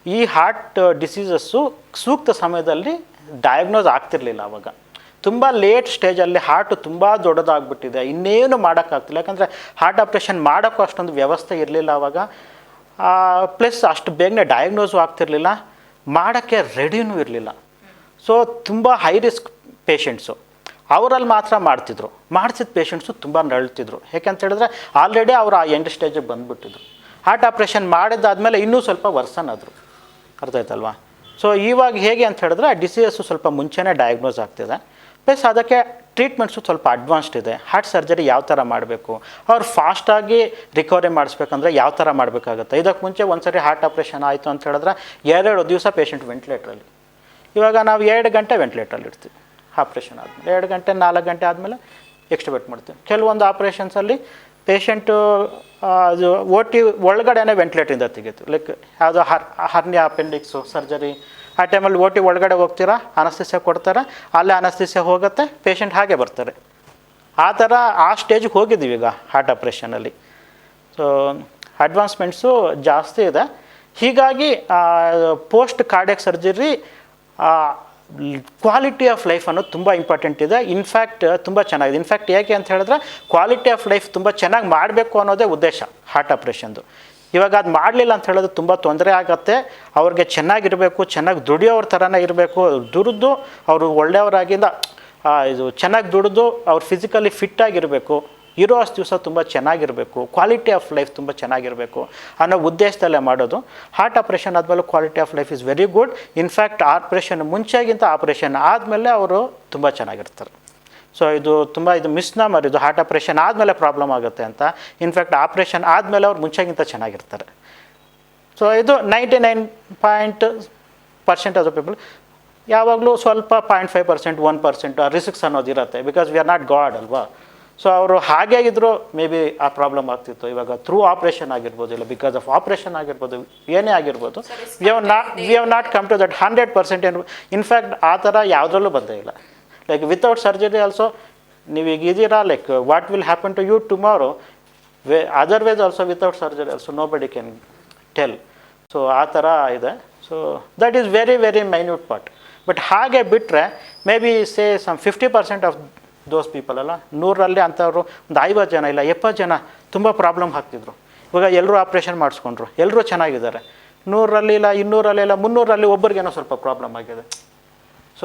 ಈ ಹಾರ್ಟ್ ಡಿಸೀಸಸ್ಸು ಸೂಕ್ತ ಸಮಯದಲ್ಲಿ ಡಯಾಗ್ನೋಸ್ ಆಗ್ತಿರ್ಲಿಲ್ಲ. ಆವಾಗ ತುಂಬ ಲೇಟ್ ಸ್ಟೇಜಲ್ಲಿ ಹಾರ್ಟ್ ತುಂಬ ದೊಡ್ಡದಾಗ್ಬಿಟ್ಟಿದೆ, ಇನ್ನೇನು ಮಾಡೋಕ್ಕಾಗ್ತಿಲ್ಲ. ಯಾಕಂದರೆ ಹಾರ್ಟ್ ಆಪ್ರೇಷನ್ ಮಾಡೋಕ್ಕೂ ಅಷ್ಟೊಂದು ವ್ಯವಸ್ಥೆ ಇರಲಿಲ್ಲ ಆವಾಗ. ಪ್ಲಸ್ ಅಷ್ಟು ಬೇಗನೆ ಡಯಾಗ್ನೋಸು ಆಗ್ತಿರ್ಲಿಲ್ಲ, ಮಾಡೋಕ್ಕೆ ರೆಡಿನೂ ಇರಲಿಲ್ಲ. ಸೊ ತುಂಬ ಹೈ ರಿಸ್ಕ್ ಪೇಷಂಟ್ಸು ಅವರಲ್ಲಿ ಮಾತ್ರ ಮಾಡಿಸಿದ ಪೇಷಂಟ್ಸು ತುಂಬ ನರಳ್ತಿದ್ರು. ಯಾಕೆಂತ ಹೇಳಿದ್ರೆ ಆಲ್ರೆಡಿ ಅವರು ಆ ಎಂಡ್ ಸ್ಟೇಜಿಗೆ ಬಂದುಬಿಟ್ಟಿದ್ರು. ಹಾರ್ಟ್ ಆಪ್ರೇಷನ್ ಮಾಡಿದಾದ್ಮೇಲೆ ಇನ್ನೂ ಸ್ವಲ್ಪ ವರ್ಸನ್ ಆದರು. ಅರ್ಥ ಆಯ್ತಲ್ವಾ? ಸೊ ಇವಾಗ ಹೇಗೆ ಅಂತ ಹೇಳಿದ್ರೆ ಡಿಸೀಸಸ್ಸು ಸ್ವಲ್ಪ ಮುಂಚೆನೇ ಡಯಾಗ್ನೋಸ್ ಆಗ್ತಿದೆ. ಪ್ಲಸ್ ಅದಕ್ಕೆ ಟ್ರೀಟ್ಮೆಂಟ್ಸು ಸ್ವಲ್ಪ ಅಡ್ವಾನ್ಸ್ಡ್ ಇದೆ. ಹಾರ್ಟ್ ಸರ್ಜರಿ ಯಾವ ಥರ ಮಾಡಬೇಕು, ಅವ್ರು ಫಾಸ್ಟಾಗಿ ರಿಕವರಿ ಮಾಡಿಸ್ಬೇಕಂದ್ರೆ ಯಾವ ಥರ ಮಾಡಬೇಕಾಗುತ್ತೆ. ಇದಕ್ಕೆ ಮುಂಚೆ ಒಂದು ಸರಿ ಹಾರ್ಟ್ ಆಪ್ರೇಷನ್ ಆಯಿತು ಅಂತ ಹೇಳಿದ್ರೆ 2 ದಿವಸ ಪೇಷಂಟ್ ವೆಂಟಿಲೇಟ್ರಲ್ಲಿ. ಇವಾಗ ನಾವು 2 ಗಂಟೆ ವೆಂಟಿಲೇಟ್ರಲ್ಲಿ ಇರ್ತೀವಿ. ಆಪ್ರೇಷನ್ ಆದಮೇಲೆ 2 ಗಂಟೆ 4 ಗಂಟೆ ಆದಮೇಲೆ ಎಕ್ಸ್ಟ್ಯೂಬೇಟ್ ಮಾಡ್ತೀವಿ. ಕೆಲವೊಂದು ಆಪ್ರೇಷನ್ಸಲ್ಲಿ ಪೇಷಂಟು ಅದು OT ಒಳಗಡೆನೇ ವೆಂಟಿಲೇಟ್ರಿಂದ ತೆಗಿತೀವಿ. ಲೈಕ್ ಯಾವುದೋ ಹರ್ನಿಯಾ ಅಪೆಂಡಿಕ್ಸು ಸರ್ಜರಿ, ಆ ಟೈಮಲ್ಲಿ OT ಒಳಗಡೆ ಹೋಗ್ತೀರಾ, ಅನಸ್ತೇಸಿಯಾ ಕೊಡ್ತಾರೆ, ಅಲ್ಲೇ ಅನಸ್ತೇಸಿಯಾ ಹೋಗುತ್ತೆ, ಪೇಷಂಟ್ ಹಾಗೆ ಬರ್ತಾರೆ. ಆ ಥರ ಆ ಸ್ಟೇಜಿಗೆ ಹೋಗಿದ್ದೀವಿ ಈಗ ಹಾರ್ಟ್ ಆಪ್ರೇಷನಲ್ಲಿ. ಸೊ ಅಡ್ವಾನ್ಸ್ಮೆಂಟ್ಸು ಜಾಸ್ತಿ ಇದೆ. ಹೀಗಾಗಿ post cardiac surgery quality of life ಅನ್ನೋದು ತುಂಬ ಇಂಪಾರ್ಟೆಂಟ್ ಇದೆ. ಇನ್ಫ್ಯಾಕ್ಟ್ ತುಂಬ ಚೆನ್ನಾಗಿದೆ. ಇನ್ಫ್ಯಾಕ್ಟ್ ಏಕೆ ಅಂತ ಹೇಳಿದ್ರೆ ಕ್ವಾಲಿಟಿ ಆಫ್ ಲೈಫ್ ತುಂಬ ಚೆನ್ನಾಗಿ ಮಾಡಬೇಕು ಅನ್ನೋದೇ ಉದ್ದೇಶ ಹಾರ್ಟ್ ಆಪ್ರೇಷನ್ದು. ಇವಾಗ ಅದು ಮಾಡಲಿಲ್ಲ ಅಂತ ಹೇಳೋದು ತುಂಬ ತೊಂದರೆ ಆಗುತ್ತೆ. ಅವ್ರಿಗೆ ಚೆನ್ನಾಗಿರಬೇಕು, ಚೆನ್ನಾಗಿ ದುಡಿಯೋವ್ರ ಥರನೇ ಇರಬೇಕು. ದುಡಿದು ಅವರು ಒಳ್ಳೆಯವರಾಗಿಂದ ಇದು ಚೆನ್ನಾಗಿ ದುಡಿದು ಅವ್ರು ಫಿಸಿಕಲಿ ಫಿಟ್ಟಾಗಿರಬೇಕು, ಇರೋ ಅಷ್ಟು ದಿವಸ ತುಂಬ ಚೆನ್ನಾಗಿರಬೇಕು, ಕ್ವಾಲಿಟಿ ಆಫ್ ಲೈಫ್ ತುಂಬ ಚೆನ್ನಾಗಿರಬೇಕು ಅನ್ನೋ ಉದ್ದೇಶದಲ್ಲೇ ಮಾಡೋದು. ಹಾರ್ಟ್ ಆಪ್ರೇಷನ್ ಆದಮೇಲೆ quality of life is very good. In fact operation ಮುಂಚೆಗಿಂತ ಆಪ್ರೇಷನ್ ಆದಮೇಲೆ ಅವರು ತುಂಬ ಚೆನ್ನಾಗಿರ್ತಾರೆ. ಸೊ ಇದು ತುಂಬ ಮಿಸ್ನಾಮರ್, ಇದು ಹಾರ್ಟ್ ಆಪ್ರೇಷನ್ ಆದಮೇಲೆ ಪ್ರಾಬ್ಲಮ್ ಆಗುತ್ತೆ ಅಂತ. ಇನ್ಫ್ಯಾಕ್ಟ್ ಆಪ್ರೇಷನ್ ಆದಮೇಲೆ ಅವ್ರು ಮುಂಚೆಗಿಂತ ಚೆನ್ನಾಗಿರ್ತಾರೆ. ಸೊ ಇದು 99% ಆಫ್ ದ ಪೀಪಲ್. ಯಾವಾಗಲೂ ಸ್ವಲ್ಪ 0.5% 1% ರಿಸ್ಕ್ಸ್ ಅನ್ನೋದಿರುತ್ತೆ. Because we are not god ಅಲ್ವಾ. ಸೊ ಅವರು ಹಾಗೇ ಇದ್ದರೂ ಮೇ ಬಿ ಆ ಪ್ರಾಬ್ಲಮ್ ಆಗ್ತಿತ್ತು. ಇವಾಗ ಥ್ರೂ ಆಪ್ರೇಷನ್ ಆಗಿರ್ಬೋದು, ಇಲ್ಲ ಬಿಕಾಸ್ ಆಫ್ ಆಪ್ರೇಷನ್ ಆಗಿರ್ಬೋದು, ಏನೇ ಆಗಿರ್ಬೋದು, we have not come to that 100%. In fact ಆ ಥರ ಯಾವುದ್ರಲ್ಲೂ ಬಂದೇ ಇಲ್ಲ. ಲೈಕ್ ವಿತೌಟ್ ಸರ್ಜರಿ ಆಲ್ಸೋ ನೀವೀಗ ಇದ್ದೀರಾ, like what will happen to you tomorrow otherwise also without surgery also nobody can tell. So ಆ ಥರ ಇದೆ. So that is very very minute part. But ಹಾಗೆ ಬಿಟ್ಟರೆ maybe say some 50% of those people ಅಲ್ಲ, 100ರಲ್ಲಿ ಅಂಥವ್ರು ಒಂದು 50 ಜನ ಇಲ್ಲ 70 ಜನ ತುಂಬ ಪ್ರಾಬ್ಲಮ್ ಆಗ್ತಿದ್ರು. ಇವಾಗ ಎಲ್ಲರೂ ಆಪ್ರೇಷನ್ ಮಾಡಿಸ್ಕೊಂಡ್ರು, ಎಲ್ಲರೂ ಚೆನ್ನಾಗಿದ್ದಾರೆ. 100ರಲ್ಲಿ ಇಲ್ಲ 200ರಲ್ಲಿ ಇಲ್ಲ 300ರಲ್ಲಿ ಒಬ್ಬರಿಗೇನೋ ಸ್ವಲ್ಪ ಪ್ರಾಬ್ಲಮ್ ಆಗಿದೆ. So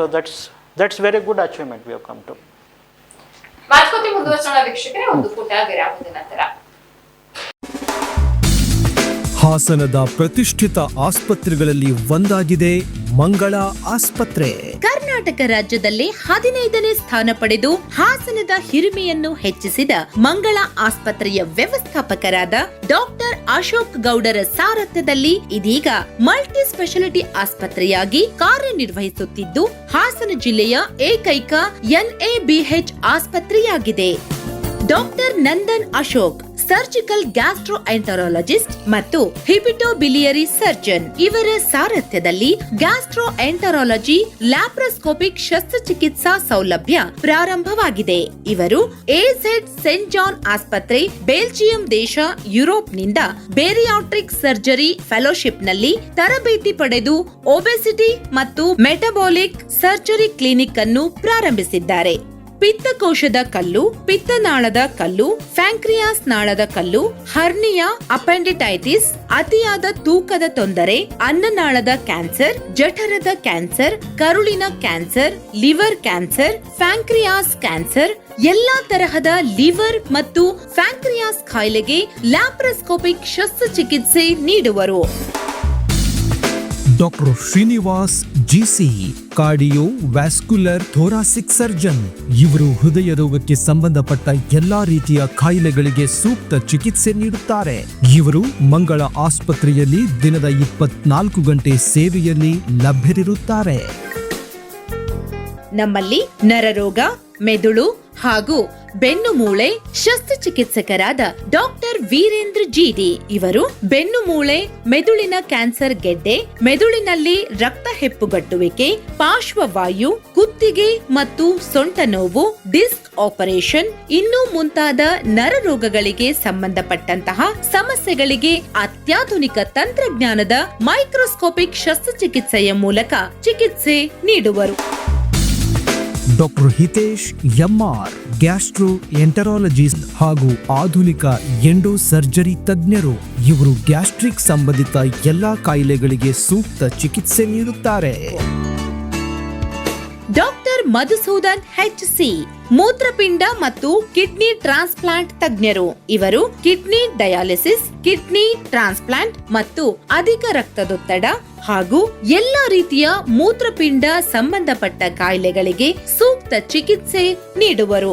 that's very good achievement we have come to. ಮಾತುಕತೆ ಮುಂದುವರಿಸೋಣ ವೀಕ್ಷಕರೇ, ಒಂದು ಪುಟ ವಿರಾಮದ ನಂತರ. ಹಾಸನದ ಪ್ರತಿಷ್ಠಿತ ಆಸ್ಪತ್ರೆಗಳಲ್ಲಿ ಒಂದಾಗಿದೆ ಮಂಗಳ ಆಸ್ಪತ್ರೆ. ಕರ್ನಾಟಕ ರಾಜ್ಯದಲ್ಲಿ 15ನೇ ಸ್ಥಾನ ಪಡೆದು ಹಾಸನದ ಹಿರಿಮೆಯನ್ನು ಹೆಚ್ಚಿಸಿದ ಮಂಗಳ ಆಸ್ಪತ್ರೆಯ ವ್ಯವಸ್ಥಾಪಕರಾದ ಡಾಕ್ಟರ್ ಅಶೋಕ್ ಗೌಡರ ಸಾರಥ್ಯದಲ್ಲಿ ಇದೀಗ ಮಲ್ಟಿ ಸ್ಪೆಷಾಲಿಟಿ ಆಸ್ಪತ್ರೆಯಾಗಿ ಕಾರ್ಯನಿರ್ವಹಿಸುತ್ತಿದ್ದು ಹಾಸನ ಜಿಲ್ಲೆಯ ಏಕೈಕ NABH ಆಸ್ಪತ್ರೆಯಾಗಿದೆ. Doctor Nandan Ashok surgical gastroenterologist ಮತ್ತು ಹಿಪಿಟೋಬಿಲಿಯರಿ ಸರ್ಜನ್ ಇವರ ಸಾರಥ್ಯದಲ್ಲಿ ಗ್ಯಾಸ್ಟ್ರೋಎಂಟರಾಲಜಿ ಲ್ಯಾಪ್ರೋಸ್ಕೋಪಿಕ್ ಶಸ್ತ್ರಚಿಕಿತ್ಸಾ ಸೌಲಭ್ಯ ಪ್ರಾರಂಭವಾಗಿದೆ. ಇವರು AZ ಸೆಂಟ್ ಜಾನ್ ಆಸ್ಪತ್ರೆ, ಬೆಲ್ಜಿಯಂ ದೇಶ, ಯುರೋಪ್ನಿಂದ ಬೇರಿಯಾಟ್ರಿಕ್ ಸರ್ಜರಿ ಫೆಲೋಶಿಪ್ನಲ್ಲಿ ತರಬೇತಿ ಪಡೆದು ಒಬೆಸಿಟಿ ಮತ್ತು ಮೆಟಬಾಲಿಕ್ ಸರ್ಜರಿ ಕ್ಲಿನಿಕ್ ಅನ್ನು ಪ್ರಾರಂಭಿಸಿದ್ದಾರೆ. ಪಿತ್ತಕೋಶದ ಕಲ್ಲು, ಪಿತ್ತನಾಳದ ಕಲ್ಲು, ಫ್ಯಾಂಕ್ರಿಯಾಸ್ ನಾಳದ ಕಲ್ಲು, ಹರ್ನಿಯಾ, ಅಪೆಂಡಿಟೈಟಿಸ್, ಅತಿಯಾದ ತೂಕದ ತೊಂದರೆ, ಅನ್ನನಾಳದ ಕ್ಯಾನ್ಸರ್, ಜಠರದ ಕ್ಯಾನ್ಸರ್, ಕರುಳಿನ cancer, liver cancer, pancreas cancer, ಎಲ್ಲಾ ತರಹದ ಲಿವರ್ ಮತ್ತು ಫ್ಯಾಂಕ್ರಿಯಾಸ್ ಕಾಯಿಲೆಗೆ ಲ್ಯಾಪ್ರೋಸ್ಕೋಪಿಕ್ ಶಸ್ತ್ರಚಿಕಿತ್ಸೆ ನೀಡುವರು. Doctor Srinivas GC cardiovascular thoracic surgeon. ಇವರು ಹೃದಯ ರೋಗಕ್ಕೆ ಸಂಬಂಧಪಟ್ಟ ಎಲ್ಲಾ ರೀತಿಯ ಕಾಯಿಲೆಗಳಿಗೆ ಸೂಕ್ತ ಚಿಕಿತ್ಸೆ ನೀಡುತ್ತಾರೆ. ಇವರು ಮಂಗಳ ಆಸ್ಪತ್ರೆಯಲ್ಲಿ ದಿನದ 24 ಗಂಟೆ ಸೇವೆಯಲ್ಲಿ ಲಭ್ಯರಿರುತ್ತಾರೆ. ನಮ್ಮಲ್ಲಿ ನರರೋಗ, ಮೆದುಳು ಹಾಗೂ ಬೆನ್ನು ಮೂಳೆ ಶಸ್ತ್ರಚಿಕಿತ್ಸಕರಾದ ಡಾಕ್ಟರ್ ವೀರೇಂದ್ರ GD ಇವರು ಬೆನ್ನು ಮೂಳೆ, ಮೆದುಳಿನ ಕ್ಯಾನ್ಸರ್ ಗೆಡ್ಡೆ, ಮೆದುಳಿನಲ್ಲಿ ರಕ್ತ ಹೆಪ್ಪುಗಟ್ಟುವಿಕೆ, ಪಾರ್ಶ್ವವಾಯು, ಕುತ್ತಿಗೆ ಮತ್ತು ಸೊಂಟ ನೋವು, ಡಿಸ್ಕ್ ಆಪರೇಷನ್ ಇನ್ನೂ ಮುಂತಾದ ನರರೋಗಗಳಿಗೆ ಸಂಬಂಧಪಟ್ಟಂತಹ ಸಮಸ್ಯೆಗಳಿಗೆ ಅತ್ಯಾಧುನಿಕ ತಂತ್ರಜ್ಞಾನದ ಮೈಕ್ರೋಸ್ಕೋಪಿಕ್ ಶಸ್ತ್ರಚಿಕಿತ್ಸೆಯ ಮೂಲಕ ಚಿಕಿತ್ಸೆ ನೀಡುವರು. Doctor Hitesh MR gastro enterologist ಹಾಗೂ ಆಧುನಿಕ ಎಂಡೋ ಸರ್ಜರಿ ತಜ್ಞರು. ಇವರು ಗ್ಯಾಸ್ಟ್ರಿಕ್ ಸಂಬಂಧಿತ ಎಲ್ಲಾ ಕಾಯಿಲೆಗಳಿಗೆ ಸೂಕ್ತ ಚಿಕಿತ್ಸೆ ನೀಡುತ್ತಾರೆ. ಡಾಕ್ಟರ್ ಮಧುಸೂದನ್ HC ಮೂತ್ರಪಿಂಡ ಮತ್ತು ಕಿಡ್ನಿ ಟ್ರಾನ್ಸ್ಪ್ಲಾಂಟ್ ತಜ್ಞರು. ಇವರು ಕಿಡ್ನಿ ಡಯಾಲಿಸಿಸ್, ಕಿಡ್ನಿ ಟ್ರಾನ್ಸ್ಪ್ಲಾಂಟ್ ಮತ್ತು ಅಧಿಕ ರಕ್ತದೊತ್ತಡ ಹಾಗೂ ಎಲ್ಲಾ ರೀತಿಯ ಮೂತ್ರಪಿಂಡ ಸಂಬಂಧಪಟ್ಟ ಕಾಯಿಲೆಗಳಿಗೆ ಸೂಕ್ತ ಸೂಕ್ತ ಚಿಕಿತ್ಸೆ ನೀಡುವರು.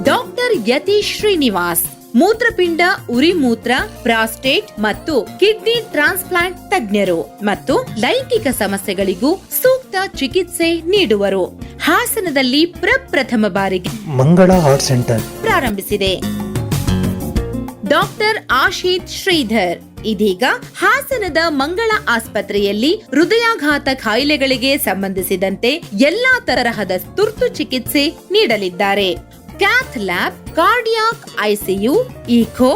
ಡಾಕ್ಟರ್ ಯತೀಶ್ ಶ್ರೀನಿವಾಸ್, ಮೂತ್ರಪಿಂಡ, ಉರಿಮೂತ್ರ, ಪ್ರಾಸ್ಟೇಟ್ ಮತ್ತು ಕಿಡ್ನಿ ಟ್ರಾನ್ಸ್ಪ್ಲಾಂಟ್ ತಜ್ಞರು ಮತ್ತು ಲೈಂಗಿಕ ಸಮಸ್ಯೆಗಳಿಗೂ ಸೂಕ್ತ ಚಿಕಿತ್ಸೆ ನೀಡುವರು. ಹಾಸನದಲ್ಲಿ ಪ್ರಪ್ರಥಮ ಬಾರಿಗೆ ಮಂಗಳ ಹಾರ್ಟ್ ಸೆಂಟರ್ ಪ್ರಾರಂಭಿಸಿದೆ. ಡಾಕ್ಟರ್ ಆಶೀತ್ ಶ್ರೀಧರ್ ಇದೀಗ ಹಾಸನದ ಮಂಗಳ ಆಸ್ಪತ್ರೆಯಲ್ಲಿ ಹೃದಯಾಘಾತ ಕಾಯಿಲೆಗಳಿಗೆ ಸಂಬಂಧಿಸಿದಂತೆ ಎಲ್ಲಾ ತರಹದ ತುರ್ತು ಚಿಕಿತ್ಸೆ ನೀಡಲಿದ್ದಾರೆ. Cath lab, cardiac, ICU, echo,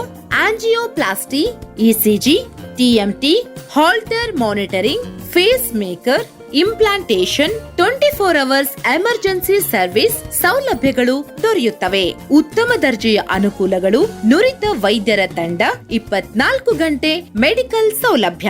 angioplasty, ECG, TMT, Holter monitoring, pacemaker, implantation, 24 hours emergency service ಸೌಲಭ್ಯಗಳು ದೊರೆಯುತ್ತವೆ. ಉತ್ತಮ ದರ್ಜೆಯ ಅನುಕೂಲಗಳು, ನುರಿತ ವೈದ್ಯರ ತಂಡ, 24 ಗಂಟೆ ಮೆಡಿಕಲ್ ಸೌಲಭ್ಯ,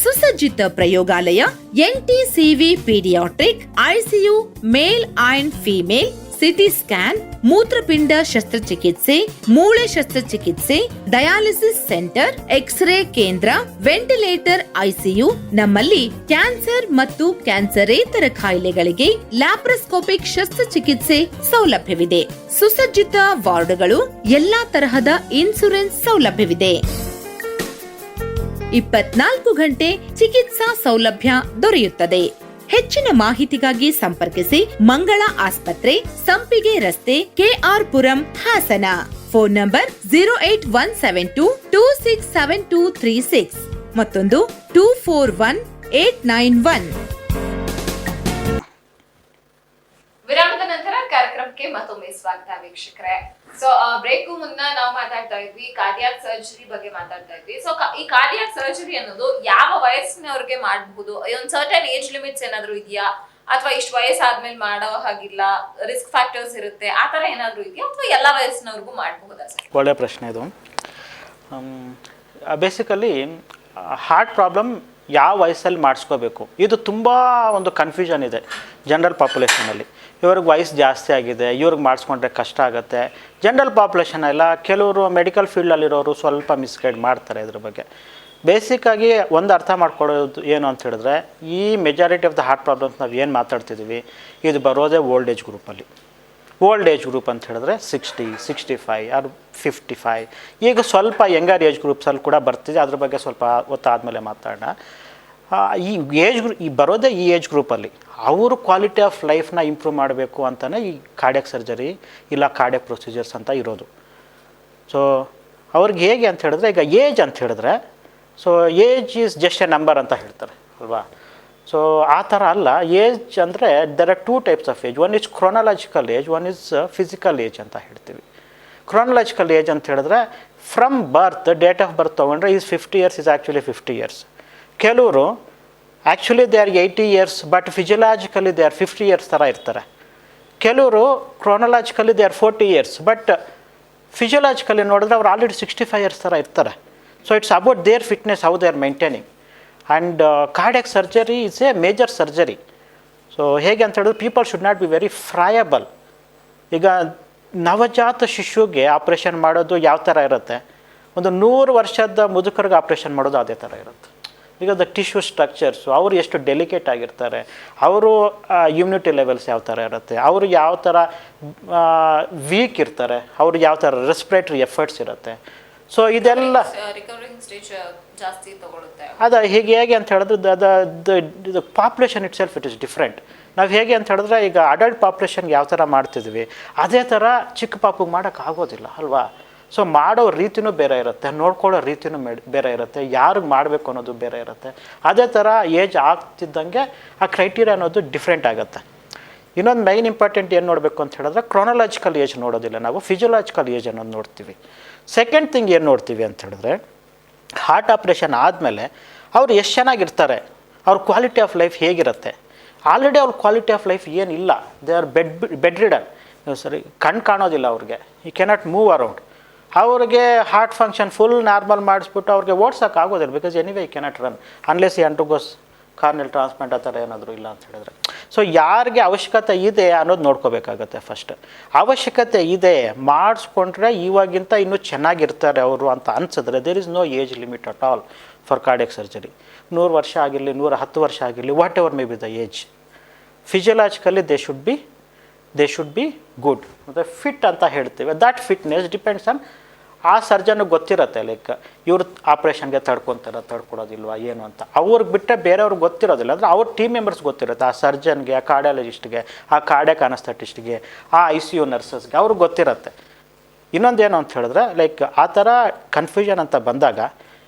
ಸುಸಜ್ಜಿತ ಪ್ರಯೋಗಾಲಯ, NTCV paediatric, ICU, male and female, CT scan, ಮೂತ್ರಪಿಂಡ ಶಸ್ತ್ರಚಿಕಿತ್ಸೆ, ಮೂಳೆ ಶಸ್ತ್ರಚಿಕಿತ್ಸೆ, ಡಯಾಲಿಸಿಸ್ ಸೆಂಟರ್, ಎಕ್ಸ್ರೇ ಕೇಂದ್ರ, ವೆಂಟಿಲೇಟರ್, ಐಸಿಯು. ನಮ್ಮಲ್ಲಿ ಕ್ಯಾನ್ಸರ್ ಮತ್ತು ಕ್ಯಾನ್ಸರೇತರ ಕಾಯಿಲೆಗಳಿಗೆ ಲ್ಯಾಪ್ರೋಸ್ಕೋಪಿಕ್ ಶಸ್ತ್ರಚಿಕಿತ್ಸೆ ಸೌಲಭ್ಯವಿದೆ. ಸುಸಜ್ಜಿತ ವಾರ್ಡ್ಗಳು, ಎಲ್ಲಾ ತರಹದ ಇನ್ಸೂರೆನ್ಸ್ ಸೌಲಭ್ಯವಿದೆ. 24 ಗಂಟೆ ಚಿಕಿತ್ಸಾ ಸೌಲಭ್ಯ ದೊರೆಯುತ್ತದೆ. ಹೆಚ್ಚಿನ ಮಾಹಿತಿಗಾಗಿ ಸಂಪರ್ಕಿಸಿ ಮಂಗಳ ಆಸ್ಪತ್ರೆ, ಸಂಪಿಗೆ ರಸ್ತೆ, ಕೆಆರ್ ಪುರಂ, ಹಾಸನ. ಫೋನ್ ನಂಬರ್ 08172267236 ಮತ್ತೊಂದು 241891. ವಿರಾಮದ ನಂತರ ಕಾರ್ಯಕ್ರಮಕ್ಕೆ ಮತ್ತೊಮ್ಮೆ ಸ್ವಾಗತ ವೀಕ್ಷಕರೇ. ಸೊ ಬ್ರೇಕು ಮುನ್ನ ನಾವು ಮಾತಾಡ್ತಾ ಇದ್ವಿ ಕಾರ್ಡಿಯಾಕ್ ಸರ್ಜರಿ ಬಗ್ಗೆ ಮಾತಾಡ್ತಾ ಇದ್ವಿ. ಸೊ ಈ ಕಾರ್ಡಿಯಾಕ್ ಸರ್ಜರಿ ಅನ್ನೋದು ಯಾವ ವಯಸ್ಸಿನವ್ರಿಗೆ ಮಾಡಬಹುದು? ಒಂದು ಸರ್ಟನ್ ಏಜ್ ಲಿಮಿಟ್ಸ್ ಏನಾದ್ರು ಇದೆಯಾ, ಅಥವಾ ಇಷ್ಟು ವಯಸ್ಸಾದ್ಮೇಲೆ ಮಾಡೋ ಹಾಗಿಲ್ಲ, ರಿಸ್ಕ್ ಫ್ಯಾಕ್ಟರ್ಸ್ ಇರುತ್ತೆ, ಆ ತರ ಏನಾದ್ರು ಇದೆಯಾ, ಅಥವಾ ಎಲ್ಲ ವಯಸ್ಸಿನವ್ರಿಗೂ ಮಾಡಬಹುದಾ ಸರ್? ಒಳ್ಳೆ ಪ್ರಶ್ನೆ ಇದು. ಬೇಸಿಕಲಿ ಹಾರ್ಟ್ ಪ್ರಾಬ್ಲಮ್ ಯಾವ ವಯಸ್ಸಲ್ಲಿ ಮಾಡಿಸ್ಕೋಬೇಕು, ಇದು ತುಂಬ ಒಂದು ಕನ್ಫ್ಯೂಷನ್ ಇದೆ ಜನರಲ್ ಪಾಪ್ಯುಲೇಷನಲ್ಲಿ. ಇವ್ರಿಗೆ ವಯಸ್ಸು ಜಾಸ್ತಿ ಆಗಿದೆ, ಇವ್ರಿಗೆ ಮಾಡಿಸ್ಕೊಂಡ್ರೆ ಕಷ್ಟ ಆಗುತ್ತೆ. ಜನರಲ್ ಪಾಪ್ಯುಲೇಷನ್ ಎಲ್ಲ ಕೆಲವರು ಮೆಡಿಕಲ್ ಫೀಲ್ಡಲ್ಲಿರೋರು ಸ್ವಲ್ಪ ಮಿಸ್ಗೈಡ್ ಮಾಡ್ತಾರೆ ಇದ್ರ ಬಗ್ಗೆ. ಬೇಸಿಕ್ಕಾಗಿ ಒಂದು ಅರ್ಥ ಮಾಡ್ಕೊಳ್ಳೋದು ಏನು ಅಂತ ಹೇಳಿದ್ರೆ, ಈ majority of the heart problems ನಾವು ಏನು ಮಾತಾಡ್ತಿದ್ದೀವಿ ಇದು ಬರೋದೇ ಓಲ್ಡ್ ಏಜ್ ಗ್ರೂಪಲ್ಲಿ. ಓಲ್ಡ್ ಏಜ್ ಗ್ರೂಪ್ ಅಂತ ಹೇಳಿದ್ರೆ 60, 65 ಆರ್ 55. ಈಗ ಸ್ವಲ್ಪ ಯಂಗರ್ ಏಜ್ ಗ್ರೂಪ್ಸಲ್ಲಿ ಕೂಡ ಬರ್ತಿದೆ, ಅದ್ರ ಬಗ್ಗೆ ಸ್ವಲ್ಪ ಹೊತ್ತಾದಮೇಲೆ ಮಾತಾಡೋಣ. ಈ ಬರೋದೇ ಈ ಏಜ್ ಗ್ರೂಪಲ್ಲಿ ಅವರು ಕ್ವಾಲಿಟಿ ಆಫ್ ಲೈಫ್ನ ಇಂಪ್ರೂವ್ ಮಾಡಬೇಕು ಅಂತಲೇ ಈ ಕಾರ್ಡಿಯಾಕ್ ಸರ್ಜರಿ ಇಲ್ಲ ಕಾರ್ಡಿಯಾಕ್ ಪ್ರೊಸೀಜರ್ಸ್ ಅಂತ ಇರೋದು. ಸೊ ಅವ್ರಿಗೆ ಹೇಗೆ ಅಂತ ಹೇಳಿದ್ರೆ, ಈಗ ಏಜ್ ಅಂತ ಹೇಳಿದ್ರೆ, so age is just a number ಅಂತ ಹೇಳ್ತಾರೆ ಅಲ್ವಾ. ಸೊ ಆ ಥರ ಅಲ್ಲ. ಏಜ್ ಅಂದರೆ there are 2 types of age. One is chronological age, one is physical age ಅಂತ ಹೇಳ್ತೀವಿ. ಕ್ರೊನಾಲಜಿಕಲ್ ಏಜ್ ಅಂತ ಹೇಳಿದ್ರೆ from birth, date of birth ತೊಗೊಂಡ್ರೆ is 50 years is actually 50 years. ಕೆಲವರು actually they are 80 years but physiologically they are 50 years ಥರ ಇರ್ತಾರೆ. ಕೆಲವರು chronologically they R 40 years but physiologically ನೋಡಿದ್ರೆ ಅವ್ರು ಆಲ್ರೆಡಿ 65 years ಥರ ಇರ್ತಾರೆ. So it's about their fitness, how they are maintaining. And cardiac surgery is a major surgery. So ಹೇಗೆ ಅಂತ ಹೇಳಿದ್ರೆ people should not be very friable. ಈಗ ನವಜಾತ ಶಿಶುಗೆ operation ಮಾಡೋದು ಯಾವ ಥರ ಇರುತ್ತೆ, ಒಂದು 100 ವರ್ಷದ ಮುದುಕರಿಗೆ ಆಪ್ರೇಷನ್ ಮಾಡೋದು ಅದೇ ಥರ ಇರುತ್ತೆ. ಈಗ ದ ಟಿಶ್ಯೂ ಸ್ಟ್ರಕ್ಚರ್ಸು ಅವರು ಎಷ್ಟು ಡೆಲಿಕೇಟ್ ಆಗಿರ್ತಾರೆ, ಅವರು ಇಮ್ಯುನಿಟಿ ಲೆವೆಲ್ಸ್ ಯಾವ ಥರ ಇರುತ್ತೆ, ಅವರು ಯಾವ ಥರ ವೀಕ್ ಇರ್ತಾರೆ, ಅವರು ಯಾವ ಥರ ರೆಸ್ಪಿರೇಟರಿ ಎಫರ್ಟ್ಸ್ ಇರುತ್ತೆ. ಸೊ ಇದೆಲ್ಲ ಜಾಸ್ತಿ ತಗೊಳುತ್ತೆ. ಅದು ಹೇಗೆ ಅಂತ ಹೇಳಿದ್ರೆ the population it self it is different. ನಾವು ಹೇಗೆ ಅಂತ ಹೇಳಿದ್ರೆ ಈಗ ಅಡಲ್ಟ್ ಪಾಪ್ಯುಲೇಷನ್ಗೆ ಯಾವ ಥರ ಮಾಡ್ತಿದ್ವಿ ಅದೇ ಥರ ಚಿಕ್ಕ ಪಾಪುಗೆ ಮಾಡೋಕ್ಕಾಗೋದಿಲ್ಲ ಅಲ್ವಾ. ಸೊ ಮಾಡೋ ರೀತಿಯೂ ಬೇರೆ ಇರುತ್ತೆ, ನೋಡ್ಕೊಳ್ಳೋ ರೀತಿಯೂ ಬೇರೆ ಇರುತ್ತೆ, ಯಾರಿಗೆ ಮಾಡಬೇಕು ಅನ್ನೋದು ಬೇರೆ ಇರುತ್ತೆ. ಅದೇ ಥರ ಏಜ್ ಆಗ್ತಿದ್ದಂಗೆ ಆ ಕ್ರೈಟೀರಿಯಾ ಅನ್ನೋದು ಡಿಫ್ರೆಂಟ್ ಆಗುತ್ತೆ. ಇನ್ನೊಂದು ಮೈನ್ ಇಂಪಾರ್ಟೆಂಟ್ ಏನು ನೋಡಬೇಕು ಅಂತ ಹೇಳಿದ್ರೆ ಕ್ರೊನಾಲಜಿಕಲ್ ಏಜ್ ನೋಡೋದಿಲ್ಲ ನಾವು, ಫಿಸಿಯೋಲಾಜಿಕಲ್ ಏಜ್ ಅನ್ನೋದು ನೋಡ್ತೀವಿ. ಸೆಕೆಂಡ್ ಥಿಂಗ್ ಏನು ನೋಡ್ತೀವಿ ಅಂತ ಹೇಳಿದ್ರೆ, ಹಾರ್ಟ್ ಆಪ್ರೇಷನ್ ಆದಮೇಲೆ ಅವ್ರು ಎಷ್ಟು ಚೆನ್ನಾಗಿರ್ತಾರೆ, ಅವ್ರ ಕ್ವಾಲಿಟಿ ಆಫ್ ಲೈಫ್ ಹೇಗಿರುತ್ತೆ. ಆಲ್ರೆಡಿ ಅವ್ರ ಕ್ವಾಲಿಟಿ ಆಫ್ ಲೈಫ್ ಏನಿಲ್ಲ, ದೇ ಆರ್ ಬೆಡ್ ರಿಡನ್. ಸರಿ, ಕಣ್ಣು ಕಾಣೋದಿಲ್ಲ ಅವ್ರಿಗೆ, ಈ ಕೆನಾಟ್ ಮೂವ್ ಅರೌಂಡ್. ಅವ್ರಿಗೆ ಹಾರ್ಟ್ ಫಂಕ್ಷನ್ ಫುಲ್ ನಾರ್ಮಲ್ ಮಾಡಿಸ್ಬಿಟ್ಟು ಅವ್ರಿಗೆ ಓಡ್ಸೋಕ್ಕಾಗೋದಿಲ್ಲ, ಬಿಕಾಸ್ ಎನಿವೇ ಈ ಕೆನಾಟ್ ರನ್ ಅನ್ಲೆಸ್ ಈ ಅಂಟರ್ಗೋಸ್ ಕಾರ್ನಿಯಲ್ ಟ್ರಾನ್ಸ್ಪ್ಲಾಂಟ್ ಆ ಥರ ಏನಾದರೂ ಇಲ್ಲ ಅಂತ ಹೇಳಿದ್ರೆ. ಸೊ ಯಾರಿಗೆ ಅವಶ್ಯಕತೆ ಇದೆ ಅನ್ನೋದು ನೋಡ್ಕೋಬೇಕಾಗತ್ತೆ. ಫಸ್ಟ್ ಅವಶ್ಯಕತೆ ಇದೆ ಮಾಡಿಸ್ಕೊಂಡ್ರೆ ಇವಾಗಿಂತ ಇನ್ನೂ ಚೆನ್ನಾಗಿರ್ತಾರೆ ಅವರು ಅಂತ ಅನ್ಸಿದ್ರೆ there is no age limit at all for cardiac surgery. 100 ವರ್ಷ ಆಗಿರಲಿ, 110 ವರ್ಷ ಆಗಿರಲಿ, whatever may be the age. Physiologically they should be good ಮತ್ತು ಫಿಟ್ ಅಂತ ಹೇಳ್ತೀವಿ. ದ್ಯಾಟ್ ಫಿಟ್ನೆಸ್ ಡಿಪೆಂಡ್ಸ್ ಆನ್ ಆ ಸರ್ಜನ್ಗೆ ಗೊತ್ತಿರುತ್ತೆ, ಲೈಕ್ ಇವ್ರು ಆಪ್ರೇಷನ್ಗೆ ತಡ್ಕೊಡೋದಿಲ್ವಾ ಏನು ಅಂತ. ಅವ್ರಿಗೆ ಬಿಟ್ಟರೆ ಬೇರೆಯವ್ರಿಗೆ ಗೊತ್ತಿರೋದಿಲ್ಲ, ಅಂದರೆ ಅವ್ರ ಟೀಮ್ ಮೆಂಬರ್ಸ್ ಗೊತ್ತಿರುತ್ತೆ, ಆ ಸರ್ಜನ್ಗೆ, ಆ ಕಾರ್ಡಿಯಾಲಜಿಸ್ಟ್ಗೆ, ಆ ಕಾರ್ಡಿಯಾಕ್ ಅನಸ್ಥೆಟಿಸ್ಟ್ಗೆ, ಆ ICU ನರ್ಸಸ್ಗೆ ಅವ್ರಿಗೆ ಗೊತ್ತಿರುತ್ತೆ. ಇನ್ನೊಂದೇನು ಅಂತ ಹೇಳಿದ್ರೆ, ಲೈಕ್ ಆ ಥರ ಕನ್ಫ್ಯೂಷನ್ ಅಂತ ಬಂದಾಗ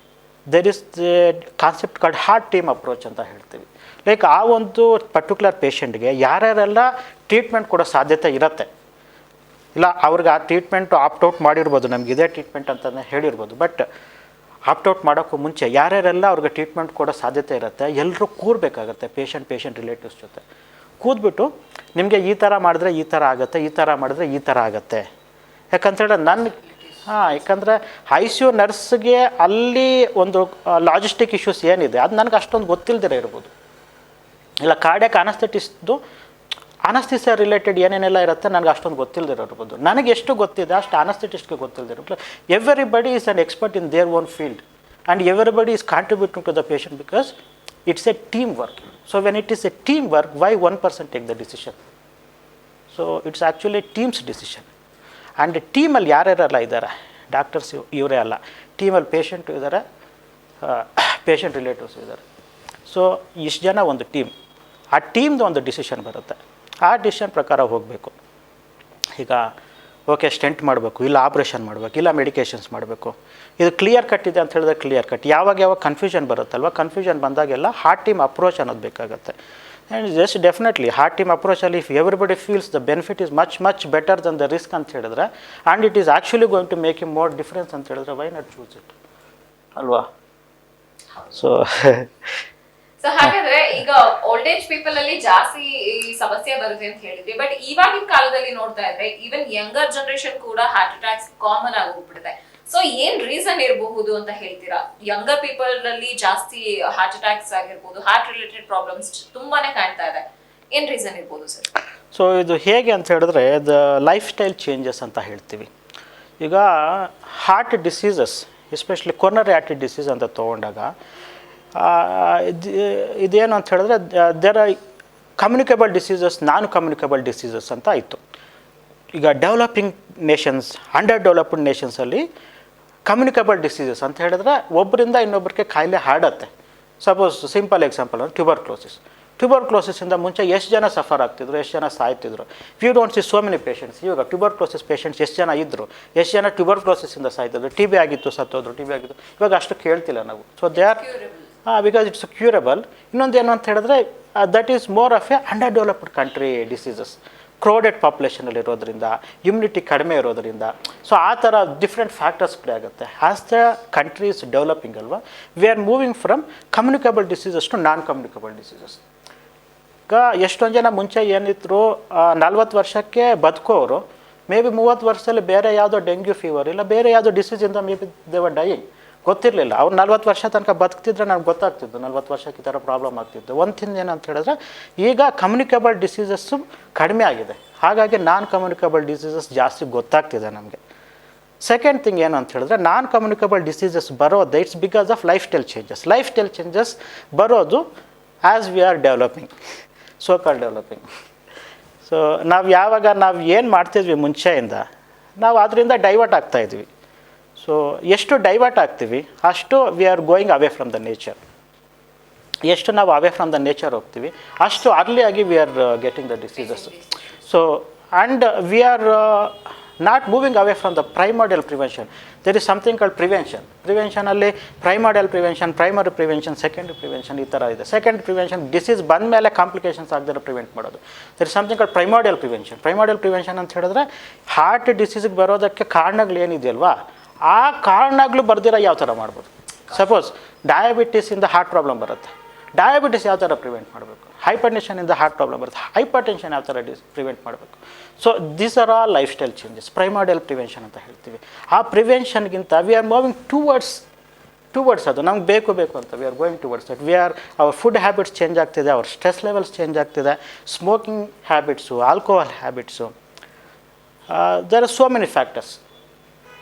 there is concept called heart team approach ಅಂತ ಹೇಳ್ತೀವಿ. ಲೈಕ್ ಆ ಒಂದು ಪರ್ಟಿಕ್ಯುಲರ್ ಪೇಷಂಟ್ಗೆ ಯಾರ್ಯಾರೆಲ್ಲ ಟ್ರೀಟ್ಮೆಂಟ್ ಕೊಡೋ ಸಾಧ್ಯತೆ ಇರುತ್ತೆ, ಇಲ್ಲ ಅವ್ರಿಗೆ ಆ ಟ್ರೀಟ್ಮೆಂಟು ಆಪ್ಟೌಟ್ ಮಾಡಿರ್ಬೋದು, ನಮ್ಗೆ ಇದೇ ಟ್ರೀಟ್ಮೆಂಟ್ ಅಂತಲೇ ಹೇಳಿರ್ಬೋದು, ಬಟ್ ಆಪ್ಟೌಟ್ ಮಾಡೋಕ್ಕೂ ಮುಂಚೆ ಯಾರ್ಯಾರೆಲ್ಲ ಅವ್ರಿಗೆ ಟ್ರೀಟ್ಮೆಂಟ್ ಕೊಡೋ ಸಾಧ್ಯತೆ ಇರುತ್ತೆ ಎಲ್ಲರೂ ಕೂರಬೇಕಾಗತ್ತೆ, ಪೇಷಂಟ್ ರಿಲೇಟಿವ್ಸ್ ಜೊತೆ ಕೂತ್ಬಿಟ್ಟು ನಿಮಗೆ ಈ ಥರ ಮಾಡಿದ್ರೆ ಈ ಥರ ಆಗುತ್ತೆ, ಈ ಥರ ಮಾಡಿದ್ರೆ ಈ ಥರ ಆಗುತ್ತೆ. ಯಾಕಂತೇಳಿ ಯಾಕಂದರೆ ICU ನರ್ಸ್ಗೆ ಅಲ್ಲಿ ಒಂದು ಲಾಜಿಸ್ಟಿಕ್ ಇಶ್ಯೂಸ್ ಏನಿದೆ ಅದು ನನಗೆ ಅಷ್ಟೊಂದು ಗೊತ್ತಿಲ್ಲದಿರೋ ಇರ್ಬೋದು, ಇಲ್ಲ ಕಾರ್ಡಿಯಾಕ್ ಅನಸ್ಥಿಸಿಯಾ ರಿಲೇಟೆಡ್ ಏನೇನೆಲ್ಲ ಇರುತ್ತೆ ನನಗೆ ಅಷ್ಟೊಂದು ಗೊತ್ತಿಲ್ಲದಿರೋರ್ಬೋದು. ನನಗೆ ಎಷ್ಟು ಗೊತ್ತಿದೆ ಅಷ್ಟು ಅನಸ್ಥೆಟಿಸ್ಟ್ಗೆ ಗೊತ್ತಿಲ್ಲದಿರೋ. Everybody is an expert in their own field and everybody is contributing to the patient because it's a team work. So when it is a team work, why one person take the decision? So it's actually team's decision. And ಟೀಮಲ್ಲಿ ಯಾರ್ಯಾರೆಲ್ಲ ಇದ್ದಾರೆ, doctors ಇವರೇ ಅಲ್ಲ, ಟೀಮಲ್ಲಿ patient ಇದ್ದಾರೆ, patient relatives ಇದ್ದಾರೆ. So ಇಷ್ಟು ಜನ ಒಂದು ಟೀಮ್, ಆ ಟೀಮ್ದು ಒಂದು ಡಿಸಿಷನ್ ಬರುತ್ತೆ, ಆ ಡಿಸಿಷನ್ ಪ್ರಕಾರ ಹೋಗಬೇಕು. ಈಗ ಓಕೆ ಸ್ಟೆಂಟ್ ಮಾಡಬೇಕು, ಇಲ್ಲ ಆಪ್ರೇಷನ್ ಮಾಡಬೇಕು, ಇಲ್ಲ ಮೆಡಿಕೇಷನ್ಸ್ ಮಾಡಬೇಕು, ಇದು ಕ್ಲಿಯರ್ ಕಟ್ ಇದೆ ಅಂತ ಹೇಳಿದ್ರೆ ಕ್ಲಿಯರ್ ಕಟ್. ಯಾವಾಗ ಕನ್ಫ್ಯೂಷನ್ ಬರುತ್ತಲ್ವ, ಕನ್ಫ್ಯೂಷನ್ ಬಂದಾಗೆಲ್ಲ ಹಾರ್ಟ್ ಟೀಮ್ ಅಪ್ರೋಚ್ ಅನ್ನೋದು ಬೇಕಾಗುತ್ತೆ. And just definitely heart team ಅಪ್ರೋಚಲ್ಲಿ if everybody feels the benefit is much better than the risk ಅಂತ ಹೇಳಿದ್ರೆ, and it is actually going to make a more difference ಅಂತ ಹೇಳಿದ್ರೆ, why not choose it ಅಲ್ವಾ? So ಹಾಗಾದ್ರೆ ಈಗ old age people ಅಲ್ಲಿ ಜಾಸ್ತಿ ಈ ಸಮಸ್ಯೆ ಬರುತ್ತೆ ಅಂತ ಹೇಳಿದ್ವಿ, ಬಟ್ ಇವಾಗಿನ ಕಾಲದಲ್ಲಿ ನೋಡ್ತಾ ಇದ್ರೆ ಈವನ್ ಯಂಗರ್ ಜನರೇಷನ್ ಕೂಡ ಹಾರ್ಟ್ ಅಟ್ಯಾಕ್ಸ್ ಕಾಮನ್ ಆಗಿ ಹೋಗ್ಬಿಟ್ಟಿದೆ. ಸೊ ಏನ್ ರೀಸನ್ ಇರಬಹುದು ಅಂತ ಹೇಳ್ತೀರಾ? ಯಂಗರ್ ಪೀಪಲ್ ಅಲ್ಲಿ ಜಾಸ್ತಿ ಹಾರ್ಟ್ ಅಟ್ಯಾಕ್ಸ್ ಆಗಿರ್ಬೋದು, ಹಾರ್ಟ್ ರಿಲೇಟೆಡ್ ಪ್ರಾಬ್ಲಮ್ಸ್ ತುಂಬಾನೇ ಕಾಣ್ತಾ ಇದೆ, ಏನ್ ರೀಸನ್ ಇರ್ಬೋದು ಸರ್? ಸೊ ಇದು ಹೇಗೆ ಅಂತ ಹೇಳಿದ್ರೆ, ದ ಲೈಫ್ ಸ್ಟೈಲ್ ಚೇಂಜಸ್ ಅಂತ ಹೇಳ್ತೀವಿ. ಈಗ heart diseases, especially coronary artery disease ಅಂತ ತೊಗೊಂಡಾಗ ಇದೇನು ಅಂತ ಹೇಳಿದ್ರೆ, there are communicable diseases, non communicable diseases ಅಂತ ಆಯಿತು. ಈಗ ಡೆವಲಪಿಂಗ್ ನೇಷನ್ಸ್, ಅಂಡರ್ ಡೆವಲಪ್ಡ್ ನೇಷನ್ಸಲ್ಲಿ ಕಮ್ಯುನಿಕೇಬಲ್ ಡಿಸೀಸಸ್ ಅಂತ ಹೇಳಿದ್ರೆ ಒಬ್ಬರಿಂದ ಇನ್ನೊಬ್ಬರಿಗೆ ಕಾಯಿಲೆ ಹರಡುತ್ತೆ. ಸಪೋಸ್ ಸಿಂಪಲ್ ಎಕ್ಸಾಂಪಲ್ ಅಂದರೆ ಟ್ಯೂಬರ್ಕ್ಲೋಸಿಸಿಂದ ಮುಂಚೆ ಎಷ್ಟು ಜನ ಸಫರ್ ಆಗ್ತಿದ್ರು, ಎಷ್ಟು ಜನ ಸಾಯ್ತಿದ್ರು. We don't see so many patients. ಇವಾಗ ಟ್ಯೂಬರ್ಕ್ಲೋಸಿಸ್ ಪೇಷಂಟ್ಸ್ ಎಷ್ಟು ಜನ ಇದ್ದರು, ಎಷ್ಟು ಜನ ಟ್ಯೂಬರ್ಕ್ಲೋಸಿಸಿಂದ ಸಾಯ್ತಿದ್ರು, TB ಆಗಿತ್ತು ಸತ್ತೋದ್ರು, TB ಆಗಿತ್ತು, ಇವಾಗ ಅಷ್ಟು ಕೇಳ್ತಿಲ್ಲ ನಾವು. So they are because it's curable. ಇನ್ನೊಂದು ಏನು ಅಂತ ಹೇಳಿದ್ರೆ, that is more of a under developed country diseases, crowded ಪಾಪ್ಯುಲೇಷನಲ್ಲಿ ಇರೋದ್ರಿಂದ, ಇಮ್ಯುನಿಟಿ ಕಡಿಮೆ ಇರೋದರಿಂದ. ಸೊ ಆ ಥರ ಡಿಫ್ರೆಂಟ್ ಫ್ಯಾಕ್ಟರ್ಸ್ ಪ್ಲೇ ಆಗುತ್ತೆ. As the country is developing ಅಲ್ವಾ, we are moving from communicable diseases to non communicable diseases. ಈಗ ಎಷ್ಟೊಂದು ಜನ ಮುಂಚೆ ಏನಿದ್ರು 40 ವರ್ಷಕ್ಕೆ ಬದುಕೋರು, ಮೇ ಬಿ 30 ವರ್ಷದಲ್ಲಿ ಬೇರೆ ಯಾವುದೋ ಡೆಂಗ್ಯೂ ಫೀವರ್ ಇಲ್ಲ ಬೇರೆ ಯಾವುದೋ ಡಿಸೀಸಿಂದ maybe they were dying, ಗೊತ್ತಿರಲಿಲ್ಲ. ಅವ್ರು 40 ವರ್ಷ ತನಕ ಬದುಕ್ತಿದ್ರೆ ನನಗೆ ಗೊತ್ತಾಗ್ತಿದ್ದು 40 ವರ್ಷಕ್ಕೆ ಈ ಥರ ಪ್ರಾಬ್ಲಮ್ ಆಗ್ತಿದ್ದು. ಒಂದು ಥಿಂಗ್ ಏನಂತ ಹೇಳಿದ್ರೆ, ಈಗ ಕಮ್ಯುನಿಕೇಬಲ್ ಡಿಸೀಸಸ್ಸು ಕಡಿಮೆ ಆಗಿದೆ, ಹಾಗಾಗಿ ನಾನ್ ಕಮ್ಯುನಿಕೇಬಲ್ ಡಿಸೀಸಸ್ ಜಾಸ್ತಿ ಗೊತ್ತಾಗ್ತಿದೆ ನಮಗೆ. ಸೆಕೆಂಡ್ ಥಿಂಗ್ ಏನು ಅಂತ ಹೇಳಿದ್ರೆ, ನಾನ್ ಕಮ್ಯುನಿಕೇಬಲ್ ಡಿಸೀಸಸ್ ಬರೋದು it's because of lifestyle changes ಬರೋದು as we are developing, so call developing. So ನಾವು ಏನು ಮಾಡ್ತಿದ್ವಿ ಮುಂಚೆಯಿಂದ, ನಾವು ಅದರಿಂದ ಡೈವರ್ಟ್ ಆಗ್ತಾಯಿದ್ವಿ. ಸೊ ಎಷ್ಟು ಡೈವರ್ಟ್ ಆಗ್ತೀವಿ ಅಷ್ಟು we are going away from the nature. ಎಷ್ಟು ನಾವು ಅವೇ ಫ್ರಮ್ ದ ನೇಚರ್ ಹೋಗ್ತೀವಿ ಅಷ್ಟು ಅರ್ಲಿಯಾಗಿ we are getting the diseases. So and we are not moving away from the primordial prevention. There is something called ಪ್ರಿವೆನ್ಷನಲ್ಲಿ primordial prevention, primary prevention, secondary prevention ಈ ಥರ ಇದೆ. Second prevention disease ಬಂದ ಮೇಲೆ complications ಆಗದಿರೋ ಪ್ರಿವೆಂಟ್ ಮಾಡೋದು. There is something called primordial prevention ಅಂತ ಹೇಳಿದ್ರೆ, ಹಾರ್ಟ್ ಡಿಸೀಸಿಗೆ ಬರೋದಕ್ಕೆ ಕಾರಣಗಳು ಏನಿದೆಯಲ್ವಾ, ಆ ಕಾರಣಗಳು ಬರ್ದಿರೋ ಯಾವ ಥರ ಮಾಡ್ಬೋದು. ಸಪೋಸ್ ಡಯಾಬಿಟಿಸಿಂದ ಹಾರ್ಟ್ ಪ್ರಾಬ್ಲಮ್ ಬರುತ್ತೆ, ಡಯಾಬಿಟಿಸ್ ಯಾವ ಥರ ಪ್ರಿವೆಂಟ್ ಮಾಡಬೇಕು. ಹೈಪರ್ ಟೆನ್ಷನಿಂದ ಹಾರ್ಟ್ ಪ್ರಾಬ್ಲಮ್ ಬರುತ್ತೆ, ಹೈಪರ್ ಟೆನ್ಷನ್ ಯಾವ ಥರ ಪ್ರಿವೆಂಟ್ ಮಾಡಬೇಕು. So these are all lifestyle changes, primordial prevention ಅಂತ ಹೇಳ್ತೀವಿ. ಆ ಪ್ರಿವೆನ್ಷನ್ಗಿಂತ ವಿ ಆರ್ ಮೂವಿಂಗ್ ಟುವರ್ಡ್ಸ್ ಅದು ನಮ್ಗೆ ಬೇಕು ಅಂತ we are going towards that. Our food habits change ಆಗ್ತಿದೆ, ಅವರ್ ಸ್ಟ್ರೆಸ್ ಲೆವೆಲ್ಸ್ ಚೇಂಜ್ ಆಗ್ತಿದೆ, smoking habits, alcohol habits. There are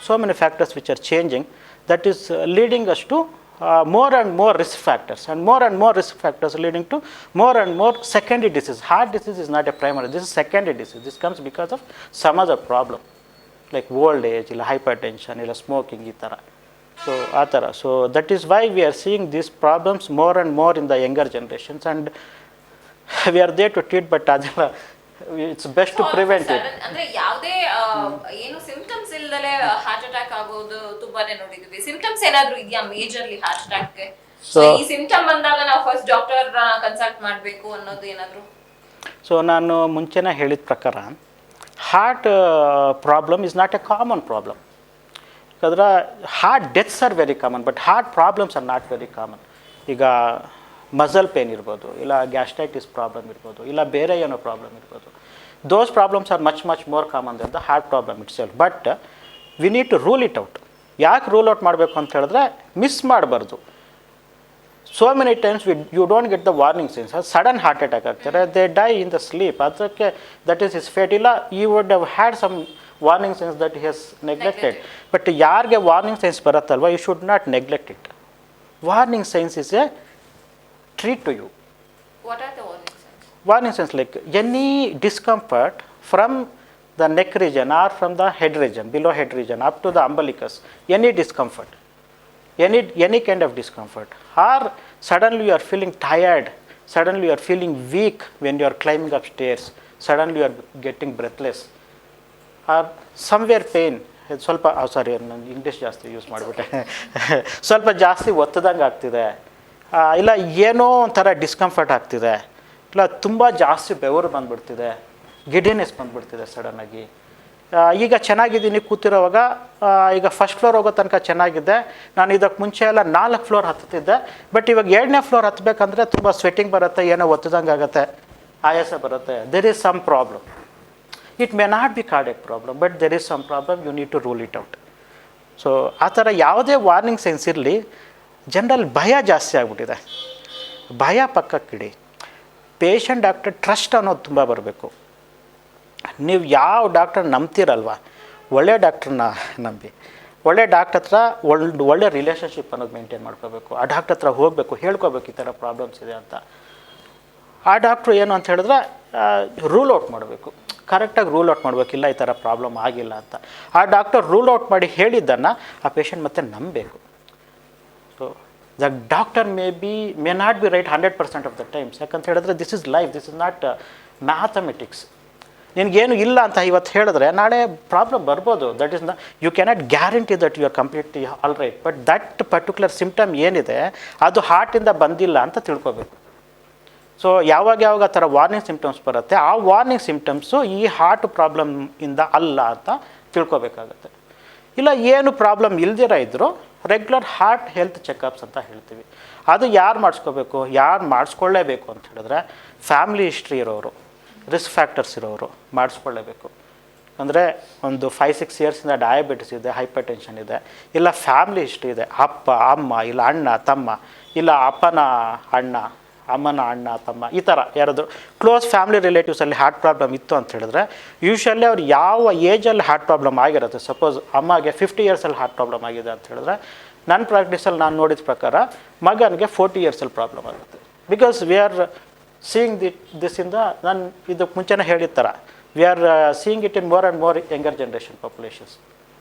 so many factors which are changing, that is leading us to more and more risk factors leading to more and more secondary disease. Heart disease is not a primary, this is secondary disease. This comes because of some other problem like old age, ಇಲ್ಲ hypertension, ಇಲ್ಲ smoking, ಈ ಥರ. So that is why we are seeing these problems more and more in the younger generations, and we are there to treat, but ಅದೆಲ್ಲ it's best to prevent it. ಅಂದ್ರೆ ಯಾವುದೇ ಏನು symptoms ಇಲ್ಲದಲೇ heart attack ಆಗೋದು ತುಂಬಾನೇ ನೋಡಿದ್ವಿ. Symptoms ಏನಾದ್ರೂ ಇದೆಯಾ majorly heart attack ಗೆ? ಸೊ ಈ ಸಿಂಪ್ಟಮ್ ಬಂದಾಗ ನಾವು ಫಸ್ಟ್ ಡಾಕ್ಟರ್ ಕನ್ಸಲ್ಟ್ ಮಾಡಬೇಕು ಅನ್ನೋದು ಏನಾದ್ರೂ? ಸೊ ನಾನು ಮುಂಚೆನೇ ಹೇಳಿದ ಪ್ರಕಾರ heart problem is not a common problem. ಯಾಕಂದ್ರೆ heart deaths are very common, but heart problems are not very common. ಈಗ ಮಸಲ್ ಪೇನ್ ಇರ್ಬೋದು, ಇಲ್ಲ ಗ್ಯಾಸ್ಟ್ರೈಟಿಸ್ ಪ್ರಾಬ್ಲಮ್ ಇರ್ಬೋದು, ಇಲ್ಲ ಬೇರೆ ಏನೋ ಪ್ರಾಬ್ಲಮ್ ಇರ್ಬೋದು. Those problems are much more common than the heart problem itself. But we need to rule it out. ಯಾಕೆ rule out ಮಾಡಬೇಕು ಅಂತ ಹೇಳಿದ್ರೆ ಮಿಸ್ ಮಾಡಬಾರ್ದು. So many times you don't get the warning signs. Sudden heart attack ಆಗ್ತಾರೆ, they die in the sleep. ಅದಕ್ಕೆ that is is fate. ಇಲ್ಲ ಈ would have had some warning signs that he has neglected. But ಯಾರಿಗೆ warning science ಬರುತ್ತಲ್ವ, you should not neglect it. Warning signs is a treat to you. What are the warning signs? Warning signs like any discomfort from the neck region or from the head region, below head region up to the umbilicus, any discomfort, any kind of discomfort, or suddenly you are feeling tired, suddenly you are feeling weak when you are climbing up stairs, suddenly you are getting breathless, or somewhere pain. ಸ್ವಲ್ಪ ಸಾರಿ ನಾನು English ಜಾಸ್ತಿ use ಮಾಡಿಬಿಟ್ಟೆ. ಸ್ವಲ್ಪ ಜಾಸ್ತಿ ಒತ್ತದಂಗೆ ಆಗ್ತಿದೆ, ಇಲ್ಲ ಏನೋ ಒಂಥರ ಡಿಸ್ಕಂಫರ್ಟ್ ಆಗ್ತಿದೆ, ಇಲ್ಲ ತುಂಬ ಜಾಸ್ತಿ ಬೆವರು ಬಂದುಬಿಡ್ತಿದೆ, ಗಿಡಿನೆಸ್ ಬಂದುಬಿಡ್ತಿದೆ ಸಡನ್ನಾಗಿ. ಈಗ ಚೆನ್ನಾಗಿದ್ದೀನಿ ಕೂತಿರೋವಾಗ, ಈಗ ಫಸ್ಟ್ ಫ್ಲೋರ್ ಹೋಗೋ ತನಕ ಚೆನ್ನಾಗಿದ್ದೆ, ನಾನು ಇದಕ್ಕೆ ಮುಂಚೆ ಎಲ್ಲ 4 ಫ್ಲೋರ್ ಹತ್ತುತ್ತಿದ್ದೆ, ಬಟ್ ಇವಾಗ 2ನೇ ಫ್ಲೋರ್ ಹತ್ತಬೇಕಂದ್ರೆ ತುಂಬ ಸ್ವೆಟ್ಟಿಂಗ್ ಬರುತ್ತೆ, ಏನೋ ಒತ್ತದಂಗೆ ಆಗುತ್ತೆ, ಆಯಾಸ ಬರುತ್ತೆ. There is some problem. It may not be cardiac problem, but there is some problem, you need to rule it out. So ಆ ಥರ ಯಾವುದೇ ವಾರ್ನಿಂಗ್ ಸೈನ್ಸ್ ಇರಲಿ, ಜನರಲ್ಲಿ ಭಯ ಜಾಸ್ತಿ ಆಗಿಬಿಟ್ಟಿದೆ. ಭಯ ಪಕ್ಕಕ್ಕಿಡಿ. ಪೇಷಂಟ್ ಡಾಕ್ಟರ್ ಟ್ರಸ್ಟ್ ಅನ್ನೋದು ತುಂಬ ಬರಬೇಕು. ನೀವು ಯಾವ ಡಾಕ್ಟರ್ ನಂಬ್ತೀರಲ್ವ, ಒಳ್ಳೆ ಡಾಕ್ಟ್ರನ್ನ ನಂಬಿ. ಒಳ್ಳೆ ಡಾಕ್ಟ್ರ್ ಹತ್ರ ಒಳ್ಳೆ ರಿಲೇಷನ್ಶಿಪ್ ಅನ್ನೋದು ಮೇಂಟೈನ್ ಮಾಡ್ಕೋಬೇಕು. ಆ ಡಾಕ್ಟ್ರ್ ಹತ್ರ ಹೋಗಬೇಕು, ಹೇಳ್ಕೋಬೇಕು ಈ ಥರ ಪ್ರಾಬ್ಲಮ್ಸ್ ಇದೆ ಅಂತ. ಆ ಡಾಕ್ಟ್ರು ಏನು ಅಂತ ಹೇಳಿದ್ರೆ ರೂಲ್ ಔಟ್ ಮಾಡಬೇಕು, ಕರೆಕ್ಟಾಗಿ ರೂಲ್ ಔಟ್ ಮಾಡಬೇಕಿಲ್ಲ ಈ ಥರ ಪ್ರಾಬ್ಲಮ್ ಆಗಿಲ್ಲ ಅಂತ. ಆ ಡಾಕ್ಟರ್ ರೂಲ್ ಔಟ್ ಮಾಡಿ ಹೇಳಿದ್ದನ್ನು ಆ ಪೇಷಂಟ್ ಮತ್ತೆ ನಂಬಬೇಕು. So the doctor may not be right 100% of the times. ಯಾಕಂತ ಹೇಳಿದ್ರೆ this is life, this is not mathematics. ನಿನಗೇನು ಇಲ್ಲ ಅಂತ ಇವತ್ತು ಹೇಳಿದ್ರೆ ನಾಳೆ ಪ್ರಾಬ್ಲಮ್ ಬರ್ಬೋದು. That is you cannot guarantee that you are completely all right, but that particular symptom ಏನಿದೆ ಅದು ಹಾರ್ಟಿಂದ ಬಂದಿಲ್ಲ ಅಂತ ತಿಳ್ಕೊಬೇಕು. ಸೊ ಯಾವಾಗ ಆ ಥರ ವಾರ್ನಿಂಗ್ ಸಿಮ್ಟಮ್ಸ್ ಬರುತ್ತೆ, ಆ ವಾರ್ನಿಂಗ್ ಸಿಮ್ಟಮ್ಸು ಈ ಹಾರ್ಟ್ ಪ್ರಾಬ್ಲಮ್ ಇಂದ ಅಲ್ಲ ಅಂತ ತಿಳ್ಕೊಬೇಕಾಗತ್ತೆ. ಇಲ್ಲ ಏನು ಪ್ರಾಬ್ಲಮ್ ಇಲ್ದಿರ ಇದ್ದರೂ ರೆಗ್ಯುಲರ್ ಹಾರ್ಟ್ ಹೆಲ್ತ್ ಚೆಕಪ್ಸ್ ಅಂತ ಹೇಳ್ತೀವಿ. ಅದು ಯಾರು ಮಾಡಿಸ್ಕೋಬೇಕು, ಯಾರು ಮಾಡಿಸ್ಕೊಳ್ಳೇಬೇಕು ಅಂತ ಹೇಳಿದ್ರೆ ಫ್ಯಾಮಿಲಿ ಹಿಸ್ಟ್ರಿ ಇರೋರು, ರಿಸ್ಕ್ ಫ್ಯಾಕ್ಟರ್ಸ್ ಇರೋರು ಮಾಡಿಸ್ಕೊಳ್ಳೇಬೇಕು. ಅಂದರೆ ಒಂದು 5-6 ಇಯರ್ಸಿಂದ ಡಯಾಬಿಟಿಸ್ ಇದೆ, ಹೈಪರ್ ಟೆನ್ಷನ್ ಇದೆ, ಇಲ್ಲ ಫ್ಯಾಮಿಲಿ ಹಿಸ್ಟ್ರಿ ಇದೆ, ಅಪ್ಪ ಅಮ್ಮ, ಇಲ್ಲ ಅಣ್ಣ ತಮ್ಮ, ಇಲ್ಲ ಅಪ್ಪನ ಅಣ್ಣ, ಅಮ್ಮನ ಅಣ್ಣ ತಮ್ಮ, ಈ ಥರ ಯಾರಾದರೂ ಕ್ಲೋಸ್ ಫ್ಯಾಮಿಲಿ ರಿಲೇಟಿವ್ಸಲ್ಲಿ ಹಾರ್ಟ್ ಪ್ರಾಬ್ಲಮ್ ಇತ್ತು ಅಂತ ಹೇಳಿದ್ರೆ ಯೂಶ್ವಲಿ ಅವ್ರು ಯಾವ ಏಜಲ್ಲಿ ಹಾರ್ಟ್ ಪ್ರಾಬ್ಲಮ್ ಆಗಿರುತ್ತೆ. ಸಪೋಸ್ ಅಮ್ಮಗೆ 50 ಇಯರ್ಸಲ್ಲಿ ಹಾರ್ಟ್ ಪ್ರಾಬ್ಲಮ್ ಆಗಿದೆ ಅಂತ ಹೇಳಿದ್ರೆ ನನ್ನ ಪ್ರಾಕ್ಟೀಸಲ್ಲಿ ನಾನು ನೋಡಿದ ಪ್ರಕಾರ ಮಗನಿಗೆ 40 ಇಯರ್ಸಲ್ಲಿ ಪ್ರಾಬ್ಲಮ್ ಆಗುತ್ತೆ. ಬಿಕಾಸ್ ವಿ ಆರ್ ಸೀಯಿಂಗ್ ದಿಸ್ಸಿಂದ ನಾನು ಇದಕ್ಕೆ ಮುಂಚೆನೇ ಹೇಳಿದ ಥರ we are seeing it in more and more younger generation populations.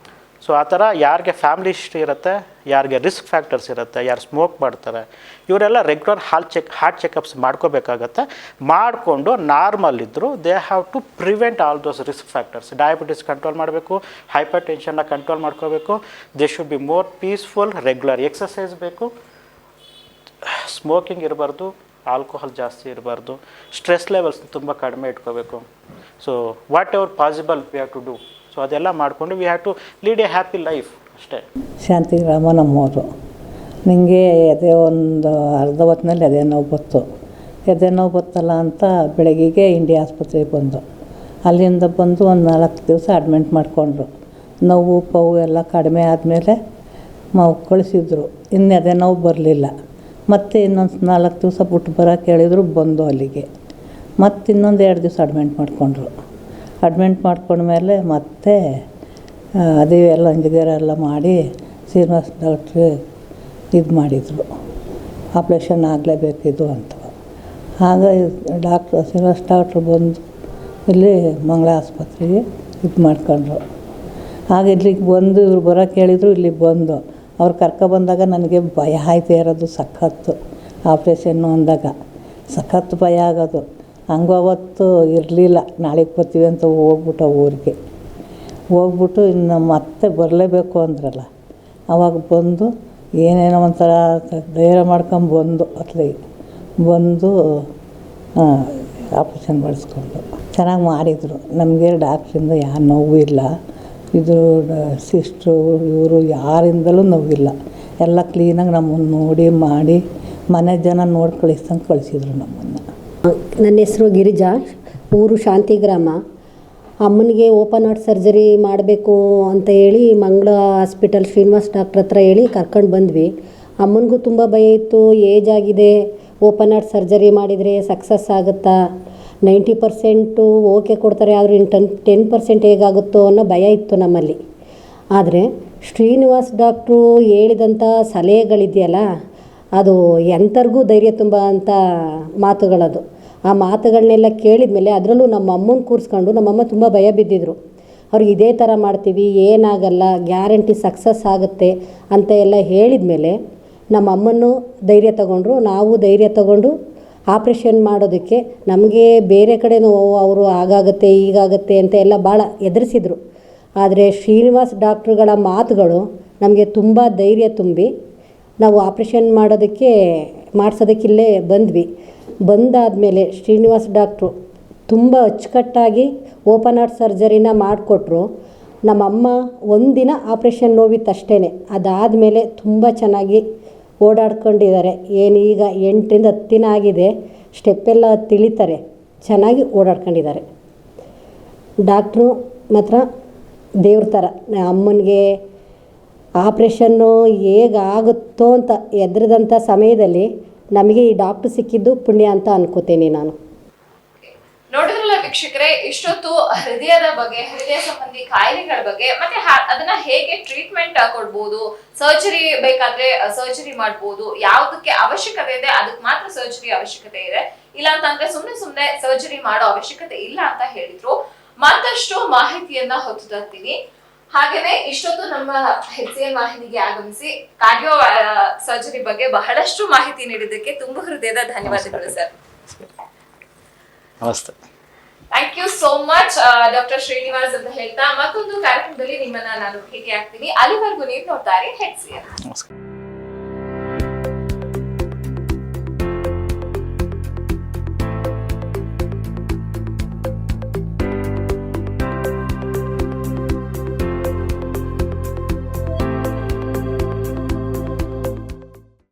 So ಆ ಥರ ಯಾರಿಗೆ ಫ್ಯಾಮಿಲಿ ಹಿಸ್ಟ್ರಿ ಇರುತ್ತೆ, ಯಾರಿಗೆ ರಿಸ್ಕ್ ಫ್ಯಾಕ್ಟರ್ಸ್ ಇರುತ್ತೆ, ಯಾರು ಸ್ಮೋಕ್ ಮಾಡ್ತಾರೆ, ಇವರೆಲ್ಲ ರೆಗ್ಯುಲರ್ ಹಾರ್ಟ್ ಚೆಕಪ್ಸ್ ಮಾಡ್ಕೋಬೇಕಾಗತ್ತೆ. ಮಾಡಿಕೊಂಡು ನಾರ್ಮಲ್ ಇದ್ದರು they have to prevent all those risk factors. Diabetes control ಮಾಡಬೇಕು, ಹೈಪರ್ ಟೆನ್ಷನ್ನ ಕಂಟ್ರೋಲ್ ಮಾಡ್ಕೋಬೇಕು, they should be more peaceful, regular exercise ಬೇಕು, ಸ್ಮೋಕಿಂಗ್ ಇರಬಾರ್ದು, ಆಲ್ಕೋಹಾಲ್ ಜಾಸ್ತಿ ಇರಬಾರ್ದು, ಸ್ಟ್ರೆಸ್ ಲೆವೆಲ್ಸ್ ತುಂಬ ಕಡಿಮೆ ಇಟ್ಕೋಬೇಕು. So whatever possible we have to do. So ಅದೆಲ್ಲ ಮಾಡಿಕೊಂಡು we have to lead a happy life ಅಷ್ಟೇ. ಶಾಂತಿಗ್ರಾಮ ನಮ್ಮವರು. ನನಗೆ ಅದೇ ಒಂದು ಅರ್ಧ ಹೊತ್ತಿನಲ್ಲಿ ಎದೆ ನೋವು ಬಂತು. ಎದೆ ನೋವು ಬತ್ತಲ್ಲ ಅಂತ ಬೆಳಗ್ಗೆಗೆ ಇಂಡಿಯಾ ಆಸ್ಪತ್ರೆಗೆ ಬಂದು, ಅಲ್ಲಿಂದ ಬಂದು ಒಂದು 4 ದಿವಸ ಅಡ್ಮಿಂಟ್ ಮಾಡಿಕೊಂಡ್ರು. ನೋವು ಪವು ಎಲ್ಲ ಕಡಿಮೆ ಆದಮೇಲೆ ಕಳಿಸಿದ್ರು. ಇನ್ನು ಎದೆ ನೋವು ಬರಲಿಲ್ಲ. ಮತ್ತು ಇನ್ನೊಂದು 4 ದಿವಸ ಬಿಟ್ಟು ಬರೋಕ್ಕೆ ಹೇಳಿದ್ರು, ಬಂದು ಅಲ್ಲಿಗೆ. ಮತ್ತು ಇನ್ನೊಂದು 2 ದಿವಸ ಅಡ್ಮಿಂಟ್ ಮಾಡಿಕೊಂಡ್ರು. ಅಡ್ಮಿಂಟ್ ಮಾಡ್ಕೊಂಡ್ಮೇಲೆ ಮತ್ತೆ ಅದೇ ಎಲ್ಲ ಇಂಜಿನಿಯರ್ ಎಲ್ಲ ಮಾಡಿ ಶ್ರೀನಿವಾಸ ಡಾಕ್ಟ್ರಿ ಇದು ಮಾಡಿದರು, ಆಪ್ರೇಷನ್ ಆಗಲೇಬೇಕಿದು ಅಂತ. ಆಗ ಶ್ರೀನಿವಾಸ್ ಡಾಕ್ಟ್ರು ಬಂದು ಇಲ್ಲಿ ಮಂಗಳ ಆಸ್ಪತ್ರೆಗೆ ಇದು ಮಾಡ್ಕೊಂಡ್ರು. ಆಗ ಇಲ್ಲಿಗೆ ಬಂದು ಇವ್ರು ಬರೋಕ್ಕೆ ಹೇಳಿದರು. ಇಲ್ಲಿಗೆ ಬಂದು ಅವ್ರು ಕರ್ಕೊಬಂದಾಗ ನನಗೆ ಭಯ ಆಯ್ತು ಇರೋದು ಸಖತ್ತು. ಆಪ್ರೇಷನ್ನು ಅಂದಾಗ ಸಖತ್ತು ಭಯ ಆಗೋದು. ಹಂಗೂ ಅವತ್ತು ಇರಲಿಲ್ಲ, ನಾಳೆಗೆ ಬರ್ತೀವಿ ಅಂತ ಹೋಗ್ಬಿಟ್ಟು ಊರಿಗೆ ಹೋಗ್ಬಿಟ್ಟು ಇನ್ನು ಮತ್ತೆ ಬರಲೇಬೇಕು ಅಂದ್ರಲ್ಲ, ಆವಾಗ ಬಂದು ಏನೇನೋ ಒಂಥರ ಧೈರ್ಯ ಮಾಡ್ಕೊಂಬಂದು ಅತ್ಲಿಗೆ ಬಂದು ಆಪ್ರೇಷನ್ ಮಾಡಿಸ್ಕೊಂಡು ಚೆನ್ನಾಗಿ ಮಾಡಿದರು. ನಮಗೆ ಡಾಕ್ಟ್ರಿಂದ ಯಾವ ನೋವು ಇಲ್ಲ, ಇದು ಸಿಸ್ಟ್ರು ಇವರು ಯಾರಿಂದಲೂ ನೋವಿಲ್ಲ. ಎಲ್ಲ ಕ್ಲೀನಾಗಿ ನಮ್ಮನ್ನು ನೋಡಿ ಮಾಡಿ ಮನೆ ಜನ ನೋಡಿ ಕಳಿಸಿದ್ರು ನಮ್ಮನ್ನು. ನನ್ನ ಹೆಸರು ಗಿರಿಜಾ, ಊರು ಶಾಂತಿಗ್ರಾಮ. ಅಮ್ಮನಿಗೆ ಓಪನ್ ಹಾರ್ಟ್ ಸರ್ಜರಿ ಮಾಡಬೇಕು ಅಂತ ಹೇಳಿ ಮಂಗಳ ಹಾಸ್ಪಿಟಲ್ ಶ್ರೀನಿವಾಸ್ ಡಾಕ್ಟ್ರ್ ಹತ್ರ ಹೇಳಿ ಕರ್ಕೊಂಡು ಬಂದ್ವಿ. ಅಮ್ಮನಿಗೂ ತುಂಬ ಭಯ ಇತ್ತು, ಏಜ್ ಆಗಿದೆ, ಓಪನ್ ಹಾರ್ಟ್ ಸರ್ಜರಿ ಮಾಡಿದರೆ ಸಕ್ಸಸ್ ಆಗುತ್ತಾ, 90% ಓಕೆ ಕೊಡ್ತಾರೆ, ಆದರೆ ಇನ್ನು 10% ಹೇಗಾಗುತ್ತೋ ಅನ್ನೋ ಭಯ ಇತ್ತು ನಮ್ಮಲ್ಲಿ. ಆದರೆ ಶ್ರೀನಿವಾಸ್ ಡಾಕ್ಟ್ರು ಹೇಳಿದಂಥ ಸಲಹೆಗಳಿದೆಯಲ್ಲ, ಅದು ಎಂಥರಿಗೂ ಧೈರ್ಯ ತುಂಬ ಅಂತ ಮಾತುಗಳದು. ಆ ಮಾತುಗಳನ್ನೆಲ್ಲ ಕೇಳಿದ ಮೇಲೆ ಅದರಲ್ಲೂ ನಮ್ಮ ಅಮ್ಮನ ಕೂರಿಸ್ಕೊಂಡು ನಮ್ಮಮ್ಮ ತುಂಬ ಭಯ ಬಿದ್ದಿದ್ರು. ಅವ್ರಿಗೆ ಇದೇ ಥರ ಮಾಡ್ತೀವಿ, ಏನಾಗಲ್ಲ, ಗ್ಯಾರಂಟಿ ಸಕ್ಸಸ್ ಆಗುತ್ತೆ ಅಂತ ಎಲ್ಲ ಹೇಳಿದ ಮೇಲೆ ನಮ್ಮ ಅಮ್ಮನೂ ಧೈರ್ಯ ತಗೊಂಡ್ರು, ನಾವು ಧೈರ್ಯ ತಗೊಂಡು ಆಪ್ರೇಷನ್ ಮಾಡೋದಕ್ಕೆ. ನಮಗೆ ಬೇರೆ ಕಡೆ ಅವರು ಆಗಾಗುತ್ತೆ ಈಗಾಗುತ್ತೆ ಅಂತ ಎಲ್ಲ ಭಾಳ ಎದುರಿಸಿದ್ರು. ಆದರೆ ಶ್ರೀನಿವಾಸ್ ಡಾಕ್ಟ್ರುಗಳ ಮಾತುಗಳು ನಮಗೆ ತುಂಬ ಧೈರ್ಯ ತುಂಬಿ ನಾವು ಆಪ್ರೇಷನ್ ಮಾಡಿಸೋದಕ್ಕಿಲ್ಲೇ ಬಂದ್ವಿ. ಬಂದಾದಮೇಲೆ ಶ್ರೀನಿವಾಸ್ ಡಾಕ್ಟ್ರು ತುಂಬ ಅಚ್ಚುಕಟ್ಟಾಗಿ ಓಪನ್ ಹಾರ್ಟ್ ಸರ್ಜರಿನ ಮಾಡಿಕೊಟ್ರು. ನಮ್ಮಮ್ಮ ಒಂದಿನ ಆಪ್ರೇಷನ್ ನೋವಿತ್ತಷ್ಟೇ, ಅದಾದಮೇಲೆ ತುಂಬ ಚೆನ್ನಾಗಿ ಓಡಾಡ್ಕೊಂಡಿದ್ದಾರೆ. ಏನೀಗ 8ರಿಂದ 10 ದಿನ ಆಗಿದೆ, ಸ್ಟೆಪ್ಪೆಲ್ಲ ತಿಳಿತಾರೆ, ಚೆನ್ನಾಗಿ ಓಡಾಡ್ಕೊಂಡಿದ್ದಾರೆ. ಡಾಕ್ಟ್ರು ಮಾತ್ರ ದೇವ್ರ ಥರ. ಅಮ್ಮನಿಗೆ ಆಪ್ರೇಷನ್ನು ಹೇಗಾಗುತ್ತೋ ಅಂತ ಹೆದ್ರದಂಥ ಸಮಯದಲ್ಲಿ ನಮಗೆ ಈ ಡಾಕ್ಟ್ರು ಸಿಕ್ಕಿದ್ದು ಪುಣ್ಯ ಅಂತ ಅನ್ಕೋತೀನಿ ನಾನು. ನೋಡಿದ್ರಲ್ಲ ವೀಕ್ಷಕರೇ, ಇಷ್ಟೊತ್ತು ಹೃದಯದ ಬಗ್ಗೆ, ಹೃದಯ ಸಂಬಂಧಿ ಕಾಯಿಲೆಗಳ ಬಗ್ಗೆ, ಮತ್ತೆ ಅದನ್ನ ಹೇಗೆ ಟ್ರೀಟ್ಮೆಂಟ್ ಕೊಡ್ಬೋದು, ಸರ್ಜರಿ ಬೇಕಾದ್ರೆ ಸರ್ಜರಿ ಮಾಡ್ಬೋದು, ಯಾವ್ದಕ್ಕೆ ಅವಶ್ಯಕತೆ ಇದೆ ಅದಕ್ಕೆ ಮಾತ್ರ ಸರ್ಜರಿ ಅವಶ್ಯಕತೆ ಇದೆ, ಇಲ್ಲ ಅಂತಂದ್ರೆ ಸುಮ್ನೆ ಸರ್ಜರಿ ಮಾಡೋ ಅವಶ್ಯಕತೆ ಇಲ್ಲ ಅಂತ ಹೇಳಿದ್ರು. ಮತ್ತಷ್ಟು ಮಾಹಿತಿಯನ್ನ ಹೊತ್ತು ತರ್ತೀನಿ. ಹಾಗೇನೆ ಇಷ್ಟೊತ್ತು ನಮ್ಮ HCN ವಾಹಿನಿಗೆ ಆಗಮಿಸಿ ಕಾರ್ಡಿಯೋ ಸರ್ಜರಿ ಬಗ್ಗೆ ಬಹಳಷ್ಟು ಮಾಹಿತಿ ನೀಡಿದ್ದಕ್ಕೆ ತುಂಬಾ ಹೃದಯದ ಧನ್ಯವಾದಗಳು ಸರ್. ನಮಸ್ತೆ. Thank you so much doctor Srinivas ಅಂತ ಹೇಳ್ತಾ ಮತ್ತೊಂದು ಕಾರ್ಯಕ್ರಮದಲ್ಲಿ ನಿಮ್ಮನ್ನ ನಾನು ಭೇಟಿ ಆಗ್ತೀನಿ. ಅಲ್ಲಿವರೆಗೂ ನೀವು ನೋಡ್ತಾ ಇರಿ HCN. ನಮಸ್ಕಾರ.